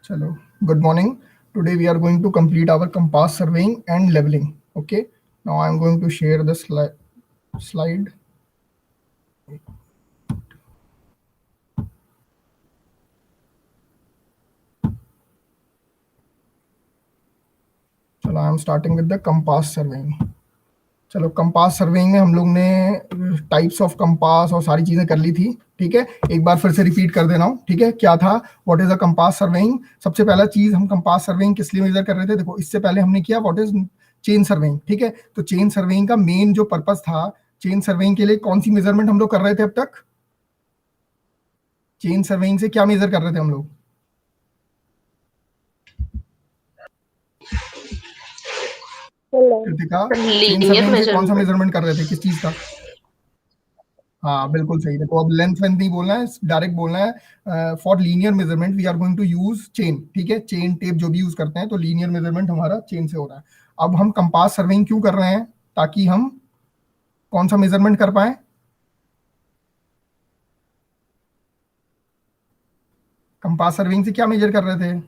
Chalo, good morning. Today we are going to complete our compass surveying and leveling. Okay. Now I am going to share the slide. चलो, I am starting with the compass surveying. चलो, compass surveying में हम लोग ने types of compass और सारी चीजें कर ली थी. ठीक है, एक बार फिर से रिपीट कर दे रहा हूँ. ठीक है, क्या था, what is a compass surveying. सबसे पहला चीज, हम कंपास सर्वेइंग किस लिए मेजर कर रहे थे. देखो, इससे पहले हमने किया व्हाट इज चेन सर्वेइंग. ठीक है, तो चेन सर्वेइंग का मेन जो पर्पस था, चेन सर्वेइंग के लिए कौन सी मेजरमेंट हम लोग कर रहे थे अब तक. चेन सर्वेइंग से क्या मेजर कर रहे थे हम लोग. कृतिका, चेन सर्वेइंग से कौन सा मेजरमेंट कर रहे थे, किस चीज का. हाँ, बिल्कुल सही. देखो, अब लेंथ वेंथ नहीं बोलना है, डायरेक्ट बोलना है. For linear measurement we are going to use chain. ठीक है, चेन टेप जो भी यूज करते हैं, तो लीनियर मेजरमेंट हमारा चेन से हो रहा है. अब हम कंपास सर्वेइंग क्यों कर रहे हैं, ताकि हम कौन सा मेजरमेंट कर पाए. कंपास सर्वेइंग से क्या मेजर कर रहे थे.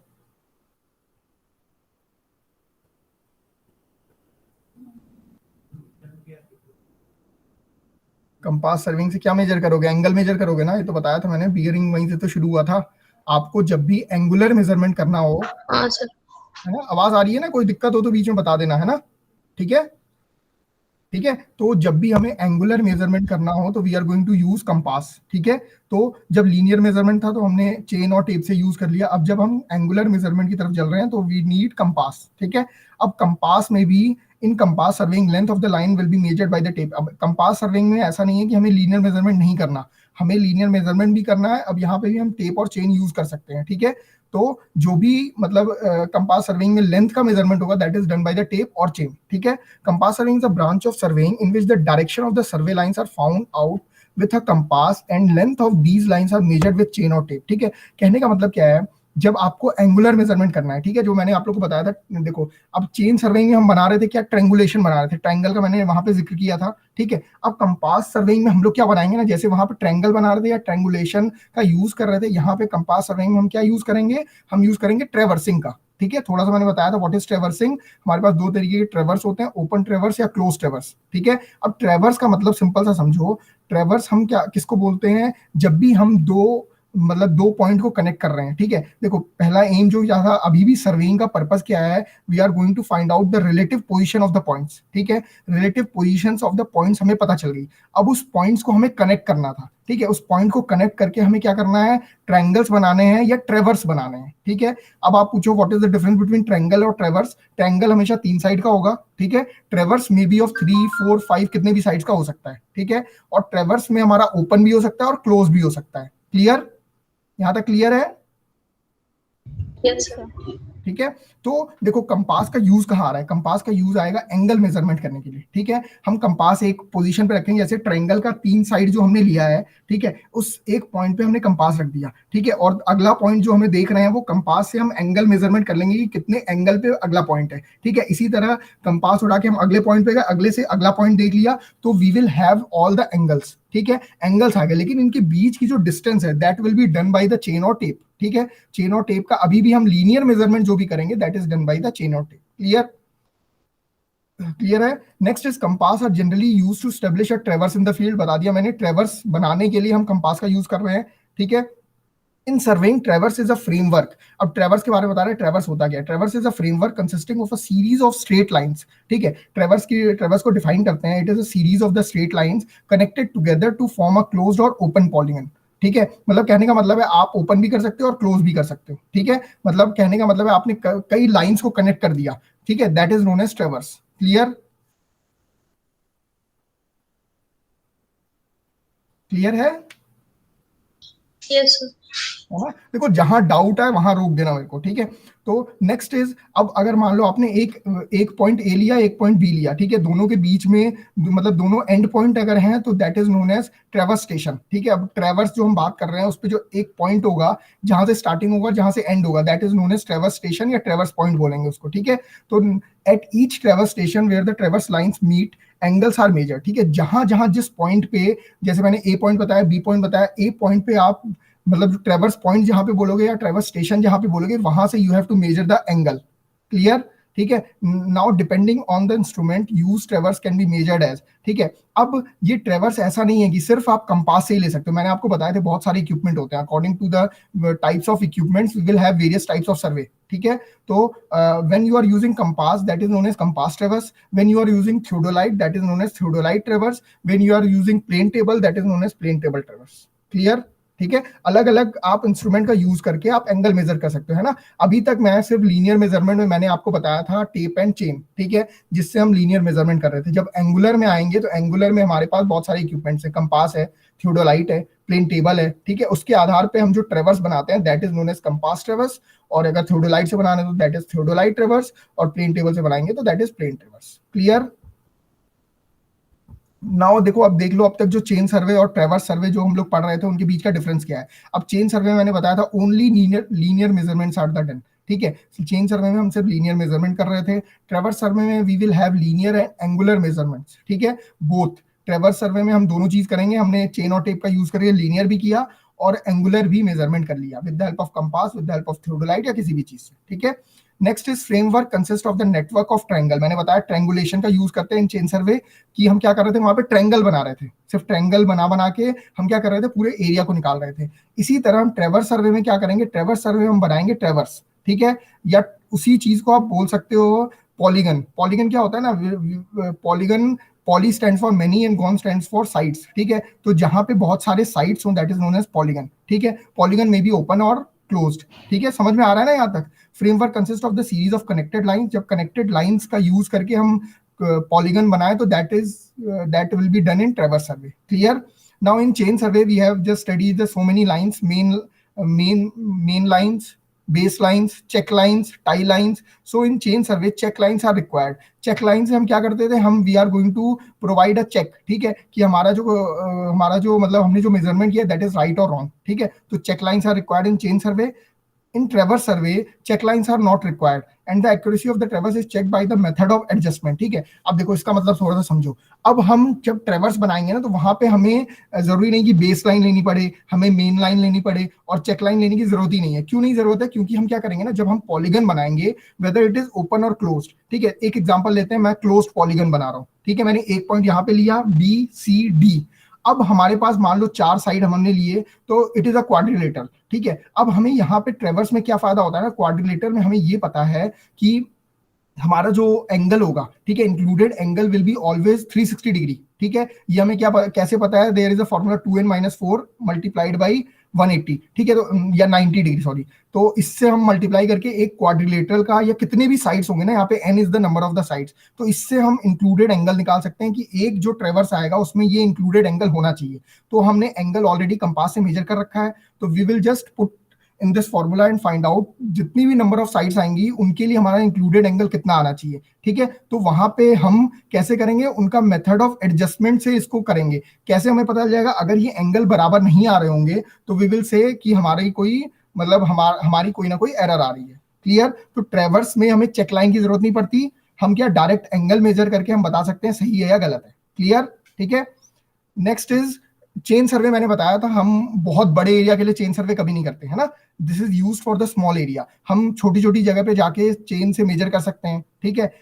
कंपास सर्विंग से क्या मेजर करोगे, एंगल मेजर करोगे ना. ये तो बताया था मैंने, बियरिंग वहीं से तो शुरू हुआ था. आपको जब भी एंगुलर मेजरमेंट करना हो, है ना. आवाज आ रही है ना, कोई दिक्कत हो तो बीच में बता देना, है ना. ठीक है, ठीक है. तो जब भी हमें एंगुलर मेजरमेंट करना हो तो we are going to use compass. ठीक है, तो जब लीनियर मेजरमेंट था तो हमने चेन और टेप से यूज कर लिया. अब जब हम एंगुलर मेजरमेंट की तरफ चल रहे हैं तो वी नीड कंपास. ठीक है, अब कंपास में भी, in compass surveying length of the line will be measured by the tape. अब कंपास सर्विंग में ऐसा नहीं है कि हमें लीनियर मेजरमेंट नहीं करना, हमें लीनियर मेजरमेंट भी करना है. अब यहाँ पे भी हम टेप और चेन यूज कर सकते हैं. ठीक है, तो जो भी मतलब कंपास सर्विंग में लेंथ का मेजरमेंट होगा, that is done by the tape और चेन. ठीक है, compass surveying is a branch of surveying in which the direction of the survey lines are found out with a compass and length of these lines are measured with chain और tape. ठीक है, कहने का मतलब क्या है, जब आपको एंगुलर मेजरमेंट करना है. ठीक है, जो मैंने आप लोग को बताया था. देखो, अब चेन सर्वेइंग में हम बना रहे थे क्या, ट्रायंगुलेशन बना रहे थे, ट्रायंगल का मैंने वहां पे जिक्र किया था. ठीक है, अब कंपास सर्वेइंग में हम लोग क्या बनाएंगे ना, जैसे वहां पे ट्रायंगल बना रहे थे या ट्रायंगुलेशन का यूज कर रहे थे, यहाँ पे कंपास सर्वेइंग में हम क्या यूज करेंगे, हम यूज करेंगे ट्रेवर्सिंग का. ठीक है, थोड़ा सा मैंने बताया था व्हाट इज ट्रेवर्सिंग. हमारे पास दो तरीके के ट्रेवर्स होते हैं, ओपन ट्रेवर्स या क्लोज ट्रेवर्स. ठीक है, अब ट्रेवर्स का मतलब सिंपल सा समझो. ट्रेवर्स हम क्या किसको बोलते हैं, जब भी हम दो पॉइंट को कनेक्ट कर रहे हैं. ठीक है, देखो, पहला एम जो था, अभी भी सर्वेइंग का पर्पस क्या है, we are going to find out the relative position of the points. ठीक है, relative positions of the points हमें पता चल गई. अब उस पॉइंट्स को हमें कनेक्ट करना था. ठीक है, उस पॉइंट को कनेक्ट करके हमें क्या करना है, ट्रायंगल्स बनाने हैं या ट्रेवर्स बनाने हैं. ठीक है, अब आप पूछो what is the difference between triangle और ट्रेवर्स. ट्रायंगल हमेशा 3 साइड का होगा. ठीक है, ट्रेवर्स मे बी ऑफ 3, 4, 5 कितने भी साइड्स का हो सकता है. ठीक है, और ट्रेवर्स में हमारा ओपन भी हो सकता है और क्लोज भी हो सकता है. क्लियर, यहां तक क्लियर है. Yes sir. ठीक है, तो देखो कंपास का यूज कहाँ आ रहा है, कंपास का यूज आएगा एंगल मेजरमेंट करने के लिए. ठीक है, हम कंपास एक पोजीशन पे रखेंगे, जैसे ट्रायंगल का 3 साइड जो हमने लिया है. ठीक है, उस एक पॉइंट पे हमने कंपास रख दिया. ठीक है, और अगला पॉइंट जो हमें देख रहे हैं वो कंपास से हम एंगल मेजरमेंट कर लेंगे कि कितने एंगल पे अगला पॉइंट है. ठीक है, इसी तरह कंपास उड़ा के हम अगले पॉइंट पे गए, अगले से अगला पॉइंट देख लिया, तो we will have all the angles. ठीक है, एंगल्स आ गए, लेकिन इनके बीच की जो डिस्टेंस है that will be done by the chain और टेप. ठीक है, चेन और टेप का अभी भी हम लीनियर मेजरमेंट जो भी करेंगे that is done by the chain और टेप. क्लियर, क्लियर है. Next is compass are generally used to establish a traverse in the field. बता दिया मैंने, ट्रेवर्स बनाने के लिए हम कंपास का यूज कर रहे हैं. ठीक है, in surveying traverse is a framework. अब ट्रेवर्स के बारे में बता रहे हैं, ट्रेवर्स होता क्या है. Traverse is a framework consisting of a series of straight lines. ठीक है, ट्रेवर्स को डिफाइन करते हैं, it is a series of the straight lines connected together to form a closed और ओपन पॉलीगन. ठीक है, मतलब कहने का मतलब है आप ओपन भी कर सकते हो और क्लोज भी कर सकते हो. ठीक है, मतलब कहने का मतलब है आपने कई लाइंस को कनेक्ट कर दिया. ठीक है, that is known as traverse. Clear, clear है. Yes sir. है ना, देखो जहां डाउट है वहां रोक देना मेरे को. ठीक है, तो नेक्स्ट इज, अब अगर मान लो आपने एक पॉइंट ए लिया, एक पॉइंट बी लिया. ठीक है, दोनों के बीच में मतलब दोनों एंड पॉइंट अगर हैं तो that is known as traverse station. ठीक है, अब ट्रेवर्स जो हम बात कर रहे हैं उस पे जो एक पॉइंट होगा, जहां से स्टार्टिंग होगा जहां से एंड होगा, that is known as traverse station या ट्रेवर्स पॉइंट बोलेंगे उसको. ठीक है, तो at each traverse station where the traverse lines meet angles are measure. ठीक है, जहां जहां जिस पॉइंट पे, जैसे मैंने ए पॉइंट बताया, बी पॉइंट बताया, ए पॉइंट पे आप मतलब ट्रेवर्स पॉइंट जहां पे बोलोगे या ट्रेवर्स स्टेशन जहां पे बोलोगे वहां से you have to measure the angle. Clear? ठीक है। Now depending on the instrument use traverse can be measured as. ठीक है। अब ये ट्रेवर्स ऐसा नहीं है कि सिर्फ आप कंपास से ही ले सकते हो, मैंने आपको बताया थे बहुत सारे इक्विपमेंट होते हैं, according to the types of equipments we will have various types of survey. ठीक है। तो when you are using compass that is known as compass traverse, when you are using theodolite that is known as theodolite traverse, when you are using plane table that is known as plane table traverse. Clear? ठीक है। अलग अलग आप instrument का use करके आप angle measure कर सकते हो, है ना। अभी तक मैं सिर्फ लीनियर मेजरमेंट में मैंने आपको बताया था टेप एंड चेन, ठीक है, जिससे हम लीनियर मेजरमेंट कर रहे थे। जब एंगुलर में आएंगे तो एंगुलर में हमारे पास बहुत सारे इक्विपमेंट्स है, कंपास है, थियोडोलाइट है, प्लेन टेबल है। ठीक है। उसके आधार पे हम जो ट्रेवर्स बनाते हैं that is known as compass traverse, और अगर थियोडोलाइट से बनाने तो दैट इज थियोडोलाइट ट्रेवर्स, और प्लेन टेबल से बनाएंगे तो that is plane traverse. Clear? Now देखो, अब देख लो अब तक जो चेन सर्वे और ट्रेवर्स सर्वे जो हम लोग पढ़ रहे थे उनके बीच का डिफरेंस क्या है। अब चेन सर्वे में मैंने बताया था only linear measurements are the done. ठीक है। चेन सर्वे में हम सिर्फ लीनियर मेजरमेंट कर रहे थे। ट्रेवर्स सर्वे में we will have linear and angular measurements. ठीक है। बोथ ट्रेवर्स सर्वे में हम दोनों चीज करेंगे, हमने चेन और टेप का यूज करके लीनियर भी किया और एंगुलर भी मेजरमेंट कर लिया with the help of compass, with the help of theodolite या किसी भी चीज से। ठीक है। Next is framework consist of the network of triangle. मैंने बताया ट्रायंगुलेशन का यूज करते हैं इन चेन सर्वे, कि हम क्या कर रहे थे वहां पे ट्रायंगल बना रहे थे, सिर्फ ट्रायंगल बना बना के हम क्या कर रहे थे पूरे एरिया को निकाल रहे थे। इसी तरह हम ट्रेवर्स सर्वे में क्या करेंगे, ट्रेवर्स सर्वे में हम बनाएंगे ट्रेवर्स। ठीक है। या उसी चीज को आप बोल सकते हो पॉलीगन। पॉलीगन क्या होता है ना, polygon, poly stands for many and gone stands for sides. ठीक है। तो जहां पे बहुत सारे साइड्स हो that is known as polygon. ठीक है। पॉलीगन में भी ओपन और क्लोज्ड। ठीक है। समझ में आ रहा है ना यहाँ तक? Framework consist of the series of connected lines. जब कनेक्टेड लाइंस का यूज करके हम पॉलीगन बनाए तो that will be done in traverse survey. Clear? Now in chain survey we have just studied the so many lines, main lines, base lines, check lines, tie lines. So in chain survey check lines are required. Check line से हम क्या करते थे, हम we are going to provide a check. ठीक है। कि हमारा जो मतलब हमने जो मेजरमेंट किया दैट इज राइट और रॉन्ग। ठीक है। तो check lines are required in chain survey. In traverse survey, check lines are not required and the accuracy of the traverse is checked by the method of adjustment. ठीक है। अब देखो इसका मतलब थोड़ा सा समझो। अब हम जब ट्रेवर्स बनाएंगे ना तो वहां पे हमें जरूरी नहीं कि बेस लाइन लेनी पड़े, हमें मेन लाइन लेनी पड़े और चेक लाइन लेने की जरूरत ही नहीं है। क्यों नहीं जरूरत है? क्योंकि हम क्या करेंगे ना, जब हम पॉलीगन बनाएंगे वेदर इट इज ओपन और क्लोज्ड। ठीक है। एक एग्जांपल लेते हैं, मैं क्लोज्ड पॉलीगन बना रहा हूँ। ठीक है। मैंने एक पॉइंट यहाँ पे लिया बी सी डी। अब हमारे पास मान लो 4 साइड हमने लिए तो इट इज अ क्वाड्रिलेटरल। ठीक है। अब हमें यहाँ पे ट्रेवर्स में क्या फायदा होता है ना, क्वाड्रिलेटर में हमें ये पता है कि हमारा जो एंगल होगा, ठीक है, included angle will be always 360 degree. ठीक है। ये हमें कैसे पता है? There is a formula 2n-4 multiplied by 180। ठीक है। तो या 90 डिग्री सॉरी। तो इससे हम मल्टीप्लाई करके एक क्वाड्रिलेटरल का या कितने भी साइड्स होंगे ना, यहाँ पे n is the number of the sides, तो इससे हम इंक्लूडेड एंगल निकाल सकते हैं कि एक जो ट्रेवर्स आएगा उसमें ये इंक्लूडेड एंगल होना चाहिए। तो हमने एंगल ऑलरेडी कंपास से मेजर कर रखा है, तो we will just put in this formula and find out जितनी भी नंबर ऑफ साइड्स आएंगी उनके लिए हमारा इंक्लूडेड एंगल कितना आना चाहिए। ठीक है। तो वहां पे हम कैसे करेंगे, उनका मेथड ऑफ एडजस्टमेंट से इसको करेंगे। कैसे हमें पता चल जाएगा? अगर ये एंगल बराबर नहीं आ रहे होंगे तो वी विल से कि हमारी कोई मतलब हमारी कोई ना कोई एरर आ रही है। क्लियर? तो ट्रेवर्स में हमें चेक लाइन की जरूरत नहीं पड़ती, हम क्या डायरेक्ट एंगल मेजर करके हम बता सकते हैं सही है या गलत है। क्लियर? ठीक है। Next is chain survey. मैंने बताया था हम बहुत बड़े एरिया के लिए चेन सर्वे कभी नहीं करते, है ना। This is use for the small area. हम छोटी छोटी जगह पे जाके चेन से मेजर कर सकते हैं। ठीक है।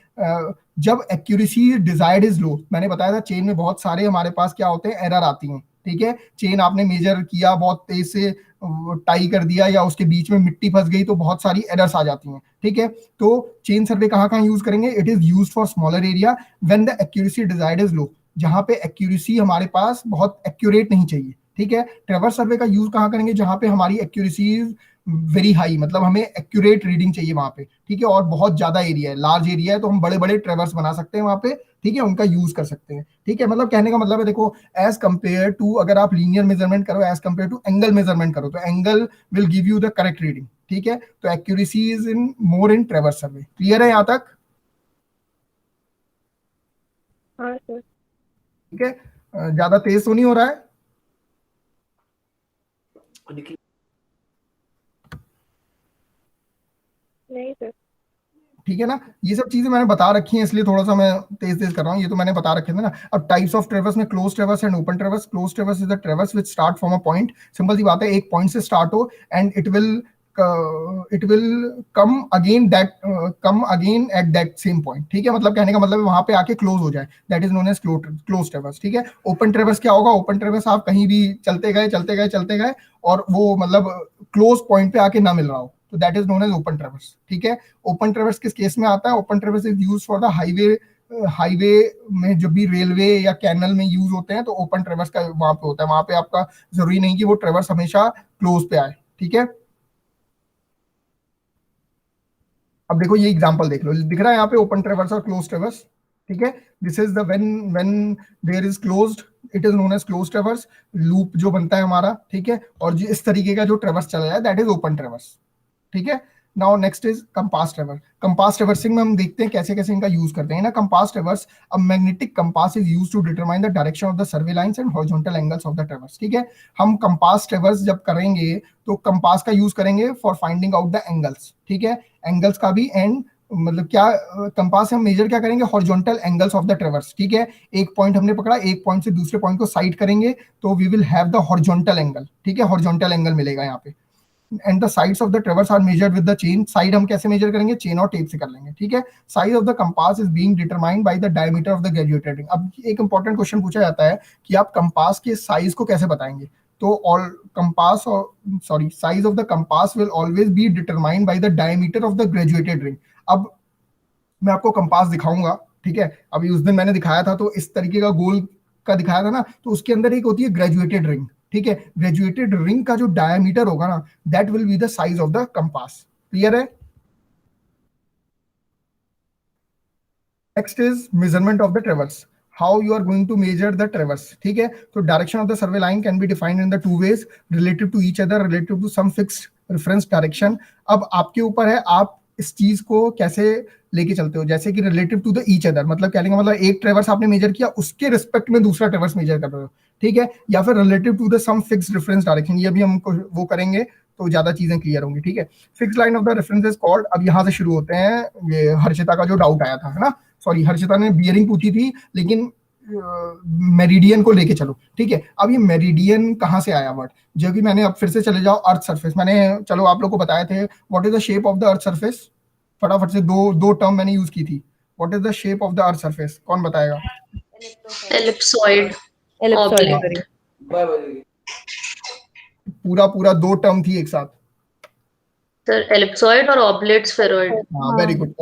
जब एक्यूरेसी डिजायर्ड इज लो, मैंने बताया था चेन में बहुत सारे हमारे पास क्या होते हैं, एरर आती हैं। ठीक है। चेन आपने मेजर किया, बहुत तेज से टाई कर दिया या उसके बीच में मिट्टी फंस गई तो बहुत सारी एरर्स आ जाती हैं। ठीक है। तो चेन सर्वे कहाँ कहाँ यूज करेंगे? It is use for smaller area when the accuracy desired is low, जहां पे एक्यूरेसी हमारे पास बहुत एक्यूरेट नहीं चाहिए। ठीक है। ट्रेवर्स सर्वे का यूज कहां करेंगे? जहां पे हमारी एक्यूरेसी वेरी हाई, मतलब हमें एक्यूरेट रीडिंग चाहिए वहां पे। ठीक है। और बहुत ज्यादा एरिया है, लार्ज एरिया है, तो हम बड़े बड़े ट्रेवर्स बना सकते हैं वहां पे। ठीक है। उनका यूज कर सकते हैं। ठीक है। मतलब कहने का मतलब है देखो, एज कंपेयर टू अगर आप लीनियर मेजरमेंट करो as compare to angle measurement करो तो angle will give you the correct reading. ठीक है। तो accuracy is in more in traverse survey. Clear है यहाँ तक? हाँ सर। ठीक है। ज्यादा तेज तो नहीं हो रहा है? नहीं सर। ठीक है ना। ये सब चीजें मैंने बता रखी हैं, इसलिए थोड़ा सा मैं तेज तेज कर रहा हूँ, ये तो मैंने बता रखे थे ना। अब टाइप्स ऑफ ट्रेवर्स में close traverse and open traverse. Close traverse is the traverse which start from a point, simple सी बात है, एक पॉइंट से स्टार्ट हो and it will come again at that same point, ठीक है। मतलब कहने का मतलब वहां पे आके क्लोज हो जाए, that is known as close traverse, ठीक है। ओपन ट्रेवर्स क्या होगा? ओपन ट्रेवर्स आप कहीं भी चलते गए चलते गए चलते गए और वो मतलब क्लोज पॉइंट पे आके ना मिल रहा हो, तो that is known as open traverse, ठीक है। ओपन ट्रेवर्स किस केस में आता है? Open traverse is use for the highway में जब भी रेलवे या कैनल में यूज होते हैं तो ओपन ट्रेवर्स का वहां पे होता है। वहां पे आपका जरूरी नहीं कि वो ट्रेवर्स हमेशा क्लोज पे आए, ठीक है। अब देखो ये एग्जांपल देख लो, दिख रहा है यहाँ पे ओपन ट्रेवर्स और क्लोज ट्रेवर्स, ठीक है। This is the when there is closed, it is known as close traverse, loop जो बनता है हमारा, ठीक है। और जो इस तरीके का जो ट्रेवर्स चला जाए दैट इज ओपन ट्रेवर्स, ठीक है। Now next is compass ट्रेवर्स। Compass traversing में हम देखते हैं कैसे कैसे इनका यूज करते हैं ना। Compass traverse, a magnetic compass is used to determine the direction of the survey lines and horizontal angles of the traverse, ठीक है। हम कंपास ट्रेवर्स जब करेंगे तो कंपास का यूज करेंगे for finding out the angles, ठीक है। एंगल्स का भी एंड मतलब क्या, कंपास से हम मेजर क्या करेंगे? Horizontal angles of the traverse, ठीक है। एक पॉइंट हमने पकड़ा, एक पॉइंट से दूसरे पॉइंट को साइड करेंगे तो we will have the horizontal angle, ठीक है। हॉरिजॉन्टल एंगल मिलेगा यहाँ पे। And the sides of the traverse are measured with the chain. Side हम कैसे मेजर करेंगे? चेन और टेप से कर लेंगे, ठीक है। Size of the compass is being determined by the diameter of the graduated ring. अब एक इंपॉर्टेंट क्वेश्चन पूछा जाता है कि आप कंपास के साइज को कैसे बताएंगे? तो ऑल कंपास और sorry size of the compass will always be determined by the diameter of the graduated ring. अब मैं आपको कंपास दिखाऊंगा, ठीक है। अभी उस दिन मैंने दिखाया था तो इस तरीके का गोल का दिखाया था ना, तो उसके अंदर एक होती है ग्रेजुएटेड रिंग, ठीक है। ग्रेजुएटेड रिंग का जो डायमीटर होगा ना, that will be the size of the compass. Clear है? Next is measurement of the traverse, how you are going to measure the traverse, ठीक है। तो direction of the survey line can be defined in the two ways, relative to each other, relative to some fixed reference direction. अब आपके ऊपर है आप इस चीज को कैसे लेके चलते हो। जैसे कि relative to the each other, मतलब कहने का मतलब एक ट्रेवर्स आपने मेजर किया, उसके रिस्पेक्ट में दूसरा ट्रेवर्स मेजर कर रहे हो, ठीक है। या फिर relative to the some fixed reference direction, ये भी हम वो करेंगे तो ज्यादा चीजें क्लियर होंगी, ठीक है। Fix line of the reference is called, अब यहाँ से शुरू होते हैं ये हर्षिता का जो डाउट आया था, है ना। सॉरी, हर्षिता ने बियरिंग पूछी थी, लेकिन मेरिडियन को लेके चलो, ठीक है। अब ये मेरिडियन कहाँ से आया वर्ड? जो कि मैंने अब फिर से चले जाओ अर्थ सरफेस, मैंने चलो आप लोग को बताए थे what is the shape of the earth surface. फटाफट से दो दो टर्म मैंने यूज की थी। What is the shape of the earth surface, कौन बताएगा? Ellipsoid, oblique. पूरा पूरा दो टर्म थी एक साथ। सर एलिप्सॉइड और ऑब्लेट स्फेरॉइड। हाँ वेरी गुड,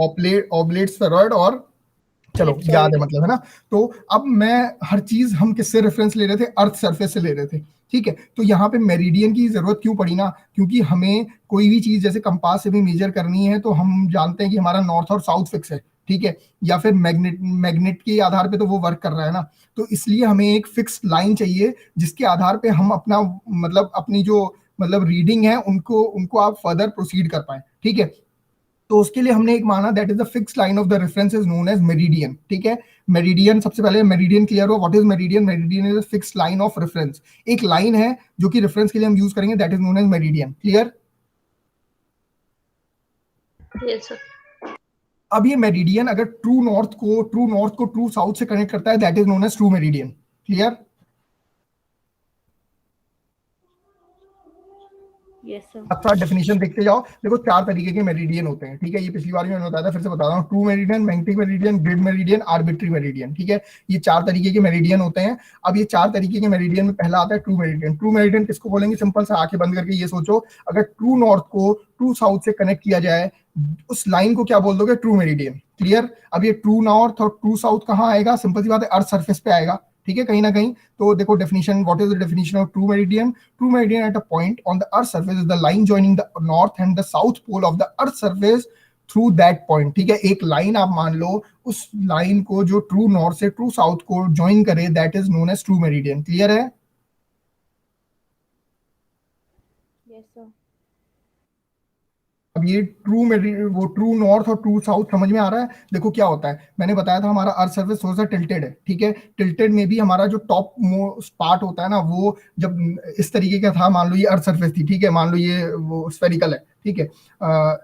ऑब्लेट स्फेरॉइड और चलो याद है मतलब, है ना। तो अब मैं हर चीज हम किससे रेफरेंस ले रहे थे? अर्थ सरफेस से ले रहे थे, ठीक है। तो यहाँ पे मेरिडियन की जरूरत क्यों पड़ी ना? क्योंकि हमें कोई भी चीज जैसे कंपास से भी मेजर करनी है तो हम जानते हैं कि हमारा नॉर्थ और साउथ फिक्स है, ठीक है। या फिर मैग्नेट के आधार पे तो वो वर्क कर रहा है ना, तो इसलिए हमें एक फिक्स लाइन चाहिए जिसके आधार पे हम अपना मतलब अपनी जो मतलब रीडिंग है उनको उनको आप फर्दर प्रोसीड कर पाए, ठीक है। तो उसके लिए हमने एक माना that is the fix line of the reference is known as meridian, ठीक है। मेरिडियन, सबसे पहले मेरिडियन क्लियर हो, what is meridian? Meridian is fix line of reference, एक लाइन है जो कि रेफरेंस के लिए हम यूज करेंगे, that is known as meridian. Clear? Yes sir. अब ये मेरिडियन अगर ट्रू नॉर्थ को ट्रू साउथ से कनेक्ट करता है, that is known as true meridian. Clear? अच्छा, डेफिनेशन देखते जाओ। देखो चार तरीके के मेरिडियन होते हैं, ठीक है। ये पिछली बार मैंने बताया था, फिर से बता रहा हूँ। True meridian, magnetic meridian, grid meridian, arbitrary meridian, ठीक है। ये चार तरीके के मेरिडियन होते हैं। अब ये चार तरीके के मेरिडियन में पहला आता है ट्रू मेरिडियन। ट्रू मेरिडियन किसको बोलेंगे? सिंपल सा आंखें बंद करके ये सोचो, अगर ट्रू नॉर्थ को ट्रू साउथ से कनेक्ट किया जाए, उस लाइन को क्या बोल दोगे? True meridian. क्लियर? अब ये ट्रू नॉर्थ और ट्रू साउथ कहाँ आएगा? सिंपल सी बात है, अर्थ सरफेस पे आएगा, ठीक है, कहीं ना कहीं। तो देखो definition, what is the definition of true meridian? True meridian at a point on the Earth surface is the line joining the north and the south pole of the Earth surface through that point, ठीक है। एक line आप मान लो, उस line को जो true north से true south को ज्वाइन करे, that is known as true meridian. Clear है? Yes sir. अब ये वो ट्रू नॉर्थ और ट्रू साउथ समझ में आ रहा है? देखो क्या होता है, मैंने बताया था हमारा अर्थ सर्फेस थोड़ा सा टिल्टेड है, ठीक है। टिल्टेड में भी हमारा जो टॉप मोस्ट पार्ट होता है ना, वो जब इस तरीके का था, मान लो ये अर्थ सर्फेस थी, ठीक है, मान लो ये वो स्फेरिकल है, ठीक है,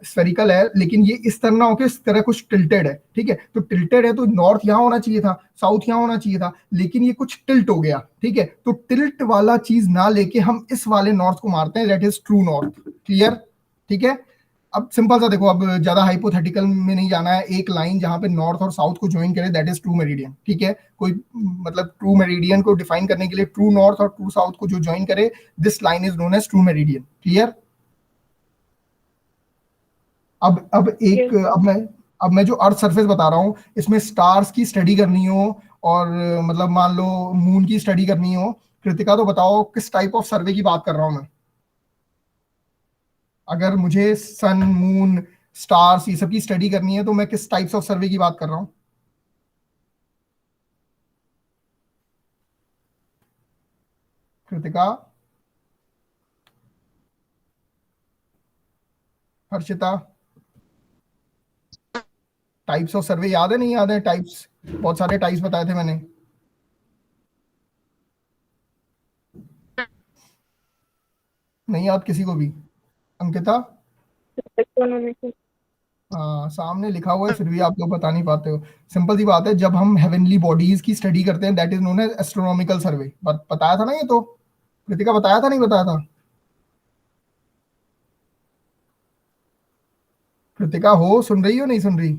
स्फेरिकल है, लेकिन ये इस तरह ना होकर इस तरह कुछ टिल्टेड है, ठीक है। तो टिल्टेड है तो नॉर्थ यहाँ होना चाहिए था, साउथ यहाँ होना चाहिए था, लेकिन ये कुछ टिल्ट हो गया, ठीक है। तो टिल्ट वाला चीज ना लेके हम इस वाले नॉर्थ को मारते हैं, that is true north. Clear? ठीक है। अब सिंपल सा देखो, अब ज्यादा हाइपोथेटिकल में नहीं जाना है, एक लाइन जहां पे नॉर्थ और साउथ को ज्वाइन करे दैट इज ट्रू मेरिडियन, ठीक है। कोई मतलब ट्रू मेरिडियन को डिफाइन करने के लिए ट्रू नॉर्थ और ट्रू साउथ को जो ज्वाइन करे, this line is known as true meridian. Clear? अब एक Yes, अब मैं जो अर्थ सरफेस बता रहा हूँ, इसमें स्टार्स की स्टडी करनी हो और मतलब मान लो मून की स्टडी करनी हो, कृतिका तो बताओ किस टाइप ऑफ सर्वे की बात कर रहा हूं मैं? अगर मुझे सन, मून, स्टार्स ये सब की स्टडी करनी है तो मैं किस टाइप्स ऑफ सर्वे की बात कर रहा हूं? कृतिका, हर्षिता, टाइप्स ऑफ सर्वे याद है नहीं याद है? टाइप्स, बहुत सारे टाइप्स बताए थे मैंने। नहीं याद किसी को भी? अंकिता? economic. हाँ, सामने लिखा हुआ है फिर भी आप लोग बता नहीं पाते हो। सिंपल सी बात है, जब हम हेवनली बॉडीज की स्टडी करते हैं that is known as astronomical survey. बताया था ना ये तो? कृतिका बताया था नहीं बताया था? कृतिका हो, सुन रही हो नहीं सुन रही?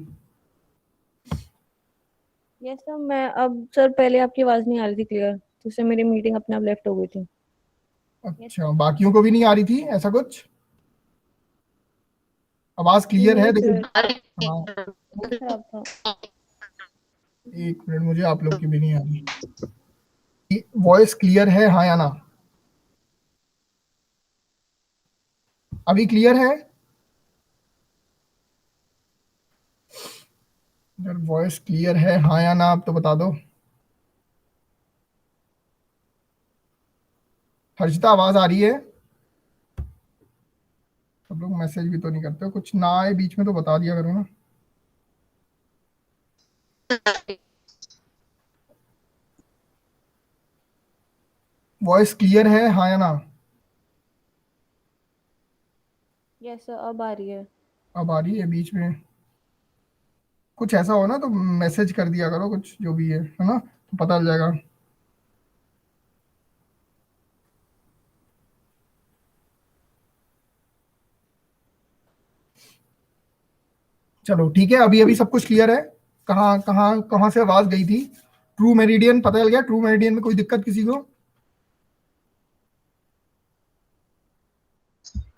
यस सर, मैं अब सर पहले आपकी आवाज नहीं आ रही थी क्लियर, तो उससे मेरी मीटिंग अपने आप लेफ्ट हो गई थी। अच्छा, बाकियों को भी नहीं आ रही थी ऐसा कुछ? आवाज क्लियर है नहीं देखो। सर, हाँ, बहुत खराब था। एक मिनट, मुझे आप लोग की भी नहीं आ रही। वॉइस क्लियर है हाँ या ना? अभी क्लियर है? अगर वॉइस क्लियर है हाँ या ना, आप तो बता दो। हर्षिता आवाज आ रही है? सब लोग मैसेज भी तो नहीं करते हो, कुछ ना आए बीच में तो बता दिया करो ना। वॉइस क्लियर है हाँ या ना? यस सर, अब आ रही है। अब आ रही है? बीच में कुछ ऐसा हो ना तो मैसेज कर दिया करो, कुछ जो भी है ना, तो पता चल जाएगा। चलो ठीक है, अभी अभी सब कुछ क्लियर है। कहाँ कहाँ कहाँ से आवाज गई थी? ट्रू मेरिडियन पता चल गया? ट्रू मेरिडियन में कोई दिक्कत किसी को?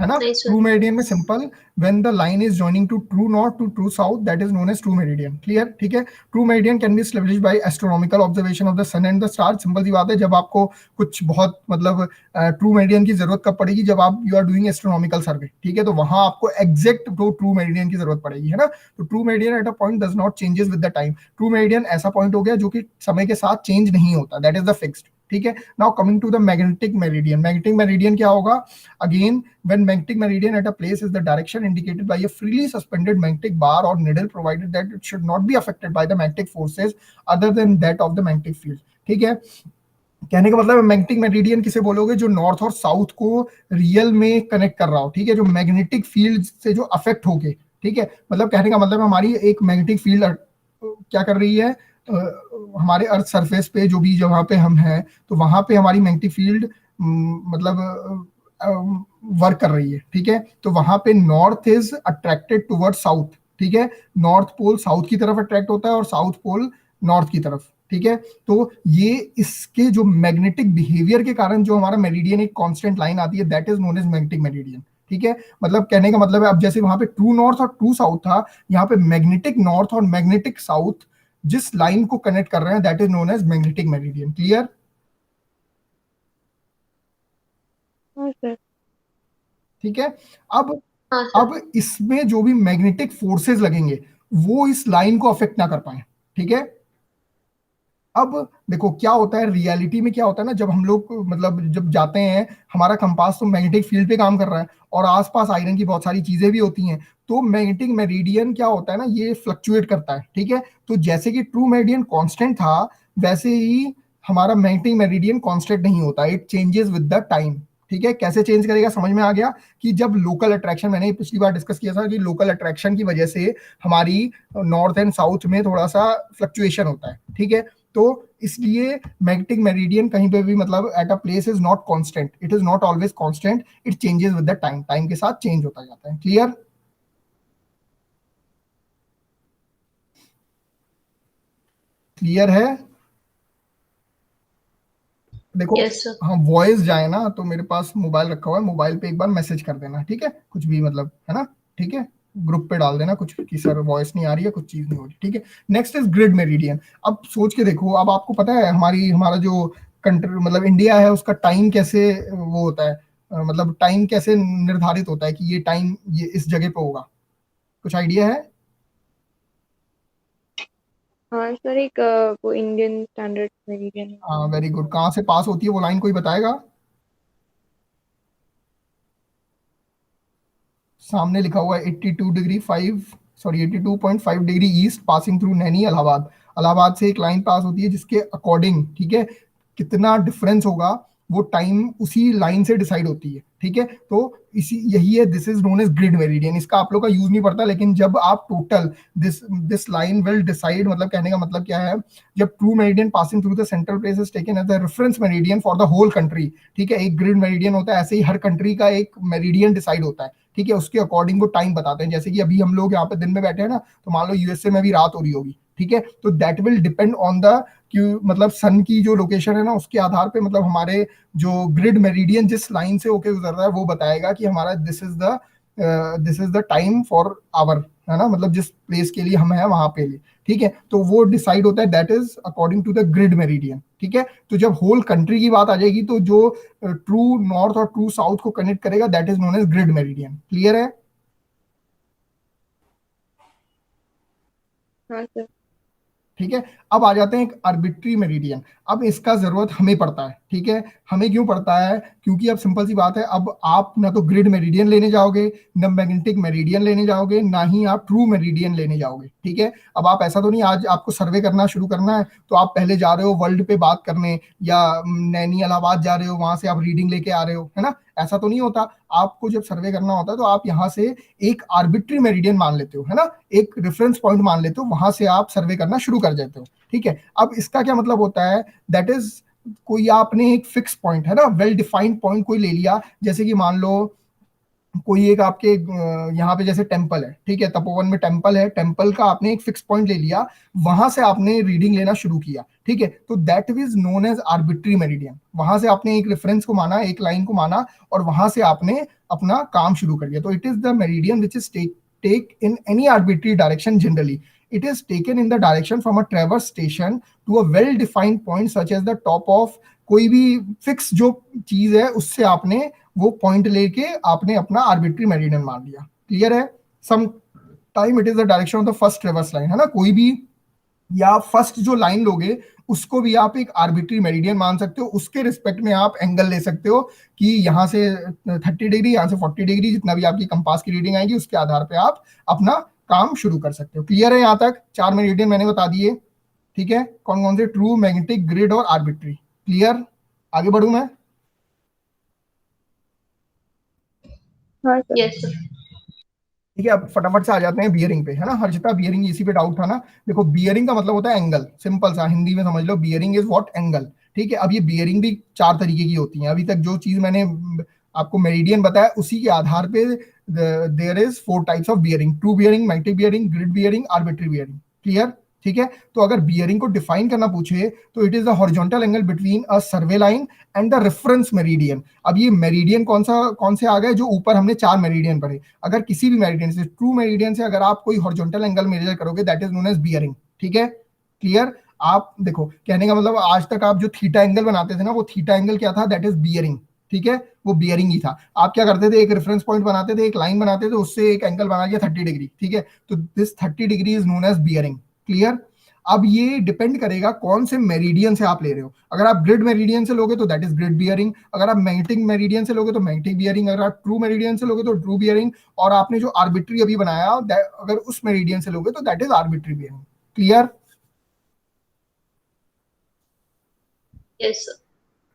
है ना? नहीं सर। ट्रू मेरिडियन में simple, when the line is joining to true north to true south that is known as true meridian. Clear? ठीक है। True meridian can be established by astronomical observation of the sun and the star. Simple सी बात है, जब आपको कुछ बहुत मतलब ट्रू मेरिडियन की जरूरत कब पड़ेगी? जब आप यू आर डूइंग एस्ट्रोनॉमिकल सर्वे, ठीक है, तो वहां आपको एग्जैक्ट दो ट्रू मेरिडियन की जरूरत पड़ेगी, है ना? तो true meridian eight a point does not changes with the time. True meridian ऐसा पॉइंट हो गया जो कि समय के साथ चेंज नहीं होता, दैट इज द फिक्स्ड। ठीक है। Now coming to the magnetic meridian. Magnetic meridian क्या होगा? Again, when magnetic meridian at a place is the direction indicated by a freely suspended magnetic bar or needle, provided that it should not be affected by the magnetic forces other than that of the magnetic field। ठीक है। कहने का मतलब magnetic meridian किसे बोलोगे? जो north और south को रियल में कनेक्ट कर रहा हो, ठीक है, जो मैग्नेटिक फील्ड से जो अफेक्ट होके, ठीक है, मतलब कहने का मतलब हमारी एक मैग्नेटिक फील्ड क्या कर रही है, हमारे अर्थ सरफेस पे जो भी जगह पे हम हैं, तो वहां पे हमारी मैग्नेटिक फील्ड मतलब वर्क कर रही है, ठीक है। तो वहां पे north is attracted toward south, ठीक है, नॉर्थ पोल साउथ की तरफ अट्रैक्ट होता है और साउथ पोल नॉर्थ की तरफ, ठीक है। तो ये इसके जो मैग्नेटिक बिहेवियर के कारण जो हमारा मेरिडियन एक कांस्टेंट लाइन आती है that is known as magnetic meridian. ठीक है। मतलब कहने का मतलब है, अब जैसे वहां पे ट्रू नॉर्थ और ट्रू साउथ था, यहाँ पे मैग्नेटिक नॉर्थ और मैग्नेटिक साउथ जिस लाइन को कनेक्ट कर रहे हैं that is known as magnetic meridian. Clear? हाँ सर, ठीक है। अब हाँ सर। अब इसमें जो भी मैग्नेटिक फोर्सेस लगेंगे वो इस लाइन को अफेक्ट ना कर पाए, ठीक है। अब देखो क्या होता है रियलिटी में, क्या होता है ना, जब हम लोग मतलब जब जाते हैं, हमारा कंपास तो मैग्नेटिक फील्ड पे काम कर रहा है और आसपास आयरन की बहुत सारी चीजें भी होती हैं, तो मैग्नेटिक मेरिडियन क्या होता है ना, ये फ्लक्चुएट करता है, ठीक है। तो जैसे कि ट्रू मेरिडियन कांस्टेंट था, वैसे ही हमारा मैग्नेटिक मेरिडियन कांस्टेंट नहीं होता, it changes with the time, ठीक है। कैसे चेंज करेगा, समझ में आ गया कि जब लोकल अट्रैक्शन, मैंने पिछली बार डिस्कस किया था कि लोकल अट्रैक्शन की वजह से हमारी नॉर्थ एंड साउथ में थोड़ा सा फ्लक्चुएशन होता है, ठीक है। तो इसलिए मैग्नेटिक मेरिडियन कहीं पे भी मतलब at a place is not constant, it is not always constant, it changes with the time, time के साथ चेंज होता जाता है। क्लियर? क्लियर है? देखो यस सर। हाँ, वॉइस जाए ना तो मेरे पास मोबाइल रखा हुआ है, मोबाइल पे एक बार मैसेज कर देना, ठीक है, कुछ भी मतलब है ना, ठीक है, ग्रुप पे डाल देना कुछ कि सर वॉइस नहीं आ रही है, कुछ चीज नहीं हो रही, ठीक है। Next is grid meridian. अब सोच के देखो, अब आपको पता है हमारा जो कंट्री मतलब इंडिया है, उसका टाइम कैसे वो होता है, मतलब टाइम कैसे निर्धारित होता है कि ये टाइम ये इस जगह पे होगा, कुछ आइडिया है? हाँ सर, एक वो इंडियन स्टैंडर्ड मेरिडियन। हाँ वेरी गुड, कहाँ से पास होती है वो लाइन, कोई बताएगा? सामने लिखा हुआ है 82 degree 5 sorry 82.5 degree east passing through Naini Allahabad. Allahabad से एक लाइन पास होती है जिसके अकॉर्डिंग, ठीक है, कितना डिफरेंस होगा वो टाइम उसी लाइन से डिसाइड होती है, ठीक है। तो इसी यही है, this is known as grid meridian. इसका आप लोग का यूज नहीं पड़ता, लेकिन जब आप total this this line will decide, मतलब कहने का मतलब क्या है, जब true meridian passing through the central place is taken as the reference meridian for the whole country, ठीक है। एक ग्रिड मेरिडियन होता है, ऐसे ही हर कंट्री का एक मेरिडियन डिसाइड होता है, ठीक है, उसके अकॉर्डिंग वो टाइम बताते हैं। जैसे कि अभी हम लोग यहाँ पे दिन में बैठे हैं ना, तो मान लो यूएसए में भी रात हो रही होगी, ठीक है, तो that will depend on the कि मतलब सन की जो लोकेशन है ना, उसके आधार पे मतलब हमारे जो ग्रिड मेरिडियन जिस लाइन से होके गुजर रहा है वो बताएगा कि हमारा this is the time for our, है ना, मतलब जिस प्लेस के लिए हम है वहां पे लिए, ठीक है। तो वो डिसाइड होता है, that is according to the grid meridian, ठीक है। तो जब होल कंट्री की बात आ जाएगी, तो जो ट्रू नॉर्थ और ट्रू साउथ को कनेक्ट करेगा, that is known as grid meridian. Clear है? हाँ सर। ठीक है। अब आ जाते हैं एक आर्बिट्री मेरिडियन। अब इसका जरूरत हमें पड़ता है, ठीक है। हमें क्यों पड़ता है? क्योंकि अब सिंपल सी बात है, अब आप ना तो ग्रिड मेरिडियन लेने जाओगे, ना मैग्नेटिक मेरिडियन लेने जाओगे, ना ही आप ट्रू मेरिडियन लेने जाओगे, ठीक है। अब आप ऐसा तो नहीं आज आपको सर्वे करना शुरू करना है तो आप पहले जा रहे हो वर्ल्ड पे बात करने, या नैनी इलाहाबाद जा रहे हो, वहां से आप रीडिंग लेके आ रहे हो, है ना, ऐसा तो नहीं होता। आपको जब सर्वे करना होता है तो आप यहाँ से एक आर्बिट्री मेरिडियन मान लेते हो, है ना, एक रेफरेंस पॉइंट मान लेते हो, वहां से आप सर्वे करना शुरू कर देते हो, ठीक है। अब इसका क्या मतलब होता है, दैट इज कोई आपने एक फिक्स पॉइंट, है ना, वेल डिफाइंड पॉइंट कोई ले लिया, जैसे कि मान लो कोई एक आपके यहाँ पे जैसे टेम्पल है, ठीक है, तपोवन में टेम्पल है, टेम्पल का आपने एक फिक्स पॉइंट ले लिया, वहां से आपने रीडिंग लेना शुरू किया, ठीक है, तो that is known as arbitrary meridian. वहां से आपने एक रेफरेंस को माना, एक लाइन को माना, और वहां से आपने अपना काम शुरू कर दिया। तो it is the meridian which is take in any arbitrary direction generally, it is taken in the direction from a traverse station to a well defined point such as the top of कोई भी fix जो चीज है उससे आपने वो point लेके आपने अपना आर्बिट्री मेरिडियन मान लिया। क्लियर है? Some time it is the direction of the first traverse line, है ना, कोई भी, या फर्स्ट जो लाइन लोगे उसको भी आप एक आर्बिट्री मेरिडियन मान सकते हो। उसके रिस्पेक्ट में आप एंगल ले सकते हो कि यहाँ से 30 डिग्री, यहाँ से 40 डिग्री, जितना भी आपकी कंपास की रीडिंग आएगी उसके आधार पे आप अपना काम शुरू कर सकते हो। क्लियर है? यहाँ तक 4 मेरिडियन मैंने बता दिए, ठीक है, कौन कौन से, ट्रू, मैग्नेटिक, ग्रिड और आर्बिट्री। क्लियर? आगे बढ़ू मैं? हाँ सर। Yes sir. ठीक है, अब फटाफट से आ जाते हैं बियरिंग पे, है ना। हर्षिता, बियरिंग इसी पे डाउट था ना। देखो बियरिंग का मतलब होता है एंगल, सिंपल सा हिंदी में समझ लो, बियरिंग इज व्हाट, एंगल, ठीक है। अब ये बियरिंग भी 4 तरीके की होती हैं। अभी तक जो चीज मैंने आपको मेरिडियन बताया उसी के आधार पे there is 4 types of bearing, true bearing, magnetic bearing, grid bearing, arbitrary bearing. Clear? ठीक है। तो अगर बियरिंग को डिफाइन करना पूछे तो it is the horizontal angle between a survey line and the reference meridian. अब ये मेरिडियन कौन से आ गए, जो ऊपर हमने 4 मेरिडियन पढ़े। अगर किसी भी मेरिडियन से, ट्रू मेरिडियन से अगर आप कोई हॉरिजॉन्टल एंगल मेजर करोगे, that is known as bearing, ठीक है। क्लियर? आप देखो, कहने का मतलब आज तक आप जो थीटा एंगल बनाते थे ना, वो थीटा एंगल क्या था, दैट इज बियरिंग, ठीक है, वो बियरिंग ही था। आप क्या करते थे, एक रेफरेंस पॉइंट बनाते थे, एक लाइन बनाते थे, उससे एक एंगल बना लिया 30 डिग्री, ठीक है, तो this 30 degree is known as bearing. Clear? अब ये डिपेंड करेगा कौन से मेरिडियन से आप ले रहे हो। अगर आप ग्रिड मेरिडियन से लोगे तो दैट इज ग्रिड बियरिंग, अगर आप मैग्नेटिक मेरिडियन से लोगे तो मैग्नेटिक बियरिंग, अगर आप ट्रू मेरिडियन से लोगे तो ट्रू बियरिंग, और आपने जो आर्बिट्री अभी बनाया अगर उस मेरिडियन से लोगे तो that is arbitrary bearing. Clear? Yes, sir.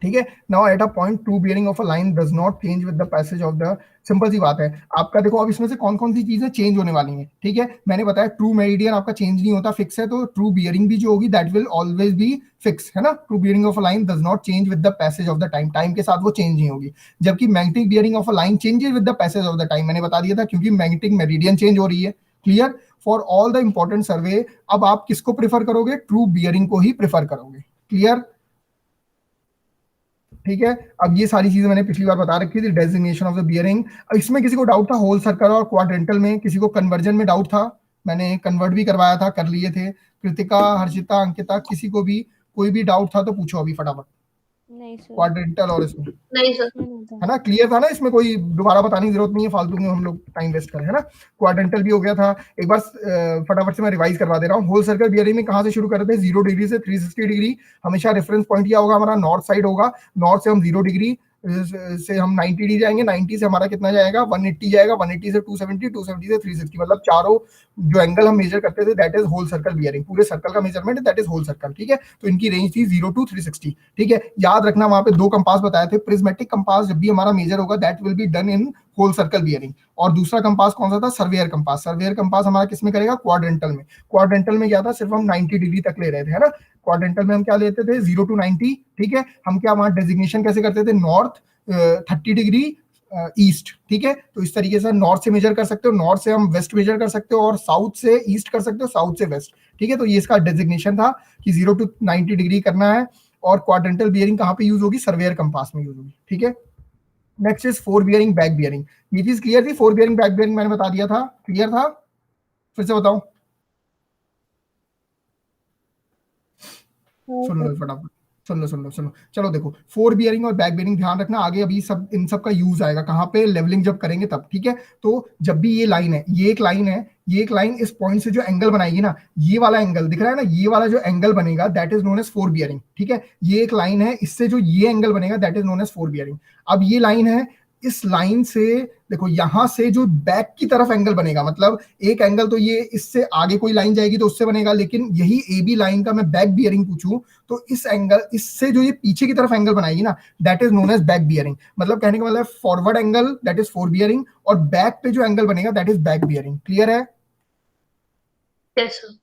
ठीक है। Now at a point true bearing of a line does not change with the passage of the, simple सी बात है आपका। देखो अब इसमें से कौन कौन सी चीजें चेंज होने वाली हैं, ठीक है। मैंने बताया ट्रू मेरिडियन आपका चेंज नहीं होता, फिक्स है, तो ट्रू बियरिंग भी जो होगी that will always be fix, है ना। True bearing of a line does not change with the passage of the time, time के साथ वो चेंज नहीं होगी। जबकि magnetic bearing of a line changes with the passage of the time, मैंने बता दिया था, क्योंकि मैग्नेटिक मेरिडियन चेंज हो रही है। Clear? For all the important survey अब आप किसको प्रेफर करोगे? ट्रू बियरिंग को ही प्रेफर करोगे। क्लियर? ठीक है। अब ये सारी चीजें मैंने पिछली बार बता रखी थी, डेजिग्नेशन ऑफ द बियरिंग। इसमें किसी को डाउट था होल सर्कल और क्वाड्रेंटल में? किसी को कन्वर्जन में डाउट था? मैंने कन्वर्ट भी करवाया था, कर लिए थे। कृतिका, हर्षिता, अंकिता, किसी को भी कोई भी डाउट था तो पूछो अभी फटाफट। नहीं सर, क्वाड्रेंटल और इसमें नहीं सर। है ना, क्लियर था ना? इसमें कोई दोबारा बताने की जरूरत नहीं है, फालतू में हम लोग टाइम वेस्ट करें, है ना। क्वाड्रेंटल भी हो गया था। एक बार फटाफट से मैं रिवाइज करवा दे रहा हूँ। होल सर्कल बियरिंग में कहाँ से शुरू कर रहे थे? 0 डिग्री से 360 डिग्री। हमेशा रेफरेंस पॉइंट क्या होगा हमारा? नॉर्थ साइड होगा। नॉर्थ से हम 0 डिग्री से हम 90 डिग्री जाएंगे, 90 से हमारा कितना जाएगा? 180 जाएगा, 180 से 270, 270 से 360, मतलब चारों जो एंगल हम मेजर करते थे that is whole circle bearing. पूरे सर्कल का measurement that is whole circle. ठीक है, तो इनकी रेंज थी 0 to 360। ठीक है, याद रखना वहां पे 2 कंपास बताए थे। प्रिज्मेटिक कंपास जब भी हमारा मेजर होगा that will be done in whole circle bearing. और दूसरा कंपास कौन सा था? Surveyor compass. सर्वेयर कंपास हमारा किसमें करेगा? क्वाड्रेंटल में। क्वाड्रेंटल में क्या था? सिर्फ हम 90 डिग्री तक ले रहे थे, है ना। क्वाड्रेंटल में हम क्या लेते थे? 0 to 90। ठीक है, हम क्या वहां डेजिग्नेशन कैसे करते थे? North 30 degree east. ठीक है, तो इस तरीके से नॉर्थ से मेजर कर सकते हो, नॉर्थ से हम वेस्ट मेजर कर सकते हो, और साउथ से ईस्ट कर सकते हो, साउथ से वेस्ट। ठीक है, तो ये इसका डेजिग्नेशन था कि 0 to 90 डिग्री करना है। और क्वाड्रेंटल बियरिंग कहाँ पे यूज होगी? सर्वेयर कंपास में यूज होगी। ठीक है, next is fore bearing back bearing. ये चीज क्लियर थी? फोर बियरिंग बैक बियरिंग मैंने बता दिया था, क्लियर था? फिर से बताऊं? सुन लो फटाफट, सुन लो। चलो देखो, फोर बियरिंग और बैक बियरिंग ध्यान रखना, आगे अभी सब इन सब का यूज आएगा कहाँ पे? लेवलिंग जब करेंगे तब। ठीक है, तो जब भी ये लाइन है, ये एक लाइन है, ये एक लाइन इस पॉइंट से जो एंगल बनाएगी ना, ये वाला एंगल दिख रहा है ना, ये वाला जो एंगल बनेगा that is known as fore bearing. ठीक है, ये एक लाइन है, इससे जो ये एंगल बनेगा that is known as fore bearing. अब ये लाइन है, इस लाइन से देखो, यहां से जो बैक की तरफ एंगल बनेगा, मतलब एक एंगल तो ये इससे आगे कोई लाइन जाएगी तो उससे बनेगा, लेकिन यही ए बी लाइन का मैं बैक बियरिंग पूछूं तो इस एंगल, इससे जो ये पीछे की तरफ एंगल बनाएगी ना that is known as back bearing. मतलब कहने का मतलब forward angle that is fore bearing, और बैक पे जो एंगल बनेगा that is back bearing. Clear है? Yes, sir.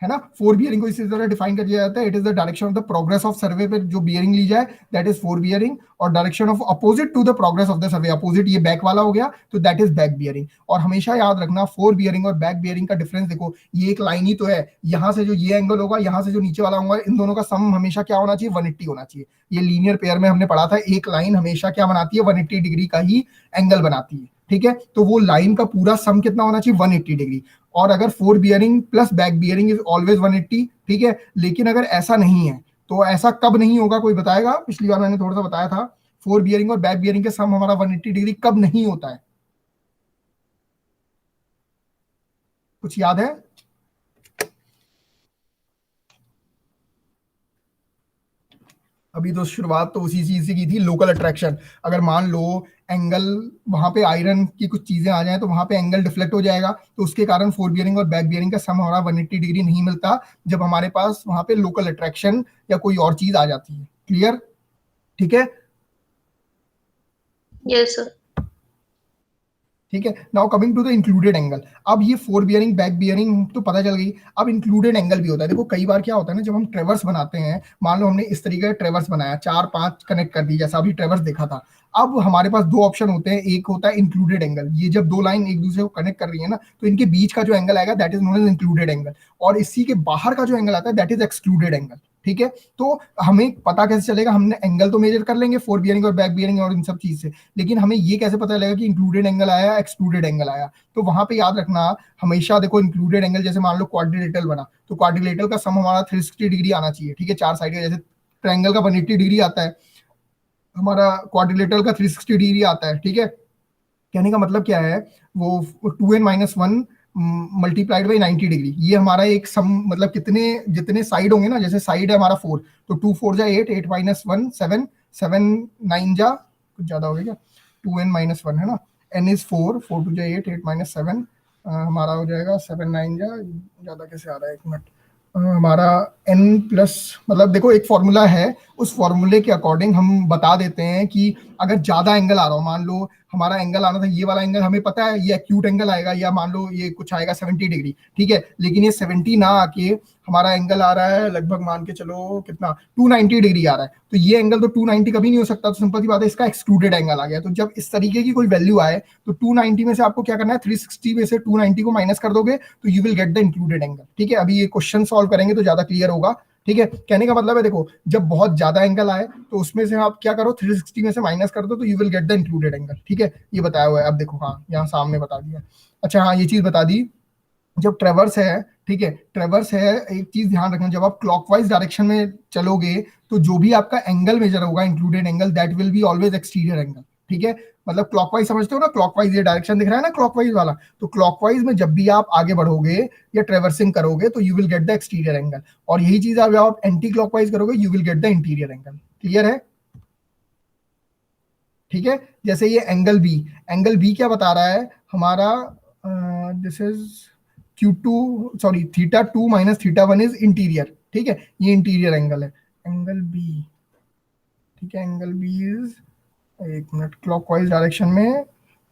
है ना। फोर बियरिंग को इसी तरह डिफाइन कर दिया जाता है, it is the direction of the progress of survey पे जो बियरिंग ली जाए दैट इज फोर बियरिंग, और direction of opposite to the progress of the survey, opposite ये बैक वाला हो गया तो दैट इज बैक बियरिंग। और हमेशा याद रखना फोर बियरिंग और बैक बियरिंग का डिफरेंस देखो, ये एक लाइन ही तो है, यहां से जो ये एंगल होगा, यहां से जो नीचे वाला होगा, इन दोनों का सम हमेशा क्या होना चाहिए? 180 होना चाहिए। ये लीनियर पेयर में हमने पढ़ा था, एक लाइन हमेशा क्या बनाती है? 180 डिग्री का ही एंगल बनाती है। ठीक है, तो वो लाइन का पूरा सम कितना होना चाहिए? 180 डिग्री। और अगर four bearing plus back bearing is always 180। ठीक है, लेकिन अगर ऐसा नहीं है तो ऐसा कब नहीं होगा? कोई बताएगा? पिछली बार मैंने थोड़ा सा बताया था, फोर बियरिंग और बैक बियरिंग के सम हमारा 180 डिग्री कब नहीं होता है? कुछ याद है? अभी तो शुरुआत तो उसी चीज से की थी, लोकल अट्रैक्शन। अगर मान लो एंगल वहां पे आयरन की कुछ चीजें आ जाए तो वहां पे एंगल डिफ्लेक्ट हो जाएगा, तो उसके कारण फोर बियरिंग और बैक बियरिंग का सम हमारा 180 डिग्री नहीं मिलता जब हमारे पास वहां पे लोकल अट्रैक्शन या कोई और चीज आ जाती है। क्लियर? ठीक है। Yes, sir. ठीक है, now coming to the included angle. अब ये फोर बियरिंग बैक बियरिंग तो पता चल गई, अब इंक्लूडेड एंगल भी होता है। देखो कई बार क्या होता है ना, जब हम ट्रेवर्स बनाते हैं, मान लो हमने इस तरीके का ट्रेवर्स बनाया, 4-5 कनेक्ट कर दी, जैसा अभी ट्रेवर्स देखा था। अब हमारे पास दो ऑप्शन होते हैं, एक होता है इंक्लूडेड एंगल। ये जब दो लाइन एक दूसरे को कनेक्ट कर रही है ना, तो इनके बीच का जो एंगल आएगा that is known as included angle, और इसी के बाहर का जो एंगल आता है दैट इज एक्सक्लूडेड एंगल। ठीक है, तो हमें पता कैसे चलेगा? हमने एंगल तो मेजर कर लेंगे फोर बियरिंग और बैक बियरिंग और इन सब चीज से, लेकिन हमें ये कैसे पता चलेगा कि इंक्लूडेड एंगल आया, एक्सक्लूडेड एंगल आया? तो वहां पे याद रखना हमेशा, देखो इंक्लूडेड एंगल जैसे मान लो क्वाड्रिलेटरल बना, तो क्वाड्रिलेटरल का सम हमारा 360 डिग्री आना चाहिए। ठीक है, चार साइड का, जैसे ट्रायंगल का 180 डिग्री आता है, हमारा क्वाड्रिलेटरल का 360 डिग्री आता है। ठीक है, कहने का मतलब क्या है? वो 2n-1 मल्टीप्लाइड बाई 90 डिग्री, ये हमारा एक सम, मतलब जितने साइड होंगे ना, जैसे साइड है हमारा 4, तो 2 4 जा 8, 8 माइनस 1 7, 7 9 जा, कुछ ज्यादा हो गया क्या, 2n माइनस 1 है ना, n इज 4, 4 2 जा 8, 8 माइनस 7 हमारा हो जाएगा 7 9 जा, ज्यादा कैसे आ रहा है, एक मिनट, हमारा n प्लस, मतलब देखो एक फॉर्मूला है, उस फॉर्मूले के अकॉर्डिंग हम बता देते हैं कि अगर ज्यादा एंगल आ रहा हो, मान लो हमारा एंगल आना था ये वाला एंगल, हमें पता है ये एक्यूट एंगल आएगा, या मान लो ये कुछ आएगा 70 डिग्री, ठीक है, लेकिन ये 70 ना आके हमारा एंगल आ रहा है लगभग, मान के चलो कितना, 290 डिग्री आ रहा है, तो ये एंगल तो 290 कभी नहीं हो सकता, तो सिंपल सी बात है, इसका एक्सक्लूडेड एंगल आ गया। तो जब इस तरीके की कोई वैल्यू आए तो 290 में से आपको क्या करना है, 360 में से 290 को माइनस कर दोगे तो you will get the included angle, ठीक है। अभी ये क्वेश्चन सॉल्व करेंगे तो ज्यादा क्लियर होगा, ठीक है। कहने का मतलब है देखो, जब बहुत ज्यादा एंगल आए तो उसमें से आप क्या करो, 360 में से माइनस कर दो तो you will get the included angle, ठीक है, ये बताया हुआ है। अब देखो, हाँ यहाँ सामने बता दिया। अच्छा हाँ, ये चीज बता दी, जब ट्रेवर्स है, ठीक है, ट्रेवर्स है, एक चीज ध्यान रखना, जब आप क्लॉकवाइज डायरेक्शन में चलोगे तो जो भी आपका एंगल मेजर होगा, included angle, that will be always exterior angle, ठीक है। मतलब क्लॉकवाइज समझते हो ना, क्लॉकवाइज ये डायरेक्शन दिख रहा है ना, क्लॉकवाइज वाला, तो क्लॉकवाइज में जब भी आप आगे बढ़ोगे या ट्रेवर्सिंग करोगे तो you will get the exterior angle, और यही चीज आप एंटी क्लॉकवाइज करोगे you will get the interior angle. Clear है, ठीक है। जैसे ये एंगल बी क्या बता रहा है हमारा, this is Q2, sorry θ2 minus θ1 is interior, ठीक है, ये इंटीरियर एंगल है, एंगल बी, ठीक है, एंगल बी इज, एक मिनट, क्लॉकवाइज डायरेक्शन में,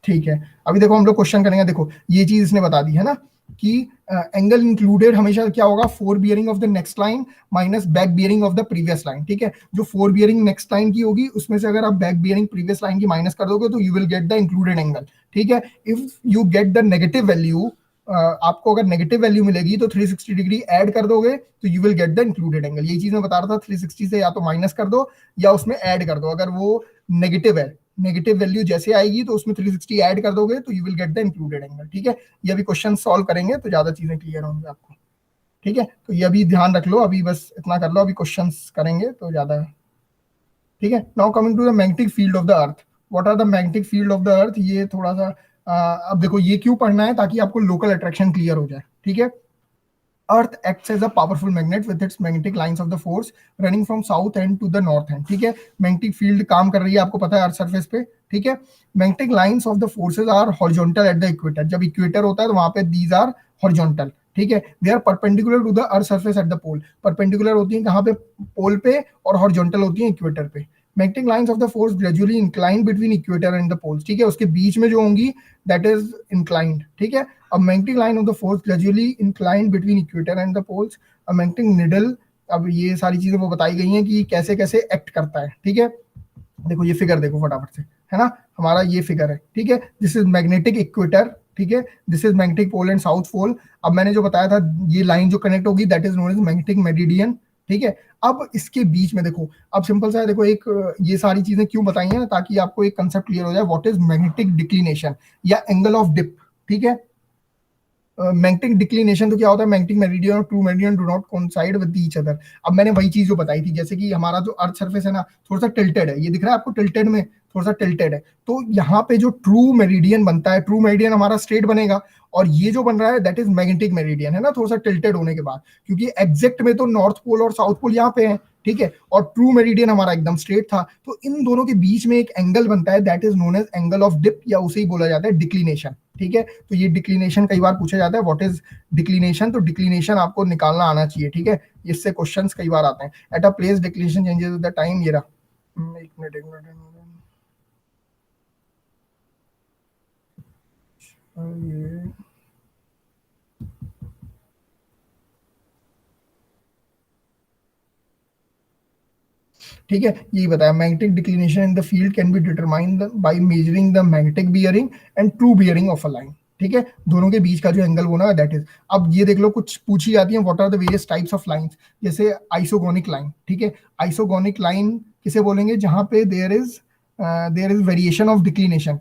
ठीक है। अभी देखो हम लोग क्वेश्चन करेंगे, देखो ये चीज इसने बता दी है ना कि एंगल इंक्लूडेड हमेशा क्या होगा, 4 bearing of the next line minus back bearing of the previous line, ठीक है। जो 4 बियरिंग नेक्स्ट लाइन की होगी उसमें से अगर आप बैक बियरिंग प्रीवियस लाइन की माइनस कर दोगे तो you will get the included angle, ठीक है। If you get the negative value, आपको अगर नेगेटिव वैल्यू मिलेगी तो 360 डिग्री ऐड कर दोगे तो you will get the included angle. यही चीज मैं बता रहा था, 360 से या तो माइनस कर दो या उसमें ऐड कर दो, अगर वो नेगेटिव है, नेगेटिव वैल्यू जैसे आएगी तो उसमें 360 ऐड कर दोगे तो you will get the included angle, ठीक है। ये अभी क्वेश्चन सॉल्व करेंगे तो ज्यादा चीजें क्लियर होंगी आपको, ठीक है। तो ये अभी ध्यान रख लो, अभी बस इतना कर लो, अभी क्वेश्चन करेंगे तो ज्यादा, ठीक है। Now coming to the magnetic field of the earth, what are the magnetic field of the earth, ये थोड़ा सा अब देखो ये क्यों पढ़ना है, ताकि आपको लोकल अट्रैक्शन क्लियर हो जाए, ठीक है। Earth acts as a powerful magnet with its magnetic lines of the force running from south end to the north end, ठीक है। मैग्नेटिक फील्ड काम कर रही है, आपको पता है, अर्थ सरफेस पे, ठीक है। Magnetic lines of the forces are horizontal at the equator, जब इक्वेटर होता है तो वहां पे दीज आर हॉरिजॉन्टल, ठीक है। They are perpendicular to the earth surface at the pole, perpendicular होती है कहाँ पे, पोल पे, और हॉरिजॉन्टल होती है इक्वेटर पे। Magnetic lines of the force gradually incline between equator and the poles, ठीक है, उसके बीच में जो होंगी दैट इज इंक्लाइंड, ठीक है। A magnetic line of the force gradually inclined between equator and the poles. A magnetic needle, अब ये सारी चीजें वो बताई गई हैं कि कैसे कैसे एक्ट करता है, ठीक है। देखो ये फिगर देखो फटाफट से, है ना, हमारा ये फिगर है, ठीक है। दिस इज मैग्नेटिक इक्वेटर, ठीक है, this is magnetic pole and south pole. अब मैंने जो बताया था, ये लाइन जो कनेक्ट होगी that is known as magnetic meridian, ठीक है। अब इसके बीच में देखो, अब सिंपल सा है, देखो एक ये सारी चीजें क्यों बताई हैं, ताकि आपको एक कंसेप्ट क्लियर हो जाए, व्हाट इज मैग्नेटिक डिक्लिनेशन या एंगल ऑफ डिप, ठीक है। मैग्नेटिक डिक्लिनेशन तो क्या होता है, मैग्नेटिक मेरिडियन और true meridian do not coincide with each other. अब मैंने वही चीज जो बताई थी, जैसे कि हमारा जो अर्थ सरफेस है ना, थोड़ा सा टिल्टेड है, ये दिख रहा है आपको, टिल्टेड में थोड़ा सा टिल्टेड है, तो यहाँ पे जो ट्रू मेरिडियन बनता है, ट्रू मेरिडियन हमारा स्ट्रेट बनेगा, और ये जो बन रहा है दैट इज मैग्नेटिक मेरिडियन, है ना, थोड़ा सा टिल्टेड होने के बाद, क्योंकि एग्जैक्ट में तो नॉर्थ पोल और साउथ पोल यहाँ पे है, ठीक है, और ट्रू मेरिडियन हमारा एकदम स्ट्रेट था, तो इन दोनों के बीच में एक एंगल बनता है that is known as angle of dip, या उसे ही बोला जाता है डिक्लिनेशन, ठीक है। तो ये डिक्लिनेशन कई बार पूछा जाता है, व्हाट इज डिक्लिनेशन, तो डिक्लिनेशन आपको निकालना आना चाहिए, ठीक है, इससे क्वेश्चंस कई बार आते हैं। At a place declination changes with the time, ये रहा, एक मिनट ये ठीक है, यही बताया, magnetic declination in the field can be determined by measuring the magnetic bearing and true bearing of a line, ठीक है, दोनों के बीच का जो एंगल होना है दैट इज। अब ये देख लो, कुछ पूछी जाती है, what are the various types of lines, जैसे आइसोगोनिक लाइन, ठीक है। आइसोगोनिक लाइन किसे बोलेंगे, जहां पे there is variation of declination,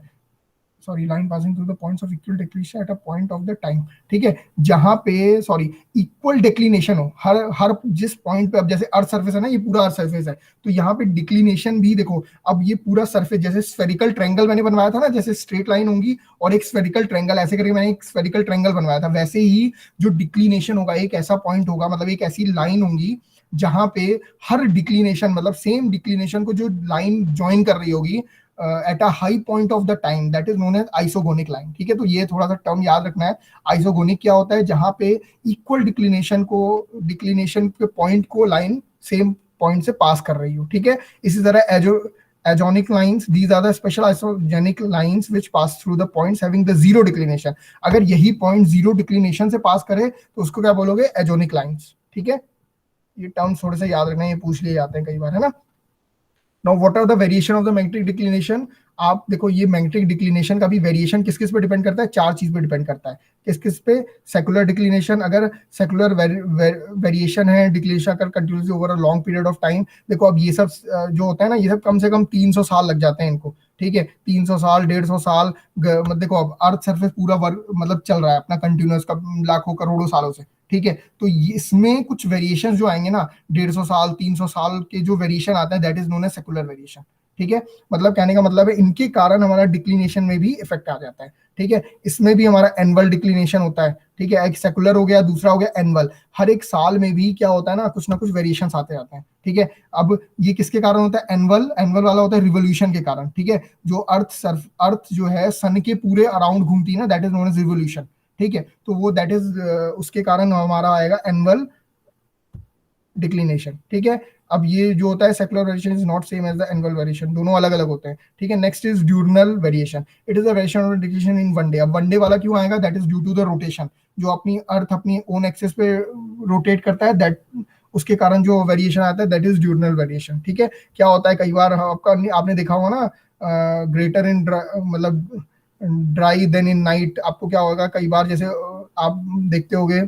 sorry line passing through the points of equal declination at a point of the time, ठीक है, जहां पे सॉरी इक्वल डिक्लिनेशन हो हर जिस पॉइंट पे, अब जैसे अर्थ सरफेस है ना, ये पूरा अर्थ सरफेस है, तो यहाँ पे डिक्लिनेशन भी देखो, अब ये पूरा सरफेस जैसे स्फेरिकल ट्रायंगल मैंने बनवाया था ना, जैसे स्ट्रेट लाइन होंगी और एक स्फेरिकल ट्रायंगल, ऐसे करके मैंने एक स्फेरिकल ट्रायंगल बनवाया था, वैसे ही जो डिक्लिनेशन होगा एक ऐसा पॉइंट होगा, मतलब एक ऐसी लाइन होगी जहां पे हर डिक्लिनेशन, मतलब सेम डिक्लिनेशन को जो लाइन ज्वाइन कर रही होगी at a high point of the time, that is known as isogonic line, ठीक है। तो ये थोड़ा सा टर्म याद रखना है। आइसोगोनिक क्या होता है, जहां पे इक्वल डिक्लिनेशन के पॉइंट को लाइन सेम पॉइंट से पास कर रही हो, ठीक है। इसी तरह Agonic lines, these are the special isogenic lines which pass through the points having the zero declination। अगर यही पॉइंट जीरो डिक्लिनेशन से पास करे तो उसको क्या बोलोगे, एजोनिक लाइंस, ठीक है। ये टर्म्स थोड़े से याद रखना, ये पूछ लिए जाते हैं कई बार, है ना। Now what are the variation of the magnetic declination. आप देखो ये मैग्नेटिक डिक्लिनेशन का भी वेरिएशन किस किस पे डिपेंड करता है, चार चीज पे डिपेंड करता है। किस किस पे, सेकुलर डिक्लिनेशन, अगर सेकुलर वेरिएशन है डिक्लिनेशन अगर continuously over a long period of time, देखो अब ये सब जो होता है ना, ये सब कम से कम 300 साल लग जाते हैं इनको, ठीक है। 300 साल 150 साल, मतलब देखो अब अर्थ सरफेस पूरा मतलब चल रहा है अपना कंटिन्यूस का लाखों करोड़ों सालों से, ठीक है। तो इसमें कुछ वेरिएशन जो आएंगे ना, 150 साल 300 साल के जो वेरिएशन आता है, that is known as secular variation, ठीक है। मतलब कहने का मतलब है इनके कारण हमारा डिक्लिनेशन में भी इफेक्ट आ जाता है, ठीक है। इसमें भी हमारा एनुअल डिक्लिनेशन होता है, ठीक है। एक सेकुलर हो गया, दूसरा हो गया एनुअल। हर एक साल में भी क्या होता है ना कुछ वेरिएशन आते जाते हैं, ठीक है। अब ये किसके कारण होता है, एनुअल वाला होता है रिवोल्यूशन के कारण, ठीक है। जो अर्थ जो है सन के पूरे अराउंड घूमती है ना, that is known as revolution, ठीक है। तो वो दैट इज उसके कारण हमारा आएगा एनुअल डिक्लिनेशन, ठीक है। अब ये जो होता है secular variation is not same as the annual variation, दोनों अलग अलग होते हैं, ठीक है। Next is diurnal variation, it is a variation of declination in one day. अब वन डे वाला क्यों आएगा, that is due to the rotation, जो अपनी अर्थ अपनी ओन एक्सिस पे रोटेट करता है, दैट उसके कारण जो वेरिएशन आता है दैट इज ड्यूरनल वेरिएशन, ठीक है। क्या होता है कई बार आपने देखा होगा ना, ग्रेटर इन मतलब ड्राई देन इन नाइट, आपको क्या होगा कई बार, जैसे आप देखते होगे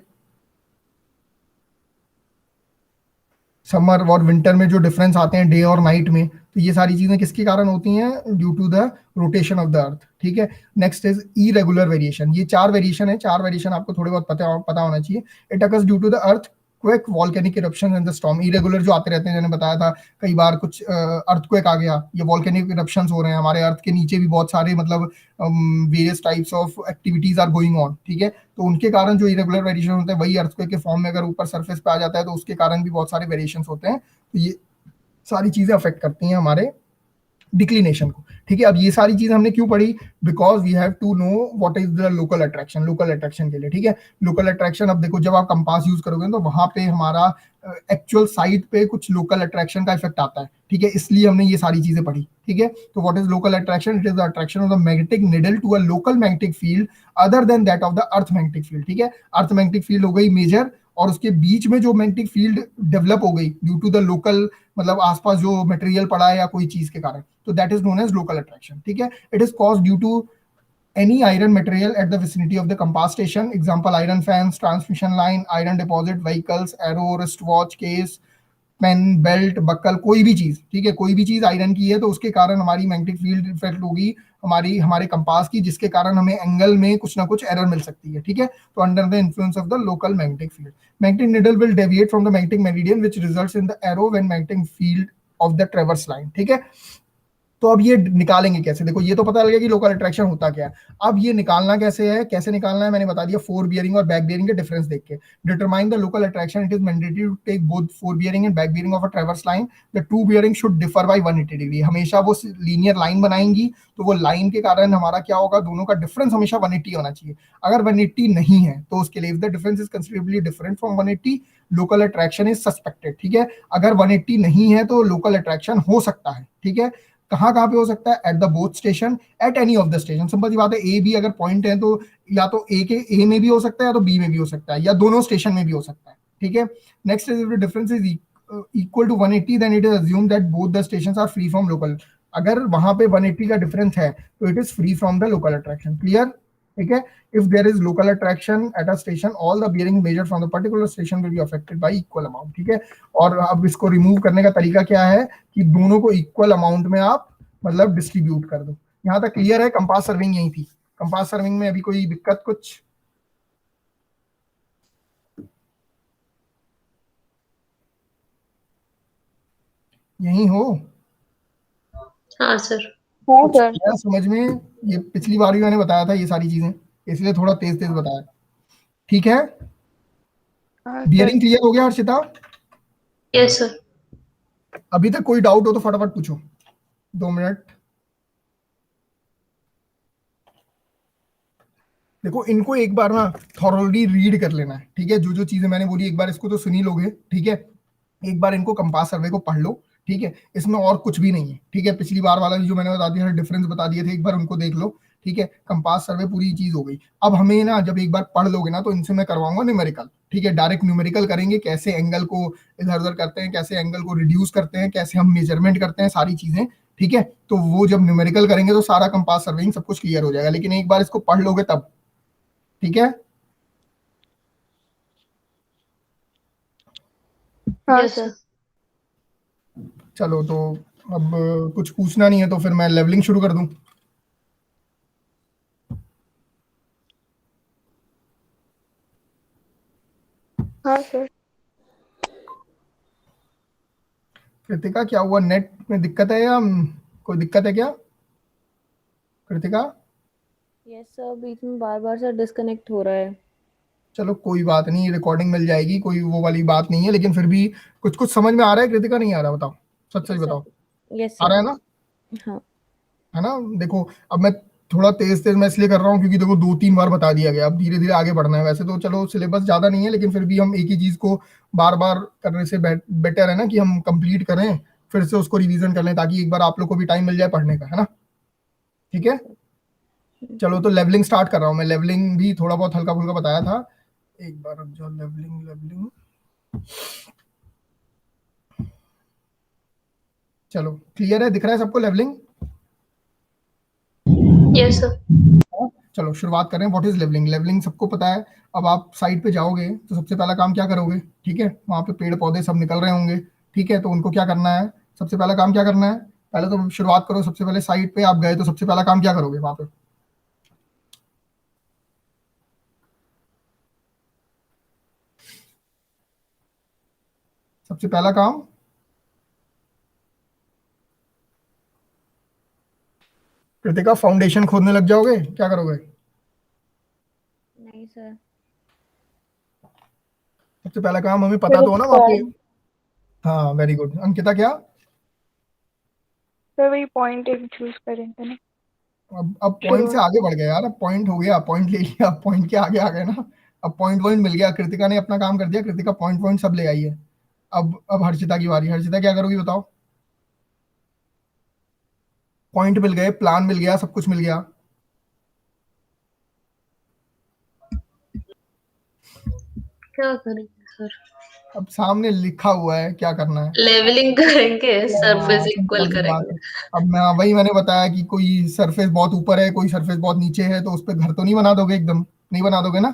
समर और विंटर में जो डिफरेंस आते हैं डे और नाइट में, तो ये सारी चीजें किसके कारण होती हैं, due to the rotation of the earth, ठीक है। नेक्स्ट इज इरेगुलर वेरिएशन, ये चार वेरिएशन है, चार वेरिएशन आपको थोड़े बहुत पता होना चाहिए। It occurs due to the earthquake, volcanic eruption and the storm. Irregular जो आते रहते हैं, मैंने बताया था कई बार कुछ अर्थक्वेक आ गया, ये वॉल्केनिक इरप्शंस हो रहे हैं, हमारे अर्थ के नीचे भी बहुत सारे मतलब various types of activities are going on, ठीक है। तो उनके कारण जो इरेगुलर वेरिएशन होते हैं, वही अर्थक्वेक के फॉर्म में अगर ऊपर सरफेस पे आ जाता है तो उसके कारण भी बहुत सारे वेरिएशंस होते हैं। तो ये सारी चीजें अफेक्ट करती हैं हमारे डिक्लिनेशन को, ठीक है। अब ये सारी चीज हमने क्यों पढ़ी, because we have to know what is the local attraction, local attraction के लिए, ठीक है। लोकल अट्रैक्शन, अब देखो जब आप कंपास यूज करोगे तो वहां पे हमारा एक्चुअल साइट पे कुछ लोकल अट्रैक्शन का इफेक्ट आता है, ठीक है, इसलिए हमने ये सारी चीजें पढ़ी, ठीक है। तो what is local attraction, it is the attraction of the magnetic needle to a local magnetic field other than that of the earth magnetic field, ठीक है। अर्थ मैग्नेटिक फील्ड हो गई मेजर, और उसके बीच में जो मैग्नेटिक फील्ड डेवलप हो गई ड्यू टू द लोकल, मतलब आसपास जो मटेरियल पड़ा है या कोई चीज के कारण, तो that is known as local attraction, ठीक है। It is caused due to any iron material at the vicinity of the compass station, example iron fans, transmission line, iron deposit, vehicles, arrow, wristwatch, case, pen, belt, buckle, कोई भी चीज, ठीक है, कोई भी चीज आयरन की है तो उसके कारण हमारी मैग्नेटिक फील्ड इफेक्ट होगी हमारे कंपास की, जिसके कारण हमें एंगल में कुछ ना कुछ एरर मिल सकती है, ठीक है। तो under the influence of the local magnetic field, magnetic needle will deviate from the magnetic meridian which results in the arrow when magnetic field of the traverse line, ठीक है। तो अब ये निकालेंगे कैसे, देखो ये तो पता लगे कि लोकल अट्रैक्शन होता क्या है, अब ये निकालना कैसे है, कैसे निकालना है मैंने बता दिया, फोर बियरिंग और बैक बियरिंग के डिफरेंस देख के। Determine the local attraction, it is mandatory to take both fore bearing and back bearing of a traverse line, the two bearing should differ by 180 degree, हमेशा वो linear line बनाएंगी, तो वो line के कारण हमारा क्या होगा, दोनों का डिफरेंस हमेशा 180 होना चाहिए। अगर 180 नहीं है तो उसके लिए the difference is considerably different from 180, local attraction is suspected, ठीक है। अगर 180 नहीं है तो लोकल अट्रैक्शन हो सकता है, ठीक है। कहां पे हो सकता है, at the both station, at any of the station, simple सी बात है, ए बी अगर पॉइंट है तो या तो ए में भी हो सकता है या तो बी में भी हो सकता है या दोनों स्टेशन में भी हो सकता है, ठीक है। Next is the difference is equal to 180 then it is assume that both the stations are free from local, अगर वहां पे 180 का डिफरेंस है तो it is free from the local attraction, clear, ठीक है। If there is local attraction at a station, all the bearing measured from the particular station will be affected by equal amount, ठीक है। और अब इसको remove करने का तरीका क्या है कि दोनों को इक्वल अमाउंट में आप मतलब डिस्ट्रीब्यूट कर दो, यहाँ तक क्लियर है? कंपास सर्विंग यही थी। कंपास सर्विंग में अभी कोई दिक्कत कुछ? यही हो? हाँ सर। हाँ कुछ सर। आया समझ में? ये पिछली बार भी मैंने बताया था ये सारी चीजें, इसलिए थोड़ा तेज तेज बताया। ठीक है, हाँ बियरिंग सर। क्लियर हो गया हर्षिता? Yes sir. अभी तक कोई डाउट हो तो फटाफट पूछो, 2 मिनट। देखो इनको एक बार ना थॉरली रीड कर लेना है, ठीक है? जो जो चीजें मैंने बोली एक बार इसको तो सुनी लोगे, ठीक है? एक बार इनको कंपास सर्वे को पढ़ लो, ठीक है? इसमें और कुछ भी नहीं है, ठीक है? पिछली बार वाला जो मैंने बता दिया डिफरेंस बता दिए थे, एक बार उनको देख लो, ठीक है? कंपास सर्वे पूरी चीज हो गई। अब हमें ना जब एक बार पढ़ लोगे ना तो इनसे मैं करवाऊंगा न्यूमेरिकल, ठीक है? डायरेक्ट न्यूमेरिकल करेंगे, कैसे एंगल को इधर उधर करते हैं, कैसे एंगल को रिड्यूस करते हैं, कैसे हम मेजरमेंट करते हैं, सारी चीजें, ठीक है? तो वो जब न्यूमेरिकल करेंगे तो सारा कंपास सर्विंग सब कुछ क्लियर हो जाएगा, लेकिन एक बार इसको पढ़ लोगे तब, ठीक है? हाँ यस सर। सर। चलो तो अब कुछ पूछना नहीं है तो फिर मैं लेवलिंग शुरू कर दूं। हाँ सर। कृतिका क्या हुआ, नेट में दिक्कत है या कोई दिक्कत है क्या कृतिका? यस सर, बीच में बार बार सर डिस्कनेक्ट हो रहा है। चलो कोई बात नहीं, रिकॉर्डिंग मिल जाएगी, कोई वो वाली बात नहीं है, लेकिन फिर भी कुछ कुछ समझ में आ रहा है कृतिका? नहीं आ रहा? बताओ, सच सच यस बताओ। सर। यस आ रहा सर। है ना? हाँ। है ना? देखो अब मैं थोड़ा तेज तेज मैं इसलिए कर रहा हूँ क्योंकि देखो 2-3 बार बता दिया गया, अब धीरे धीरे आगे बढ़ना है। वैसे तो चलो सिलेबस ज्यादा नहीं है, लेकिन फिर भी हम एक ही चीज को बार बार करने से बेटर है ना कि हम कंप्लीट करें, फिर से उसको रिवीजन कर लें, ताकि एक बार आप लोग को भी टाइम मिल जाए पढ़ने का, है ना? ठीक है, चलो तो लेवलिंग स्टार्ट कर रहा हूँ मैं। लेवलिंग भी थोड़ा बहुत हल्का फुल्का बताया था, एक बार रुक जाओ। लेवलिंग लेवलिंग चलो क्लियर है, दिख रहा है सबको लेवलिंग? Yes sir. चलो शुरुआत करें। What is levelling? लेवलिंग सबको पता है। अब आप साइड पे जाओगे तो सबसे पहला काम क्या करोगे? ठीक है, वहां पे पेड़ पौधे सब निकल रहे होंगे, ठीक है? तो उनको क्या करना है? सबसे पहला काम क्या करना है? पहले तो शुरुआत करो, सबसे पहले साइड पे आप गए तो सबसे पहला काम क्या करोगे वहां पे? सबसे पहला काम कृतिका, फाउंडेशन खोदने लग जाओगे? क्या करोगे? नहीं सर। सबसे पहला काम हमें पता तो हो ना वहां पे। हाँ वेरी गुड। अंकिता क्या? सर वही पॉइंट एक चूज करेंगे ना। अब पॉइंट से शुरुआत आगे बढ़ गए यार, अब पॉइंट हो गया, पॉइंट ले लिया, अब पॉइंट के आगे आ गए ना। अब पॉइंट पॉइंट मिल गया, कृतिका ने अपना काम कर दिया, कृतिका पॉइंट पॉइंट सब ले आई है। अब हर्षिता की बारी। हर्षिता क्या करोगी बताओ? पॉइंट मिल गए, प्लान मिल गया, सब कुछ मिल गया। क्या करेंगे सर? अब सामने लिखा हुआ है क्या करना है। लेवलिंग करेंगे, सरफेस हाँ इक्वल सिंपल सी बात करेंगे। है। अब मैं वही मैंने बताया कि कोई सरफेस बहुत ऊपर है, कोई सरफेस बहुत नीचे है, तो उस पर घर तो नहीं बना दोगे एकदम, नहीं बना दोगे ना।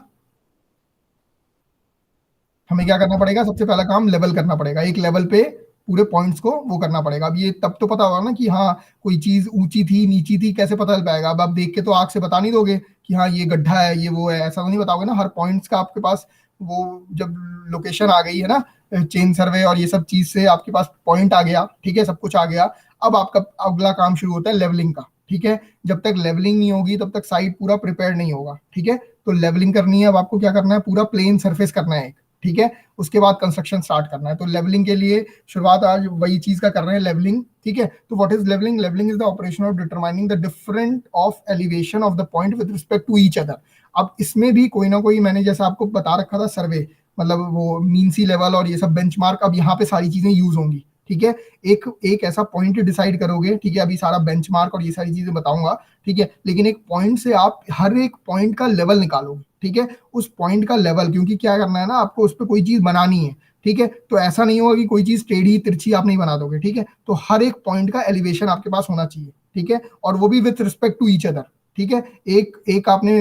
हमें क्या करना पड़ेगा? सबसे पहला काम लेवल करना पड़ेगा, एक लेवल पे पूरे पॉइंट्स को वो करना पड़ेगा। अब ये तब तो पता होगा ना कि हाँ कोई चीज ऊंची थी नीची थी, कैसे पता चल पाएगा? अब आप देख के तो आग से बता नहीं दोगे कि हाँ ये गड्ढा है ये वो है, ऐसा तो नहीं बताओगे ना। हर पॉइंट्स का आपके पास वो जब लोकेशन आ गई है ना, चेन सर्वे और ये सब चीज से आपके पास पॉइंट आ गया, ठीक है, सब कुछ आ गया। अब आपका अगला काम शुरू होता है लेवलिंग का, ठीक है? जब तक लेवलिंग नहीं होगी तब तक साइट पूरा प्रिपेयर नहीं होगा, ठीक है? तो लेवलिंग करनी है। अब आपको क्या करना है? पूरा प्लेन सरफेस करना है एक, ठीक है? उसके बाद कंस्ट्रक्शन स्टार्ट करना है। तो लेवलिंग के लिए शुरुआत आज वही चीज का कर रहे हैं, लेवलिंग, ठीक है? तो what is levelling? Levelling is the operation of determining the different of elevation of the point with respect to each other. अब इसमें भी कोई ना कोई, मैंने जैसा आपको बता रखा था सर्वे, मतलब वो मीन सी लेवल और ये सब बेंचमार्क, अब यहाँ पे सारी चीजें यूज होंगी, ठीक है? एक एक ऐसा पॉइंट डिसाइड करोगे, ठीक है? अभी सारा बेंचमार्क और ये सारी चीजें बताऊंगा, ठीक है? लेकिन एक पॉइंट से आप हर एक पॉइंट का लेवल निकालोगे, ठीक है? उस पॉइंट का लेवल, क्योंकि क्या करना है ना, आपको उस पर कोई चीज बनानी है, ठीक है? तो ऐसा नहीं होगा कि कोई चीज टेढ़ी तिरछी आप नहीं बना दोगे, ठीक है? तो हर एक पॉइंट का एलिवेशन आपके पास होना चाहिए, ठीक है? और वो भी with respect to each other, ठीक है? एक एक आपने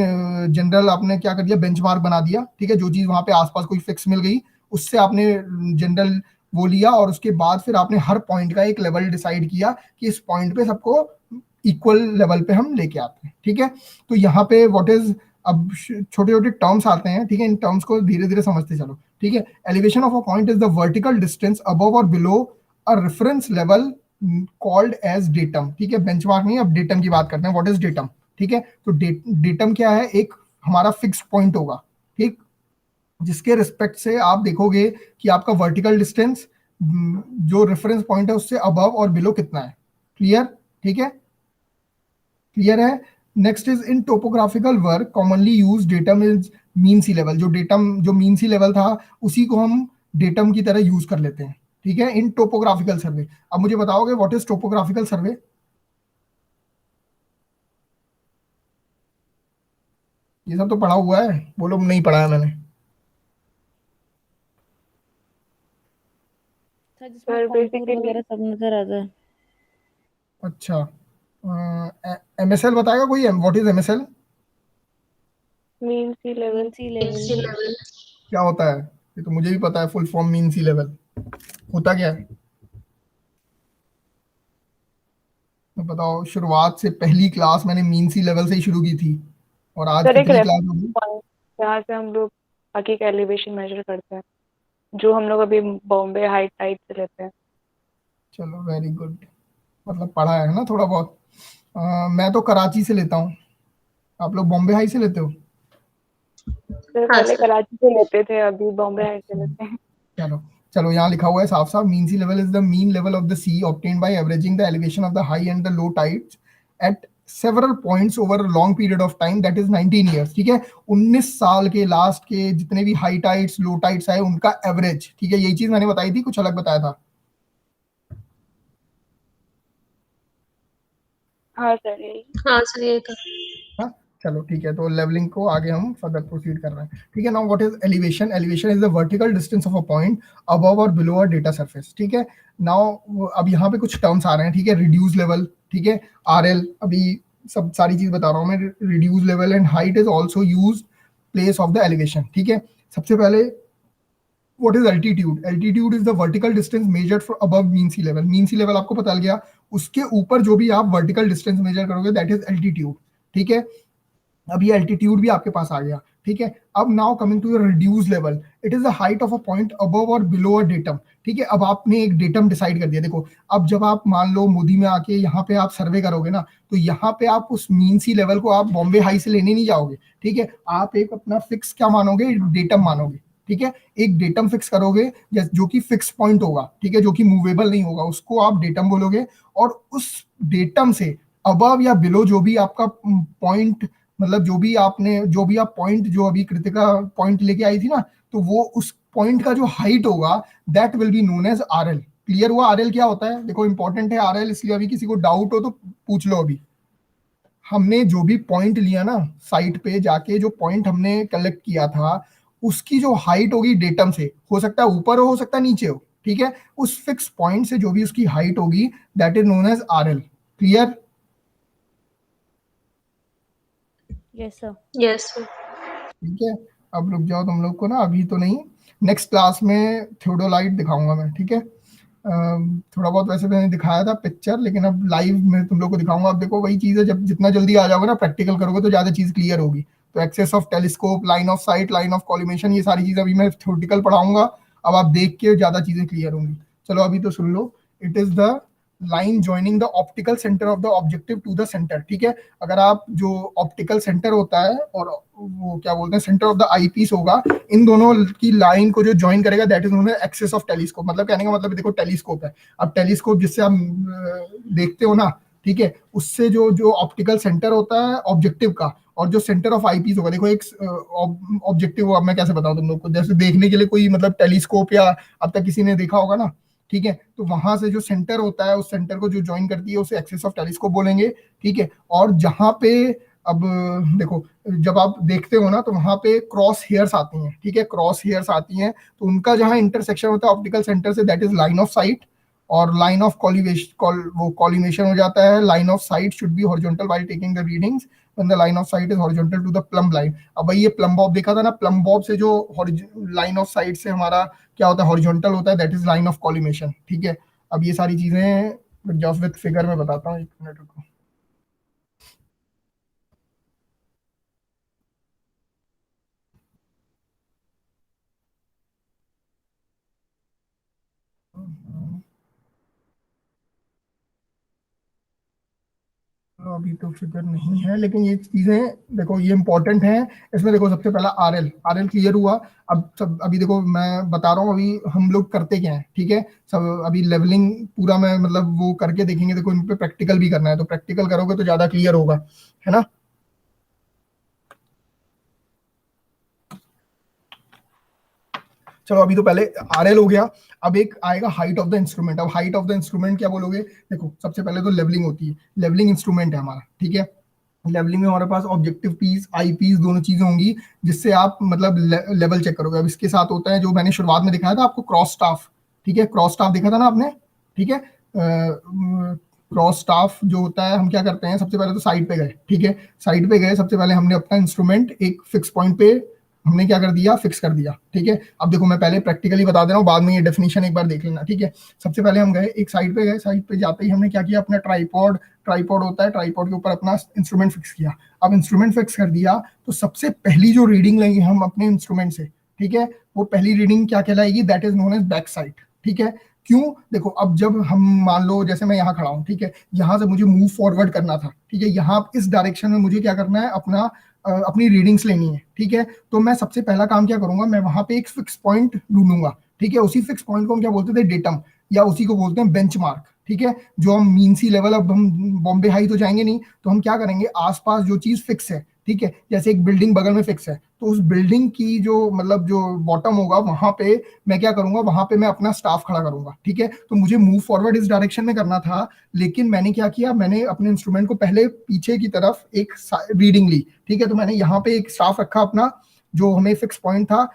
जनरल आपने क्या कर दिया? बेंचमार्क बना दिया, ठीक है? जो चीज वहां पे आसपास कोई फिक्स मिल गई उससे आपने जनरल वो लिया, और उसके बाद फिर आपने हर पॉइंट का एक लेवल डिसाइड किया कि इस पॉइंट पे सबको इक्वल लेवल पे हम लेके आते हैं, ठीक है। तो यहाँ पे व्हाट इज, अब छोटे छोटे टर्म्स आते हैं, ठीक है, इन टर्म्स को धीरे धीरे समझते चलो, ठीक है। Elevation of a point is the vertical distance above और below a reference level called as datum, ठीक है। बेंचमार्क नहीं, अब डेटम की बात करते हैं, व्हाट इज डेटम, ठीक है। तो डेटम क्या है, एक हमारा फिक्स पॉइंट होगा, ठीक, जिसके रिस्पेक्ट से आप देखोगे कि आपका वर्टिकल डिस्टेंस जो रेफरेंस पॉइंट है उससे अबव और बिलो कितना है। क्लियर, ठीक है, क्लियर है। Next is in topographical work commonly use datum is mean sea level, जो डेटम जो मीन सी लेवल था उसी को हम डेटम की तरह यूज कर लेते हैं, ठीक है, इन टोपोग्राफिकल सर्वे। अब मुझे बताओगे व्हाट इज टोपोग्राफिकल सर्वे? ये सब तो पढ़ा हुआ है, बोलो नहीं पढ़ा है मैंने। सर जिसमें सर कॉन्टूर बेसिकली वगैरह सब नजर आता है। अच्छा, एमएसएल बताएगा कोई, what is MSL? Mean sea level. Sea sea level. Level. क्या होता है? ये तो मुझे भी पता है, full form mean sea level होता क्या है? मैं बताओ, शुरुआत से पहली क्लास मैंने मीन सी लेवल से ही शुरू की थी, और आज सर एक कितनी क्लास रेफरेंस होगी? पॉइंट जहाँ से हम लोग बाकी का एलिवेशन मेजर करते हैं, जो हम लोग अभी बॉम्बे हाइट टाइट से लेते हैं। चलो वेरी गुड, मतलब पढ़ा है ना थोड़ा बहुत। मैं तो कराची से लेता हूँ, आप लोग बॉम्बे हाई से लेते हो? सर हाँ पहले सर। कराची से लेते थे, अभी बॉम्बे हाइट से लेते हैं। चलो चलो, यहाँ लिखा हुआ है साफ साफ, mean sea level is the mean level of the sea obtained by averaging the elevation of the high and the low tides at several points over a long period of time, that is 19 years, ठीक है। 19 साल के last के जितने भी high tides लो tides आए उनका average, ठीक है। यही चीज मैंने बताई थी, कुछ अलग बताया था? हाँ सर यही। हाँ सर ये था। हाँ, चलो ठीक है, तो लेवलिंग को आगे हम फर्दर प्रोसीड कर रहे हैं, ठीक है। Now what is elevation? Elevation is the vertical distance of a point above और बिलो अ डेटा सरफेस, ठीक है। नाउ अब यहाँ पे कुछ टर्म्स आ रहे हैं, ठीक है। रिड्यूस लेवल, ठीक है, आरएल, अभी सब सारी चीज बता रहा हूँ मैं। Reduce level and height is also use place of the elevation, ठीक है। सबसे पहले what is altitude? Altitude is the vertical distance measured from above mean sea level. Mean sea level आपको पता लग गया, उसके ऊपर जो भी आप वर्टिकल डिस्टेंस मेजर करोगे दैट इज एल्टीट्यूड, ठीक है। अब ये एल्टीट्यूड भी आपके पास आ गया, ठीक है। अब now coming to reduce level, it is the height of a point above और बिलो अ डेटम, ठीक है। अब आपने एक डेटम डिसाइड कर दिया, देखो अब जब आप मान लो मोदी में आके यहाँ पे आप सर्वे करोगे ना, तो यहाँ पे आप उस मीन सी लेवल को आप बॉम्बे हाई से लेने नहीं जाओगे, ठीक है। आप एक अपना फिक्स क्या मानोगे, डेटम मानोगे, ठीक है। एक डेटम फिक्स करोगे जो कि फिक्स पॉइंट होगा, ठीक है, जो कि मूवेबल नहीं होगा, उसको आप डेटम बोलोगे। और उस डेटम से अबव या बिलो जो भी आपका पॉइंट, मतलब जो भी आप पॉइंट, जो अभी कृतिका पॉइंट लेके आई थी ना, तो वो उस पॉइंट का जो हाइट होगा that will be known as RL. Clear हुआ आरएल क्या होता है? देखो इंपॉर्टेंट है आरएल, इसलिए अभी किसी को डाउट हो तो पूछ लो। अभी हमने जो भी पॉइंट लिया ना, साइट पे जाके जो पॉइंट हमने कलेक्ट किया था, उसकी जो हाइट होगी डेटम से, हो सकता है ऊपर हो सकता है नीचे हो, ठीक है, उस फिक्स पॉइंट से जो भी उसकी हाइट होगी that is known as RL. Clear? Yes sir. Yes sir. ठीक है, अब रुक जाओ तुम लोग को ना, अभी तो नहीं, नेक्स्ट क्लास में थियोडोलाइट दिखाऊंगा मैं, ठीक है। थोड़ा बहुत वैसे मैंने दिखाया था पिक्चर, लेकिन अब लाइव में तुम लोग को दिखाऊंगा। अब देखो वही चीज़ है, जब जितना जल्दी आ जाओगे ना प्रैक्टिकल करोगे तो ज़्यादा चीज़ क्लियर होगी। तो axis of telescope, line of sight, line of collimation, ये सारी चीज़ अभी मैं थ्योरेटिकल पढ़ाऊंगा। अब आप देख के ज़्यादा चीज़ें क्लियर होंगी। चलो अभी तो सुन लो, it is the line joining the optical centre of the objective to the centre, ठीक है। अगर आप जो ऑप्टिकल सेंटर होता है और वो क्या बोलते हैं centre of the eyepiece होगा, इन दोनों की लाइन को जो ज्वाइन करेगा that is known as axis of telescope. मतलब कहने का मतलब देखो टेलीस्कोप है, अब टेलीस्कोप जिससे आप देखते हो ना, ठीक है, उससे जो जो ऑप्टिकल सेंटर होता है ऑब्जेक्टिव का, और जो सेंटर ऑफ आई पीस होगा, देखो एक ऑब्जेक्टिव, अब मैं कैसे बताऊं तुम लोग को, जैसे देखने के लिए कोई मतलब टेलीस्कोप या अब तक किसी ने देखा होगा ना, ठीक है, तो वहां से जो सेंटर होता है उस सेंटर को जो ज्वाइन करती है उसे एक्सिस ऑफ टेलीस्कोप बोलेंगे, ठीक है। और जहां पे अब देखो, जब आप देखते हो ना तो वहां पे क्रॉस हेयर्स आती हैं, ठीक है, क्रॉस हेयर्स आती हैं, तो उनका जहां इंटरसेक्शन होता है ऑप्टिकल सेंटर से that is line of sight, और लाइन ऑफ वो कॉलिमेशन हो जाता है। Line of sight should be horizontal while taking the readings when the line of sight is horizontal to the plumb line. अब भाई ये plum Bob देखा था ना, प्लम बॉब से जो लाइन ऑफ साइट से हमारा क्या होता है, हॉरिजॉन्टल होता है, that is line of collimation, ठीक है। अब ये सारी चीजें जस्ट विद फिगर में बताता हूँ, एक मिनट रुको। अभी तो फिगर नहीं है, लेकिन ये चीजें देखो ये इंपॉर्टेंट है। इसमें देखो सबसे पहला आरएल, आरएल क्लियर हुआ। अब सब अभी देखो मैं बता रहा हूँ अभी हम लोग करते क्या है, ठीक है। सब अभी लेवलिंग पूरा मैं मतलब वो करके देखेंगे। देखो इन पे प्रैक्टिकल भी करना है, तो प्रैक्टिकल करोगे तो ज्यादा क्लियर होगा, है ना। चलो अभी तो पहले आरएल हो गया। अब एक आएगा हाइट ऑफ द इंस्ट्रूमेंट। अब हाइट ऑफ द इंस्ट्रूमेंट क्या बोलोगे? देखो सबसे पहले तो लेवलिंग होती है, लेवलिंग इंस्ट्रूमेंट है हमारा, ठीक है। लेवलिंग में हमारे पास ऑब्जेक्टिव पीस, आई पीस दोनों चीजें होंगी जिससे आप मतलब लेवल चेक करोगे। अब इसके साथ होता है जो मैंने शुरुआत में दिखाया था आपको, क्रॉस स्टाफ, ठीक है। क्रॉस स्टाफ देखा था ना आपने, ठीक है। क्रॉस स्टाफ जो होता है, हम क्या करते हैं सबसे पहले तो साइड पे गए, ठीक है। साइड पे गए, सबसे पहले हमने अपना इंस्ट्रूमेंट एक फिक्स पॉइंट पे हमने क्या कर दिया, फिक्स कर दिया, ठीक है। अब देखो मैं पहले प्रैक्टिकली बता दे रहा हूँ, बाद में ये डेफिनेशन एक बार देख लेना, ठीक है। सबसे पहले हम गए एक साइड पे गए, साइड पे जाते ही हमने क्या किया, अपना ट्राइपॉड, ट्राइपॉड होता है, ट्राइपॉड के ऊपर अपना इंस्ट्रूमेंट फिक्स किया। अब इंस्ट्रूमेंट फिक्स कर दिया तो सबसे पहली जो रीडिंग लेंगे हम अपने इंस्ट्रूमेंट से, ठीक है, वो पहली रीडिंग क्या कहलाएगी, that is known as backsight, ठीक है। क्यों? देखो अब जब हम मान लो जैसे मैं यहाँ खड़ा हूँ, ठीक है, यहाँ से मुझे मूव फॉरवर्ड करना था, ठीक है, यहाँ इस डायरेक्शन में मुझे क्या करना है, अपना अपनी रीडिंग्स लेनी है, ठीक है। तो मैं सबसे पहला काम क्या करूंगा, मैं वहां पे एक फिक्स पॉइंट ढूंढूंगा, ठीक है। उसी फिक्स पॉइंट को हम क्या बोलते थे, डेटम, या उसी को बोलते हैं बेंचमार्क, ठीक है। जो हम मीन सी लेवल, अब हम बॉम्बे हाई तो जाएंगे नहीं, तो हम क्या करेंगे, आसपास जो चीज फिक्स है, ठीक है, जैसे एक बिल्डिंग बगल में फिक्स है, तो उस बिल्डिंग की जो मतलब जो बॉटम होगा वहां पे मैं क्या करूंगा, वहां पे मैं अपना स्टाफ खड़ा करूंगा, ठीक है। तो मुझे मूव फॉरवर्ड इस डायरेक्शन में करना था, लेकिन मैंने क्या किया, मैंने अपने इंस्ट्रूमेंट को पहले पीछे की तरफ एक रीडिंग ली, ठीक है। तो मैंने यहाँ पे एक स्टाफ रखा अपना, जो हमें फिक्स पॉइंट था,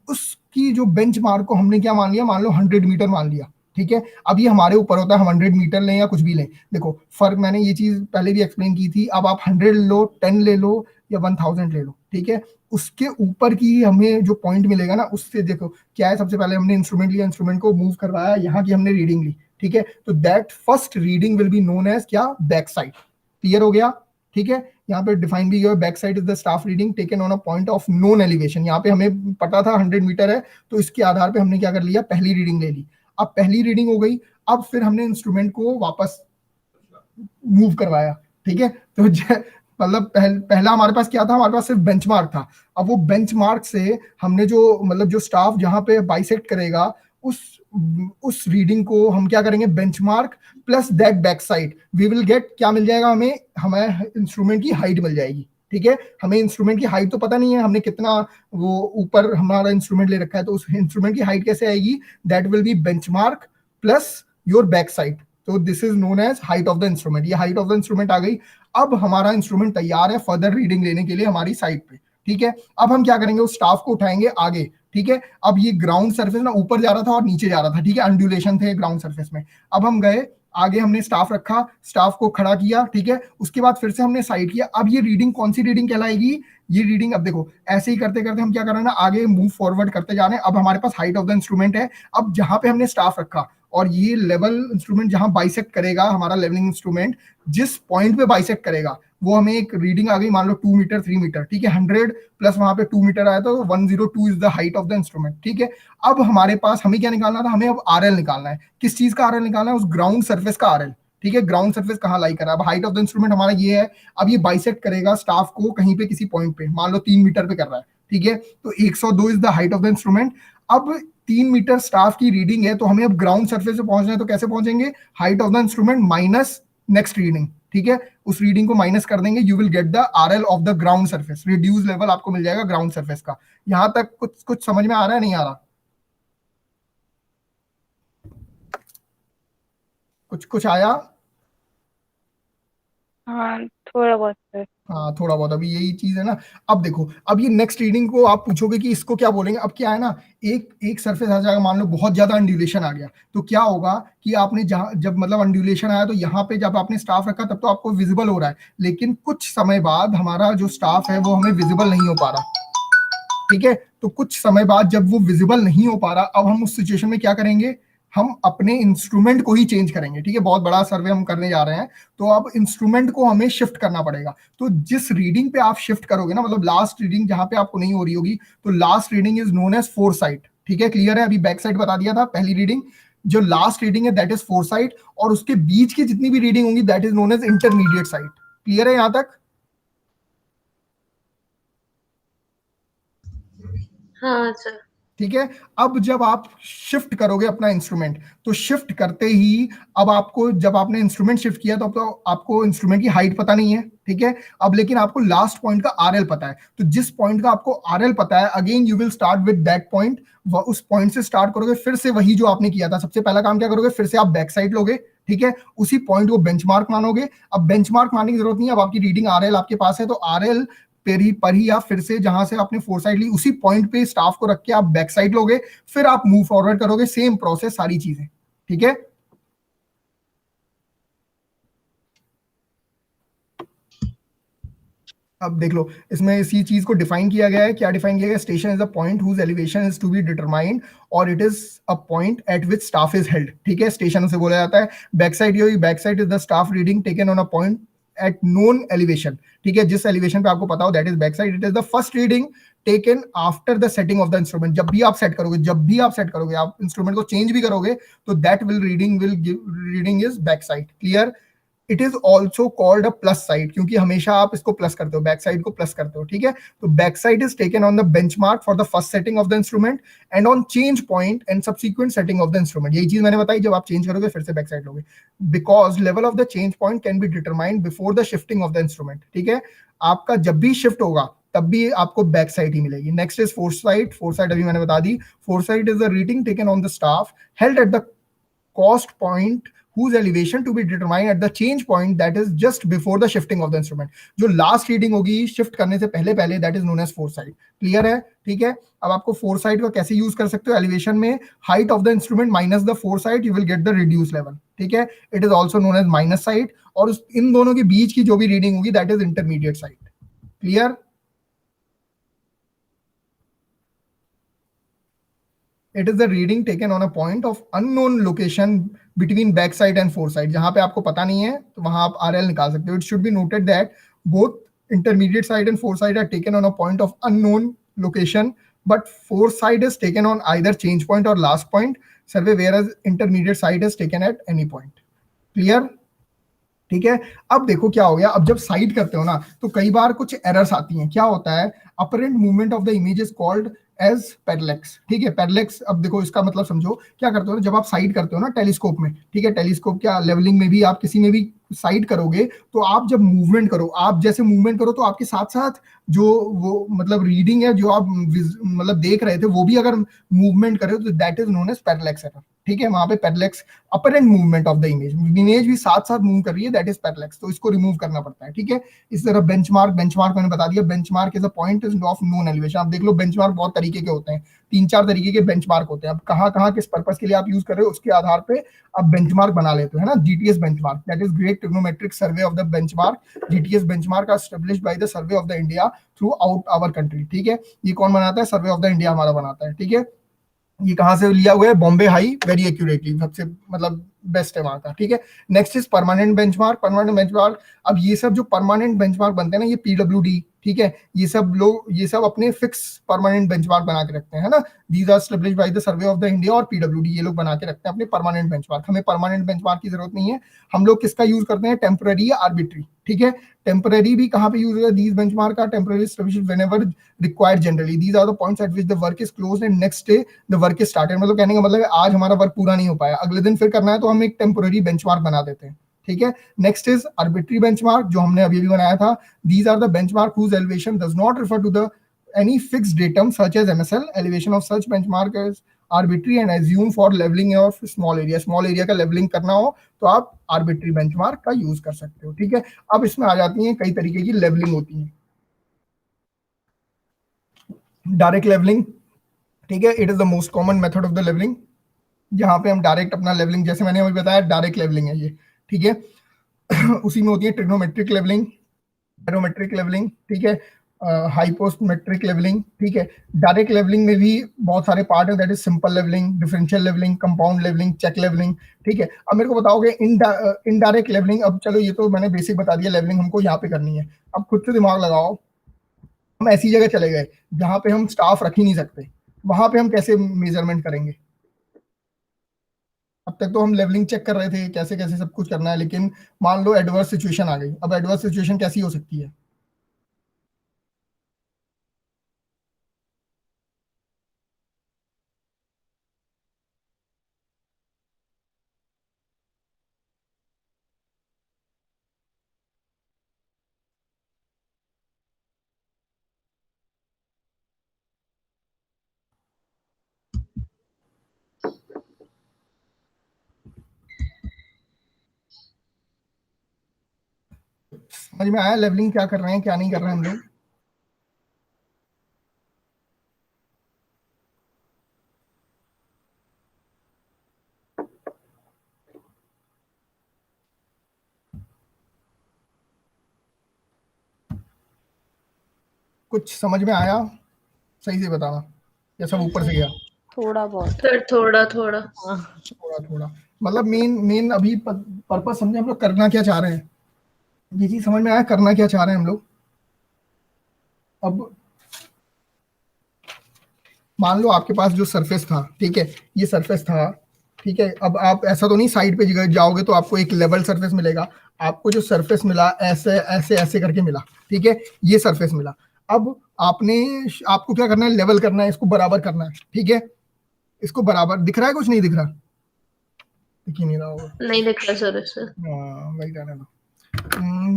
उसकी जो बेंच मार्क को हमने क्या मान लिया, मान लो 100 मीटर मान लिया, ठीक है। अब ये हमारे ऊपर होता है, हम 100 मीटर लें या कुछ भी लें। देखो फर्क, मैंने ये चीज पहले भी एक्सप्लेन की थी। अब आप 100 लो, 10 ले लो या 1000 ले लो, ठीक है, उसके ऊपर की हमें जो पॉइंट मिलेगा ना, उससे देखो क्या है, सबसे पहले हमने इंस्ट्रूमेंट लिया, इंस्ट्रूमेंट को मूव करवाया, यहाँ की हमने रीडिंग ली, ठीक है। तो that first reading will be known as क्या, बैक साइड। क्लियर हो गया, ठीक है। यहाँ पे डिफाइन भी किया, backsight is the staff reading taken on a point of known elevation. यहाँ पे हमें पता था 100 मीटर है, तो इसके आधार पे हमने क्या कर लिया, पहली रीडिंग ले ली। अब पहली रीडिंग हो गई, अब फिर हमने इंस्ट्रूमेंट को वापस मूव करवाया, ठीक है। तो मतलब पहला हमारे पास क्या था, हमारे पास सिर्फ बेंचमार्क था। अब वो बेंचमार्क से हमने जो मतलब जो स्टाफ जहां पे बाइसेक्ट करेगा, उस रीडिंग को हम क्या करेंगे, benchmark plus that backsight, we will get, क्या मिल जाएगा हमें, हमें इंस्ट्रूमेंट की हाइट मिल जाएगी, ठीक है। हमें इंस्ट्रूमेंट की हाइट तो पता नहीं है, हमने कितना वो ऊपर हमारा इंस्ट्रूमेंट ले रखा है, तो उस इंस्ट्रूमेंट की हाइट कैसे आएगी, that will be benchmark plus your backsight. तो this is known as height of the instrument. ये हाइट ऑफ द इंस्ट्रूमेंट आ गई। अब हमारा इंस्ट्रूमेंट तैयार है फर्दर रीडिंग लेने के लिए हमारी साइड पे, ठीक है। अब हम क्या करेंगे, उस स्टाफ को उठाएंगे आगे, ठीक है। अब ये ग्राउंड सरफेस ना ऊपर जा रहा था और नीचे जा रहा था, ठीक है, अंडुलेशन थे ग्राउंड सरफेस में। अब हम गए आगे, हमने स्टाफ रखा, स्टाफ को खड़ा किया, ठीक है। उसके बाद फिर से हमने साइड किया। अब ये रीडिंग कौन सी रीडिंग कहलाएगी, ये रीडिंग, अब देखो ऐसे ही करते करते हम क्या कर रहे हैं ना, आगे मूव फॉरवर्ड करते जा रहे हैं। अब हमारे पास हाइट ऑफ द इंस्ट्रूमेंट है। अब जहां पे हमने स्टाफ रखा और ये लेवल इंस्ट्रूमेंट जहां बाइसेक्ट करेगा, हमारा लेवलिंग इंस्ट्रूमेंट जिस पॉइंट पे बाइसेक्ट करेगा, वो हमें एक रीडिंग आ गई, मान लो 2 मीटर 3 मीटर, ठीक है। 100 प्लस वहां पे 2 मीटर आया, तो 102 is the height of the instrument, ठीक है। अब हमारे पास हमें क्या निकालना था, हमें अब आरएल निकालना है। किस चीज का आरएल निकालना है, उस ग्राउंड सरफेस का आरएल, ठीक है। ग्राउंड सरफेस कहाँ लाई करा, अब हाइट ऑफ द इंस्ट्रूमेंट हमारा ये है। अब ये बाइसेक्ट करेगा स्टाफ को कहीं पे किसी पॉइंट पे, मान लो 3 मीटर पे कर रहा है, ठीक है। तो 102 is the height of the instrument. अब 3 मीटर स्टाफ की रीडिंग है, तो हमें अब ग्राउंड सरफेस पे पहुंचना है, तो कैसे पहुंचेंगे, height of the instrument minus next reading, ठीक है। उस रीडिंग को माइनस कर देंगे, you will get the RL of the ground surface, reduce level आपको मिल जाएगा ग्राउंड सरफेस का। यहां तक कुछ समझ में आ रहा है, नहीं आ रहा, कुछ आया? हाँ थोड़ा बहुत सर। हाँ थोड़ा बहुत, अभी यही चीज है ना। अब देखो, अब ये नेक्स्ट रीडिंग को आप पूछोगे कि इसको क्या बोलेंगे। अब क्या है ना, एक सरफेस आ जाएगा, मान लो बहुत ज्यादा अंड्यूलेशन आ गया, तो क्या होगा कि आपने जब मतलब अंड्यूलेशन आया, तो यहाँ पे जब आपने स्टाफ रखा तब तो आपको विजिबल हो रहा है, लेकिन कुछ समय बाद हमारा जो स्टाफ है वो हमें विजिबल नहीं हो पा रहा, ठीक है। तो कुछ समय बाद जब वो विजिबल नहीं हो पा रहा, अब हम उस सिचुएशन में क्या करेंगे, हम अपने इंस्ट्रूमेंट को ही चेंज करेंगे, ठीक है। बहुत बड़ा सर्वे हम करने जा रहे हैं, तो अब इंस्ट्रूमेंट को हमें शिफ्ट करना पड़ेगा। तो जिस रीडिंग पे आप शिफ्ट करोगे ना, मतलब लास्ट रीडिंग जहां पे आपको नहीं हो रही होगी, तो last reading is known as foresight, ठीक है। क्लियर है, अभी बैक साइड बता दिया था पहली रीडिंग, जो लास्ट रीडिंग है दैट इज फोरसाइट, और उसके बीच की जितनी भी रीडिंग होंगी that is known as intermediate sight. Clear है यहां तक? हाँ सर। ठीक है। अब जब आप शिफ्ट करोगे अपना इंस्ट्रूमेंट, तो शिफ्ट करते ही अब आपको, जब आपने इंस्ट्रूमेंट शिफ्ट किया तो आपको इंस्ट्रूमेंट की हाइट पता नहीं है, ठीक है। अब लेकिन आपको लास्ट पॉइंट का आरएल पता है, तो जिस पॉइंट का आपको आरएल पता है, again you will start with that point, उस पॉइंट से स्टार्ट करोगे, फिर से वही जो आपने किया था, सबसे पहला काम क्या करोगे, फिर से आप बैक साइड लोगे, ठीक है, उसी पॉइंट को बेंचमार्क मानोगे। अब बेंचमार्क मानने की जरूरत नहीं है, अब आपकी रीडिंग आरएल आपके पास है, तो आरएल पर ही आप फिर से जहां से आपने फोरसाइट ली उसी पॉइंट पे स्टाफ को रख के आप बैक साइड लोगे, फिर आप मूव फॉरवर्ड करोगे, सेम प्रोसेस सारी चीजें, ठीक है। अब देख लो, इसमें इसी चीज को डिफाइन किया गया है। क्या डिफाइन किया गया? Station is a point whose elevation is to be determined और it is a point at which staff is held, ठीक है, स्टेशन उसे बोला जाता है। Backsight is the staff reading taken on a point at known elevation, ठीक है, जिस एलिवेशन पे आपको पता हो that is backsight. It is the first reading taken after the setting of the instrument. जब भी आप सेट करोगे, आप इंस्ट्रूमेंट को चेंज भी करोगे, तो that reading is backsight. Clear? It is also called a plus side, क्योंकि हमेशा आप इसको प्लस करते हो, बैक साइड को प्लस करते हो, ठीक है। तो back side is taken on the benchmark for the first setting of the instrument and on change point and subsequent setting of the instrument. यही चीज मैंने बताई, जब आप चेंज करोगे फिर से बैक साइड लोगे, because level of the change point can be determined before the shifting of the instrument, ठीक है। आपका जब भी शिफ्ट होगा तब भी आपको बैक साइड ही मिलेगी। Next is foresight. फोरसाइट अभी मैंने बता दी। Foresight is the reading taken on the staff held at the cost point whose elevation to be determined at the change point that is just before the shifting of the instrument। जो last reading होगी shift करने से पहले पहले, that is known as foresight. Clear है? ठीक है। अब आपको फोरसाइट को कैसे यूज कर सकते हो? एलिवेशन में height of the instrument minus the foresight, you will get the reduce level, ठीक है। It is also known as minus sight, और इन दोनों के बीच की जो भी रीडिंग होगी that is intermediate sight. Clear? It is the reading taken on a point of unknown location between backside and foresight। जहां पे आपको पता नहीं है तो वहां आप RL निकाल सकते हो। It should be noted that both intermediate side and foresight are taken on a point of unknown location, but foresight is taken on either change point or last point survey, whereas intermediate side is taken at any point। Clear? ठीक है। अब देखो क्या हो गया, अब जब side करते हो ना तो कई बार कुछ एरर्स आती हैं। क्या होता है? Apparent movement of the image is called as parallax, ठीक है, पैरेलैक्स। अब देखो इसका मतलब समझो, क्या करते हो जब आप साइड करते हो ना टेलीस्कोप में, ठीक है, टेलीस्कोप क्या लेवलिंग में भी आप किसी में भी साइड करोगे, तो आप जब मूवमेंट करो, आप जैसे मूवमेंट करो तो आपके साथ साथ जो वो मतलब रीडिंग है जो आप मतलब देख रहे थे वो भी अगर मूवमेंट करे तो that is known as parallax error, ठीक है। वहां पे parallax apparent movement of the image भी साथ साथ मूव कर रही है, दैट इज पैरेलैक्स, तो इसको रिमूव करना पड़ता है, ठीक है। इस तरह बेंचमार्क मैंने बता दिया, benchmark is a point of known elevation. आप देख लो बेंचमार्क बहुत तरीके के होते हैं, 3-4 तरीके के बेंचमार्क होते हैं। अब कहाँ किस पर्पस के लिए आप यूज कर रहे हो उसके आधार पे आप बेंचमार्क बना लेते हो, है ना। GTS benchmark, that is great trigonometric survey of the benchmark. GTS benchmark are established by the survey of the India throughout our country, ठीक है। ये कौन बनाता है? सर्वे ऑफ द इंडिया हमारा बनाता है, ठीक है। ये कहां से लिया हुआ है? बॉम्बे हाई, वेरी एक्यूरेटली, सबसे मतलब बेस्ट है वहां का, ठीक है। Next is permanent benchmark. Permanent benchmark, अब ये सब जो परमानेंट बेंचमार्क बनते हैं ना, ये पीडब्ल्यूडी, ठीक है, ये सब अपने फिक्स परमानेंट बेंचमार्क बना के रखते हैं ना। These are established by the survey of the India और पीडब्ल्यूडी, ये लोग बना के रखते हैं अपने परमानेंट बेंचमार्क। हमें परमानेंट बेंचमार्क की जरूरत नहीं है, हम लोग किसका यूज करते हैं? टेम्पररी या आर्बिट्री, ठीक है। टेम्पररी भी कहां पे यूज होगा? These benchmark are temporary established whenever required generally. These are the points at which the work is closed and next day the work is started. मतलब कहने का मतलब है आज हमारा वर्क पूरा नहीं हो पाया, अगले दिन फिर करना है, तो हम एक टेम्पररी बेंचमार्क बना देते हैं, ठीक है। नेक्स्ट इज आर्बिट्री बेंचमार्क, जो हमने अभी भी बनाया था। These are the benchmark whose elevation does not refer to the any fixed datum such as MSL. Elevation of such benchmark is arbitrary and assume for levelling of small area. Small area का levelling करना हो तो आप arbitrary benchmark का use कर सकते हो, ठीक है। अब इसमें आ जाती हैं कई तरीके की लेवलिंग होती है। डायरेक्ट लेवलिंग, ठीक है, it is the most common method of the levelling, जहां पे हम डायरेक्ट अपना लेवलिंग, जैसे मैंने अभी बताया डायरेक्ट लेवलिंग है ये, ठीक है। उसी में होती है ट्रिग्नोमेट्रिक लेवलिंग, बैरोमेट्रिक लेवलिंग, ठीक है, हाइपोमेट्रिक लेवलिंग, ठीक है। डायरेक्ट लेवलिंग में भी बहुत सारे पार्ट है, that is simple levelling, differential levelling, compound levelling, check levelling, ठीक है। अब मेरे को बताओगे इनडायरेक्ट लेवलिंग। अब चलो ये तो मैंने बेसिक बता दिया, लेवलिंग हमको यहाँ पे करनी है। अब खुद से दिमाग लगाओ, हम ऐसी जगह चले गए जहां पे हम स्टाफ रख ही नहीं सकते, वहां पे हम कैसे मेजरमेंट करेंगे? अब तक तो हम लेवलिंग चेक कर रहे थे कैसे कैसे सब कुछ करना है, लेकिन मान लो एडवर्स सिचुएशन आ गई। अब एडवर्स सिचुएशन कैसी हो सकती है? समझ में आया लेवलिंग क्या कर रहे हैं क्या नहीं कर रहे हैं हम लोग? कुछ समझ में आया? सही से बताना, या सब ऊपर से गया? थोड़ा बहुत। सर थोड़ा थोड़ा। हाँ। थोड़ा थोड़ा मतलब मेन मेन अभी पर्पस समझे हम लोग करना क्या चाह रहे हैं, ये चीज समझ में आया करना क्या चाह रहे हैं हम लोग। अब मान लो आपके पास जो सरफेस था, ठीक है, ये सरफेस था, ठीक है। अब आप ऐसा तो नहीं साइड पे जाओगे तो आपको एक लेवल सरफेस मिलेगा। आपको जो सरफेस मिला ऐसे ऐसे ऐसे करके मिला, ठीक है, ये सरफेस मिला। अब आपने आपको क्या करना है, लेवल करना है, इसको बराबर करना है, ठीक है। इसको बराबर दिख रहा है, कुछ नहीं दिख रहा? दिख ही नहीं रहा होगा। नहीं दिख रहा सर इससे। हाँ वही रहने दो।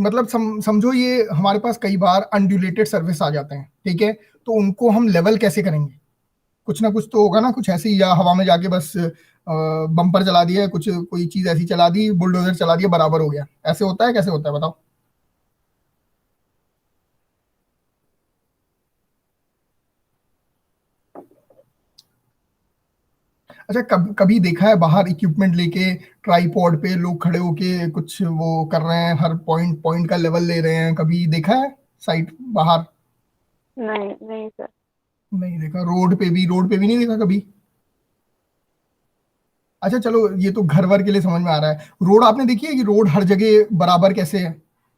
मतलब समझो ये हमारे पास कई बार अनड्यूलेटेड सर्फेस आ जाते हैं, ठीक है, तो उनको हम लेवल कैसे करेंगे? कुछ ना कुछ तो होगा ना, कुछ ऐसे ही, या हवा में जाके बस बम्पर चला दिया, कुछ कोई चीज ऐसी चला दी, बुलडोजर चला दिया, बराबर हो गया, ऐसे होता है? कैसे होता है बताओ? अच्छा, कभी देखा है बाहर इक्विपमेंट लेके ट्राईपॉड पे लोग खड़े होके कुछ वो कर रहे हैं, हर पॉइंट पॉइंट का लेवल ले रहे हैं? कभी देखा है साइट बाहर? नहीं नहीं सर। नहीं देखा। रोड पे भी नहीं देखा कभी? अच्छा चलो, ये तो घर वर के लिए समझ में आ रहा है। रोड आपने देखी है कि रोड हर जगह बराबर कैसे है,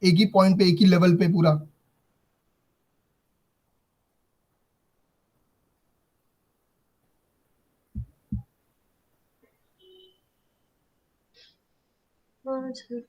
एक ही पॉइंट पे एक ही लेवल पे पूरा? हाँ सर।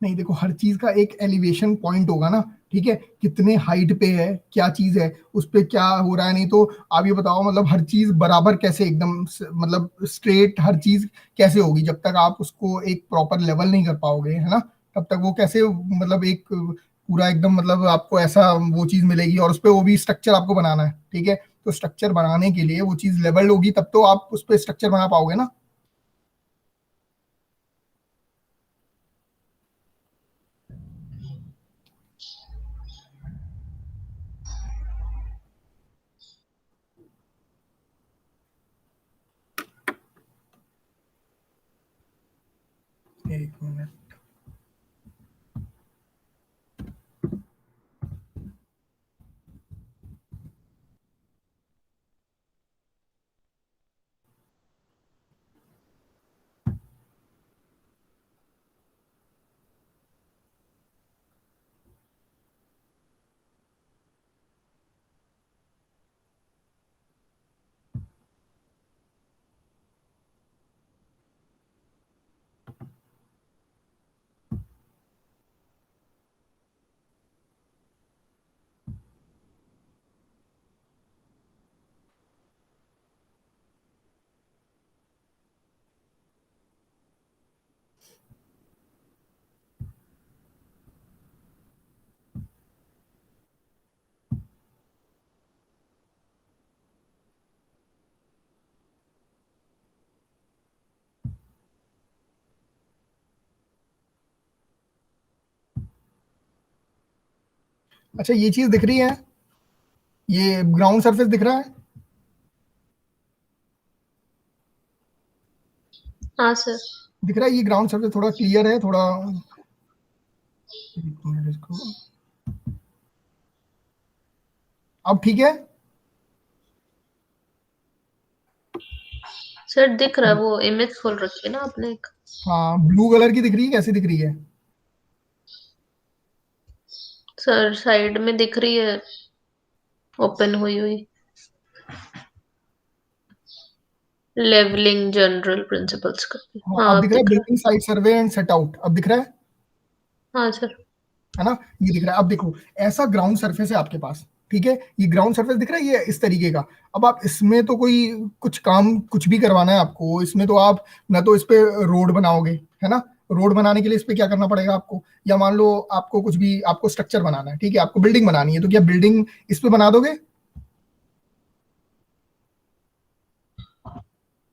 नहीं देखो, हर चीज का एक एलिवेशन पॉइंट होगा ना, ठीक है, कितने हाइट पे है, क्या चीज है, उस पे क्या हो रहा है। नहीं तो आप ये बताओ, मतलब हर चीज बराबर कैसे एकदम मतलब स्ट्रेट हर चीज कैसे होगी? जब तक आप उसको एक प्रॉपर लेवल नहीं कर पाओगे, है ना, तब तक वो कैसे मतलब एक पूरा एकदम मतलब आपको ऐसा वो चीज मिलेगी, और उस पे वो भी स्ट्रक्चर आपको बनाना है, ठीक है। तो स्ट्रक्चर बनाने के लिए वो चीज लेवल होगी, तब तो आप उस पे स्ट्रक्चर बना पाओगे ना। एक मिनट। अच्छा, ये चीज दिख रही है, ये ग्राउंड सरफेस दिख रहा है? हाँ सर। दिख रहा है ये ग्राउंड सरफेस थोड़ा क्लियर है थोड़ा? एक मिनट इसको, अब ठीक है? सर दिख रहा है, वो इमेज खोल रखी है ना आपने एक। हाँ, ब्लू कलर की दिख रही है, कैसी दिख रही है? सर साइड में दिख रही है, ओपन हुई हुई। लेवलिंग जनरल प्रिंसिपल्स का। हाँ, हाँ अब अब दिख रहा है दिख रहा building site survey and set out, अब दिख रहा है। हाँ सर। है ना, ये दिख रहा है। अब देखो ऐसा ग्राउंड सरफेस है आपके पास, ठीक है, ये ग्राउंड सरफेस दिख रहा है, ये इस तरीके का। अब आप इसमें तो कोई कुछ काम कुछ भी करवाना है आपको, इसमें तो आप ना तो इस पे रोड बनाओगे, है ना, रोड बनाने के लिए इस पे क्या करना पड़ेगा आपको, या मान लो आपको कुछ भी आपको स्ट्रक्चर बनाना है, ठीक है, आपको बिल्डिंग बनानी है, तो क्या बिल्डिंग इस पे बना दोगे?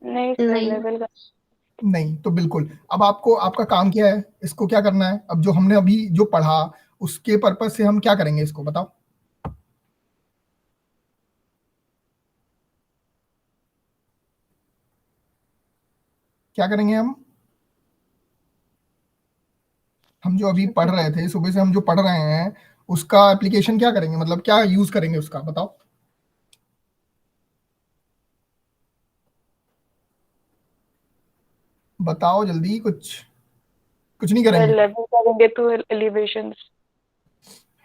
नहीं सर, नहीं। लेवल का नहीं, तो बिल्कुल अब आपको आपका काम क्या है, इसको क्या करना है, अब जो हमने अभी जो पढ़ा उसके पर्पज से हम क्या करेंगे इसको बताओ। क्या करेंगे हम जो अभी पढ़ रहे थे, सुबह से हम जो पढ़ रहे हैं उसका एप्लीकेशन क्या करेंगे, मतलब क्या यूज करेंगे उसका, बताओ। बताओ जल्दी, कुछ कुछ नहीं सर, करेंगे। लेवल करेंगे तो एलिवेशन।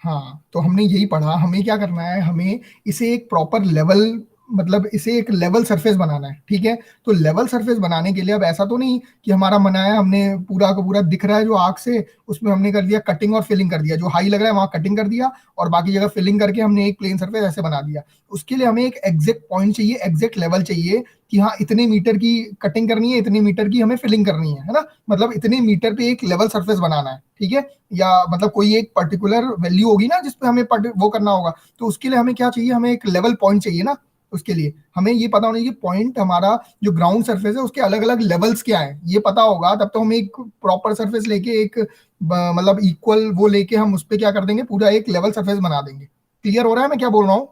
हाँ, तो हमने यही पढ़ा, हमें क्या करना है, हमें इसे एक प्रॉपर लेवल, मतलब इसे एक लेवल सरफेस बनाना है, ठीक है। तो लेवल सरफेस बनाने के लिए अब ऐसा तो नहीं कि हमारा मना है, हमने पूरा का पूरा दिख रहा है जो आग से, उसमें हमने कर दिया कटिंग और फिलिंग कर दिया, जो हाई लग रहा है वहां कटिंग कर दिया और बाकी जगह फिलिंग करके हमने एक प्लेन सरफेस ऐसे बना दिया। उसके लिए हमें एक एग्जैक्ट पॉइंट चाहिए, एग्जैक्ट लेवल चाहिए कि हाँ इतने मीटर की कटिंग करनी है, इतने मीटर की हमें फिलिंग करनी है ना, मतलब इतने मीटर पे एक लेवल सरफेस बनाना है, ठीक है। या मतलब कोई एक पर्टिकुलर वैल्यू होगी ना जिसपे हमें वो करना होगा, तो उसके लिए हमें क्या चाहिए, हमें एक लेवल पॉइंट चाहिए ना। उसके लिए हमें ये पता होना चाहिए पॉइंट हमारा जो ग्राउंड सरफेस है उसके अलग अलग लेवल्स क्या है, ये पता होगा तब तो हम एक प्रॉपर सरफेस लेके एक मतलब इक्वल वो लेके हम उस पर क्या कर देंगे, पूरा एक लेवल सरफेस बना देंगे। क्लियर हो रहा है मैं क्या बोल रहा हूँ?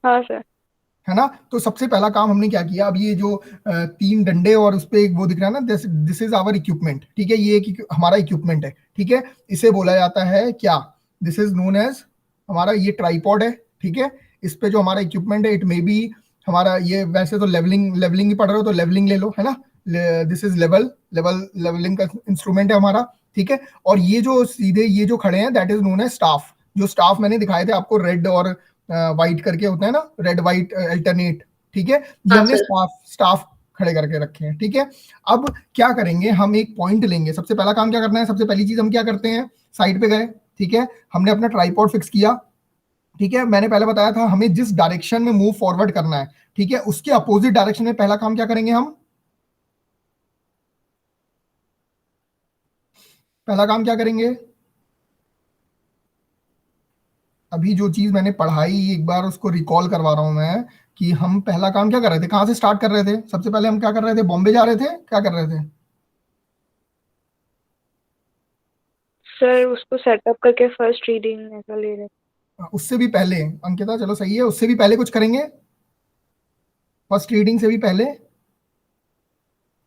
हाँ सर। है ना। तो सबसे पहला काम हमने क्या किया, अब ये जो तीन डंडे और उस पे एक वो दिख रहा है ना, दिस इज आवर इक्विपमेंट, ठीक है, ये एक हमारा इक्विपमेंट है, ठीक है। इसे बोला जाता है क्या, दिस इज नोन एज, हमारा ये ट्राईपॉड है, ठीक है। इस पे जो हमारा इक्विपमेंट है, इट मे बी हमारा ये, वैसे तो लेवलिंग लेवलिंग ही पढ़ रहे हो तो लेवलिंग ले लो, है ना। दिस इज लेवलिंग का इंस्ट्रूमेंट है हमारा, ठीक है। और ये जो सीधे ये जो खड़े हैं that is known as staff, जो स्टाफ मैंने दिखाए थे आपको रेड और व्हाइट करके होता है ना, रेड व्हाइट अल्टरनेट, ठीक है। ये हाँ हमने सर। स्टाफ स्टाफ खड़े करके रखे हैं, ठीक है। अब क्या करेंगे, हम एक पॉइंट लेंगे, सबसे पहला काम क्या करना है, सबसे पहली चीज हम क्या करते हैं, साइड पे गए, ठीक है, हमने अपना ट्राइपॉड फिक्स किया, ठीक है। मैंने पहले बताया था हमें जिस डायरेक्शन में मूव फॉरवर्ड करना है, ठीक है, उसके अपोजिट डायरेक्शन में पहला काम क्या करेंगे हम, पहला काम क्या करेंगे, अभी जो चीज मैंने पढ़ाई एक बार उसको रिकॉल करवा रहा हूं मैं, कि हम पहला काम क्या कर रहे थे, कहां से स्टार्ट कर रहे थे, सबसे पहले हम क्या कर रहे थे, बॉम्बे जा रहे थे, क्या कर रहे थे। सर, उसको सेटअप करके फर्स्ट रीडिंग ऐसा ले रहे उससे भी पहले, अंकिता चलो सही है, उससे भी पहले कुछ करेंगे, फर्स्ट रीडिंग से भी पहले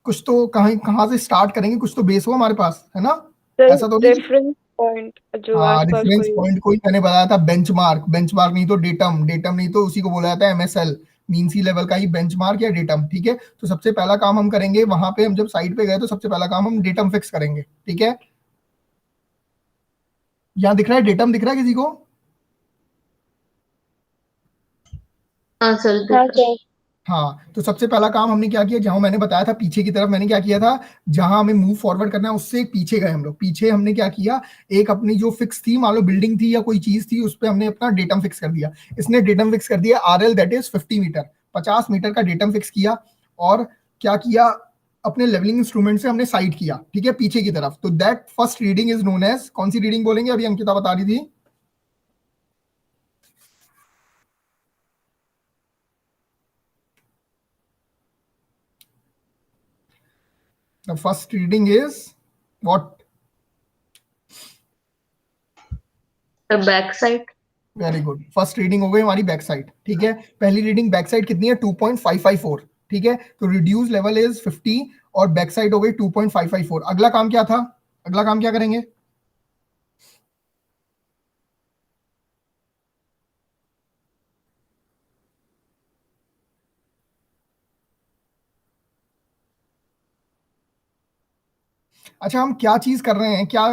कुछ तो कहीं कहाँ से स्टार्ट करेंगे, कुछ तो बेस हो हमारे पास, है ना। सर। ऐसा तो नहीं कि रेफरेंस पॉइंट जो हाँ, आसपास रेफरेंस कोई। पॉइंट कोई मैंने बताया था, बेंचमार्क, बेंचमार्क नहीं तो डेटम, डेटम नहीं तो उसी को बोला जाता है एमएसएल, मीन सी लेवल का ही बेंचमार्क या डेटम, ठीक है। तो सबसे पहला काम हम करेंगे वहां पे, हम जब साइट पे गए तो सबसे पहला काम हम डेटम फिक्स करेंगे, ठीक है। यहाँ दिख रहा है डेटम, दिख रहा है किसी को? हाँ सर दिख हाँ रहा है। सर। हाँ, तो सबसे पहला काम हमने क्या किया, जहां मैंने बताया था पीछे की तरफ, मैंने क्या किया था, जहां हमें मूव फॉरवर्ड करना है उससे पीछे गए हम लोग, पीछे हमने क्या किया, एक अपनी जो फिक्स थी, मान लो बिल्डिंग थी या कोई चीज थी, उस पर हमने अपना डेटम फिक्स कर दिया। इसने डेटम फिक्स कर दिया RL, that is 50 metre, 50 metre का डेटम फिक्स किया। और क्या किया, अपने लेवलिंग इंस्ट्रूमेंट से हमने साइड किया, ठीक है, पीछे की तरफ। तो that first reading is known as, कौन सी रीडिंग बोलेंगे, अभी अंकिता बता रही थी, the first reading is what, sir backsight. Very good, first reading हो गई हमारी बैक साइड, ठीक है। पहली रीडिंग बैक साइड कितनी है, 2.554, ठीक है। तो रिड्यूस लेवल इज 50 और बैक साइड हो गई 2.554। अगला काम क्या था, अगला काम क्या करेंगे, अच्छा हम क्या चीज कर रहे हैं, क्या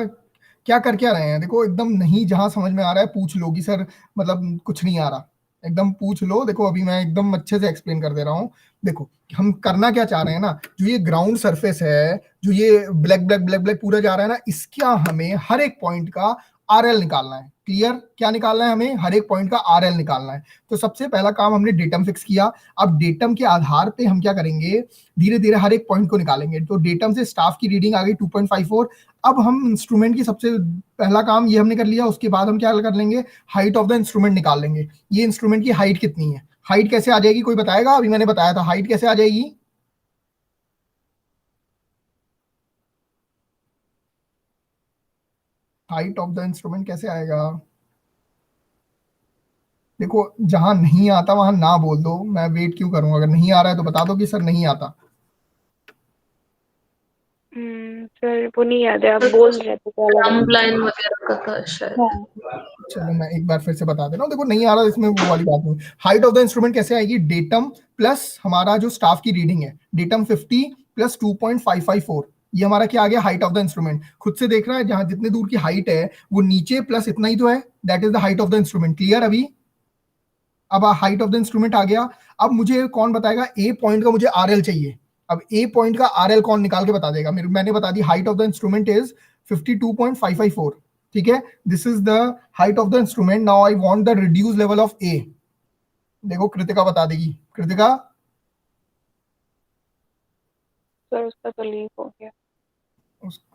क्या कर क्या रहे हैं, देखो एकदम नहीं जहां समझ में आ रहा है पूछ लो कि सर मतलब कुछ नहीं आ रहा, एकदम पूछ लो। देखो अभी मैं एकदम अच्छे से एक्सप्लेन कर दे रहा हूँ। देखो हम करना क्या चाह रहे हैं ना, जो ये ग्राउंड सरफेस है, जो ये ब्लैक ब्लैक ब्लैक ब्लैक पूरा जा रहा है ना, इसका हमें हर एक पॉइंट का आरएल निकालना है। क्लियर? क्या निकालना है हमें? हर एक पॉइंट का आरएल निकालना है। तो सबसे पहला काम हमने डेटम फिक्स किया। अब डेटम के आधार पे हम क्या करेंगे, धीरे धीरे हर एक पॉइंट को निकालेंगे। तो डेटम से स्टाफ की रीडिंग आ गई 2.54। अब हम इंस्ट्रूमेंट की सबसे पहला काम ये हमने कर लिया। उसके बाद हम क्या कर लेंगे, हाइट ऑफ द इंस्ट्रूमेंट निकाल लेंगे। ये इंस्ट्रूमेंट की हाइट कितनी है? हाइट कैसे आ जाएगी, कोई बताएगा? अभी मैंने बताया था, हाइट कैसे आ जाएगी? हाइट ऑफ द इंस्ट्रूमेंट कैसे आएगा? देखो जहां नहीं आता वहां ना बोल दो, मैं वेट क्यों करूं? अगर नहीं आ रहा है तो बता दो कि सर नहीं आता। सर वो नहीं याद है, आप बोल रहे थे क्या लगा? लंब लाइन वगैरह का था शायद। हाँ। चलो मैं एक बार फिर से बता दे रहा हूँ। देखो नहीं आ रहा, इसमें वो वाली बात नहीं। हाइट ऑफ द इंस्ट्रूमेंट कैसे आएगी? डेटम प्लस हमारा जो स्टाफ की रीडिंग है, डेटम 50 प्लस 2.554, ये हमारा क्या आ गया? Height of the instrument. खुद से देख रहा है, जहां जितने दूर की हाइट है वो नीचे प्लस इतना ही तो है, that is the height of the instrument. Clear? अभी अब हाइट ऑफ द इंस्ट्रूमेंट आ गया। अब मुझे कौन बताएगा ए पॉइंट का मुझे आरएल चाहिए? अब ए पॉइंट का आरएल कौन निकाल के बता देगा? मैंने बता दी, height of the instrument is 52.554। ठीक है, this is the height of the instrument. Now I want the reduce level of A. देखो कृतिका बता देगी। कृतिका? सर उसका तो लीक हो गया।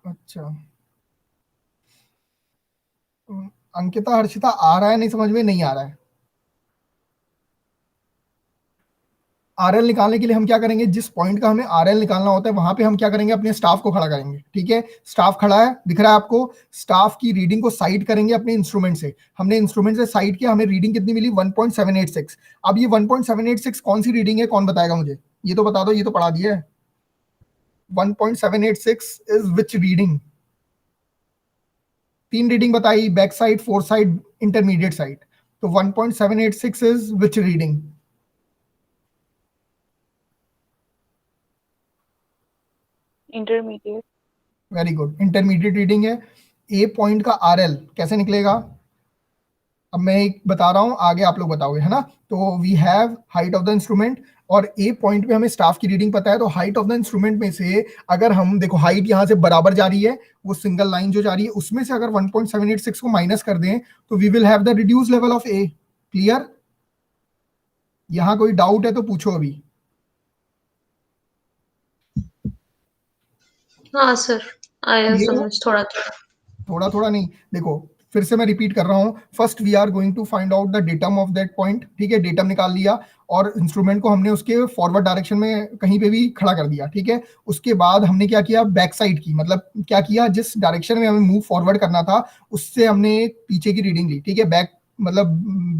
अच्छा, अंकिता हर्षिता आ रहा है? नहीं समझ में नहीं आ रहा है। आरएल निकालने के लिए हम क्या करेंगे, जिस पॉइंट का हमें आरएल निकालना होता है वहां पे हम क्या करेंगे, अपने स्टाफ को खड़ा करेंगे। ठीक है, स्टाफ खड़ा है, दिख रहा है आपको? स्टाफ की रीडिंग को साइड करेंगे अपने इंस्ट्रूमेंट से। हमने इंस्ट्रूमेंट से साइड किया, हमें रीडिंग कितनी मिली? 1.786। अब ये 1.786 कौन सी रीडिंग है, कौन बताएगा मुझे? ये तो बता दो, ये तो पढ़ा दिया है। 1.786 इज विच रीडिंग? तीन रीडिंग बताई, back side, four side, intermediate side. तो 1.786 is which reading? Intermediate. Very good, intermediate reading है। ए पॉइंट का आरएल कैसे निकलेगा? अब मैं एक बता रहा हूं, आगे आप लोग बताओगे, है ना? तो we have height of the instrument और ए पॉइंट पे हमें स्टाफ की रीडिंग पता है। तो हाइट ऑफ द इंस्ट्रूमेंट में से अगर हम देखो, हाइट यहां से बराबर जा रही है, वो सिंगल लाइन जो जा रही है, उसमें से अगर 1.786 को माइनस कर दें तो we will have the reduce level of A. Clear? यहां कोई डाउट है तो पूछो अभी। हाँ सर, आया ये समझ थोड़ा थोड़ा। थोड़ा थोड़ा नहीं, देखो फिर से मैं रिपीट कर रहा हूं। First we are going to find out the datum of that point. ठीक है, डेटम निकाल लिया और इंस्ट्रूमेंट को हमने उसके फॉरवर्ड डायरेक्शन में कहीं पे भी खड़ा कर दिया। ठीक है, उसके बाद हमने क्या किया, बैक साइड की, मतलब क्या किया, जिस डायरेक्शन में हमें मूव फॉरवर्ड करना था उससे हमने पीछे की रीडिंग ली। ठीक है, बैक मतलब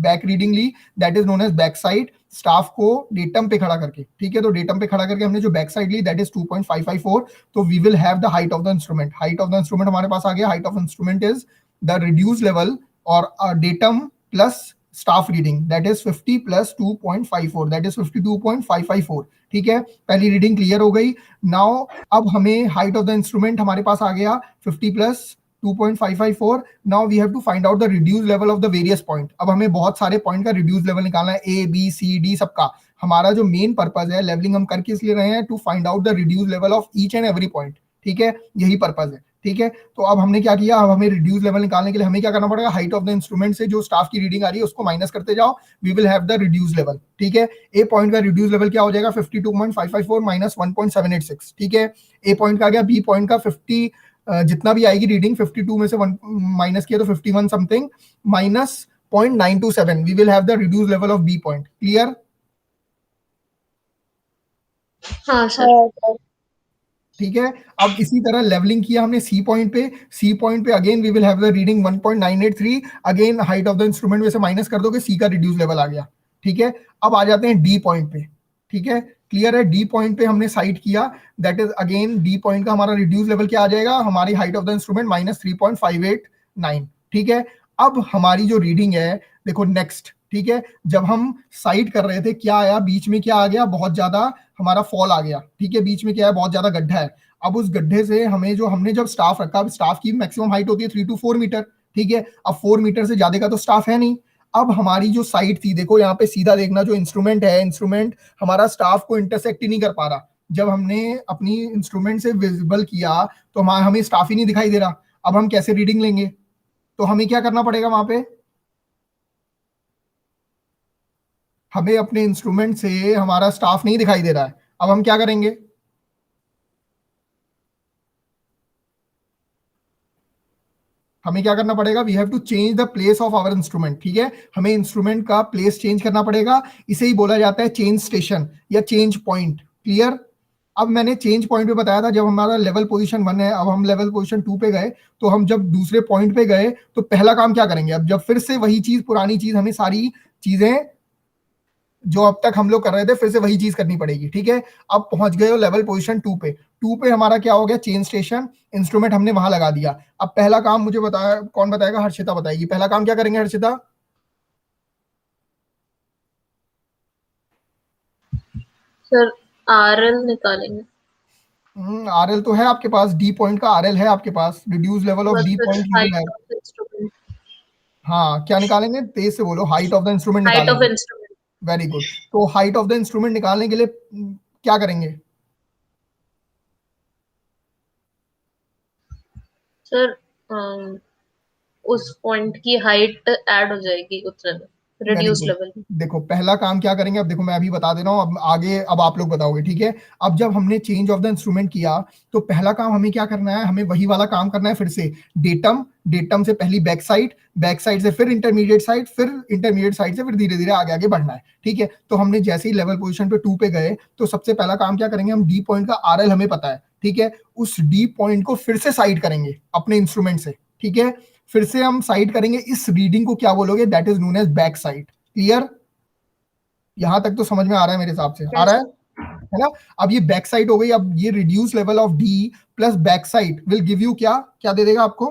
बैक रीडिंग ली, that is known as backsight. Staff को डेटम पे खड़ा करके, ठीक है, तो डेटम पे खड़ा करके हमने जो बैक साइड ली दैट इज 2.554। तो we will have the height of the instrument. Height of the instrument हमारे पास आ गया। Height of instrument is the reduce level और datum plus staff reading, that is 50 plus 2.54, that is 52.554। ठीक है, पहली रीडिंग क्लियर हो गई। नाउ अब हमें हाइट ऑफ द इंस्ट्रूमेंट हमारे पास आ गया 50 plus 2.554। Now we have to find out the reduce level of the various point. अब हमें बहुत सारे पॉइंट का रिड्यूस लेवल निकालना है, ए बी सी डी सबका। हमारा जो मेन पर्पज है, लेवलिंग हम कर किस लिए रहे हैं, to find out the reduce level of each and every point. ठीक है, यही पर्पज है। ठीक है, तो अब हमने क्या किया, अब हमें रिड्यूस लेवल निकालने के लिए हमें क्या करना पड़ेगा, हाइट ऑफ द इंस्ट्रूमेंट से जो स्टाफ की रीडिंग आ रही है उसको माइनस करते जाओ, we will have the reduce level. ठीक है, ए पॉइंट का रिड्यूस लेवल क्या हो जाएगा, 52.554 माइनस 1.786। ठीक है, ए पॉइंट का आ गया। बी पॉइंट का 50 जितना भी आएगी रीडिंग, 52 में से 1 माइनस किया तो 51 something minus 0.927, we will have the reduce level of B point. Clear? हाँ सर। ठीक है, अब इसी तरह लेवलिंग किया हमने सी पॉइंट पे। सी पॉइंट पे again we will have the reading 1.983, again height of the instrument में से माइनस कर दोगे, सी का रिड्यूस लेवल आ गया। ठीक है, अब आ जाते हैं डी पॉइंट पे। ठीक है, क्लियर है? डी पॉइंट पे हमने साइड किया, that is again D point का हमारा रिड्यूस लेवल क्या आ जाएगा, हमारी height of the instrument minus 3.589। ठीक है, अब हमारी जो रीडिंग है, देखो नेक्स्ट। ठीक है, जब हम साइड कर रहे थे क्या आया, बीच में क्या आ गया, बहुत ज्यादा हमारा फॉल आ गया। ठीक है, बीच में क्या है, बहुत ज्यादा गड्ढा है। अब उस गड्ढे से हमें जो हमने जब स्टाफ रखा, स्टाफ की मैक्सिमम हाइट होती है 3 to 4 मीटर। ठीक है, अब 4 मीटर से ज्यादा का तो स्टाफ है नहीं। अब हमारी जो साइड थी, देखो यहाँ पे सीधा देखना, जो इंस्ट्रूमेंट है, इंस्ट्रूमेंट हमारा स्टाफ को इंटरसेक्ट ही नहीं कर पा रहा। जब हमने अपनी इंस्ट्रूमेंट से विजिबल किया तो हमें स्टाफ ही नहीं दिखाई दे रहा। अब हम कैसे रीडिंग लेंगे? तो हमें क्या करना पड़ेगा वहां पे? हमें अपने इंस्ट्रूमेंट से हमारा स्टाफ नहीं दिखाई दे रहा है। अब हम क्या करेंगे? हमें क्या करना पड़ेगा? We have to change the place of our instrument. ठीक है, हमें इंस्ट्रूमेंट का प्लेस चेंज करना पड़ेगा। इसे ही बोला जाता है चेंज स्टेशन या चेंज पॉइंट। क्लियर? अब मैंने चेंज पॉइंट पे बताया था, जब हमारा लेवल पोजीशन 1 है, अब हम लेवल पोजीशन 2 पे गए, तो हम जब दूसरे पॉइंट पे गए तो पहला काम क्या करेंगे? अब जब फिर से वही चीज, पुरानी चीज, हमें सारी चीजें जो अब तक हम लोग कर रहे थे फिर से वही चीज करनी पड़ेगी। ठीक है, अब पहुंच गए हो लेवल पोजीशन 2 पे। 2 पे हमारा क्या हो गया? Change station. इंस्ट्रूमेंट हमने वहां लगा दिया। अब पहला काम मुझे बताया, कौन बताएगा? हर्षिता बताएगी। पहला काम क्या करेंगे हर्षिता? सर आरएल निकालेंगे। आरएल तो है आपके पास, डी पॉइंट का आरएल है आपके पास, रिड्यूस लेवल ऑफ बस डी फिर point you will height have. Of instrument. हाँ, क्या निकालेंगे? तेज से बोलो। Height of the instrument height of निकालेंगे। इंस्ट्रूमेंट। Very good. तो हाइट ऑफ द इंस्ट्रूमेंट निकालने के लिए क्या करेंगे? सर उस पॉइंट की हाइट ऐड हो जाएगी उतने में, वेरी रिड्यूस गुड। लेवल। देखो पहला काम क्या करेंगे, अब देखो मैं अभी बता दे रहा हूँ, अब आगे अब आप लोग बताओगे। ठीक है, अब जब हमने चेंज ऑफ द इंस्ट्रूमेंट किया तो पहला काम हमें क्या करना है? हमें वही वाला काम करना है फिर से। डेटम, डेटम से पहली बैक साइड, बैक साइड से फिर इंटरमीडिएट साइड, फिर इंटरमीडिएट साइड से फिर धीरे धीरे आगे आगे बढ़ना है। ठीक है, तो हमने जैसे ही लेवल पोजीशन पे 2 पे गए तो सबसे पहला काम क्या करेंगे? हम डी पॉइंट का आरएल हमें पता है। ठीक है, उस डी पॉइंट को फिर से साइड करेंगे अपने इंस्ट्रूमेंट से। ठीक है, फिर से हम साइड करेंगे। इस रीडिंग को क्या बोलोगे? That is known as backsight. Clear? यहां तक तो समझ में आ रहा है मेरे हिसाब से? आ रहा है ना? अब ये बैक साइड हो गई। अब ये reduce level of D plus back side will give you क्या? क्या दे देगा आपको?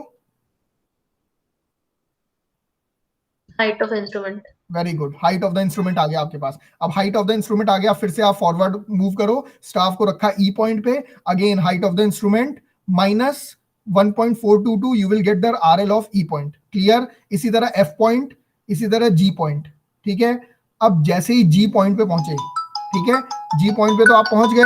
Height of instrument. Very good, height of the instrument आ गया आपके पास। अब हाइट ऑफ द इंस्ट्रूमेंट आ गया, फिर से आप फॉरवर्ड मूव करो। स्टाफ को रखा ई पॉइंट पे। Again height of the instrument minus 1.422, you will get the RL of E point. Clear? इसी तरह एफ पॉइंट, इसी तरह जी पॉइंट। ठीक है, अब जैसे ही जी पॉइंट पे पहुंचे, ठीक है, जी पॉइंट पे तो आप पहुंच गए।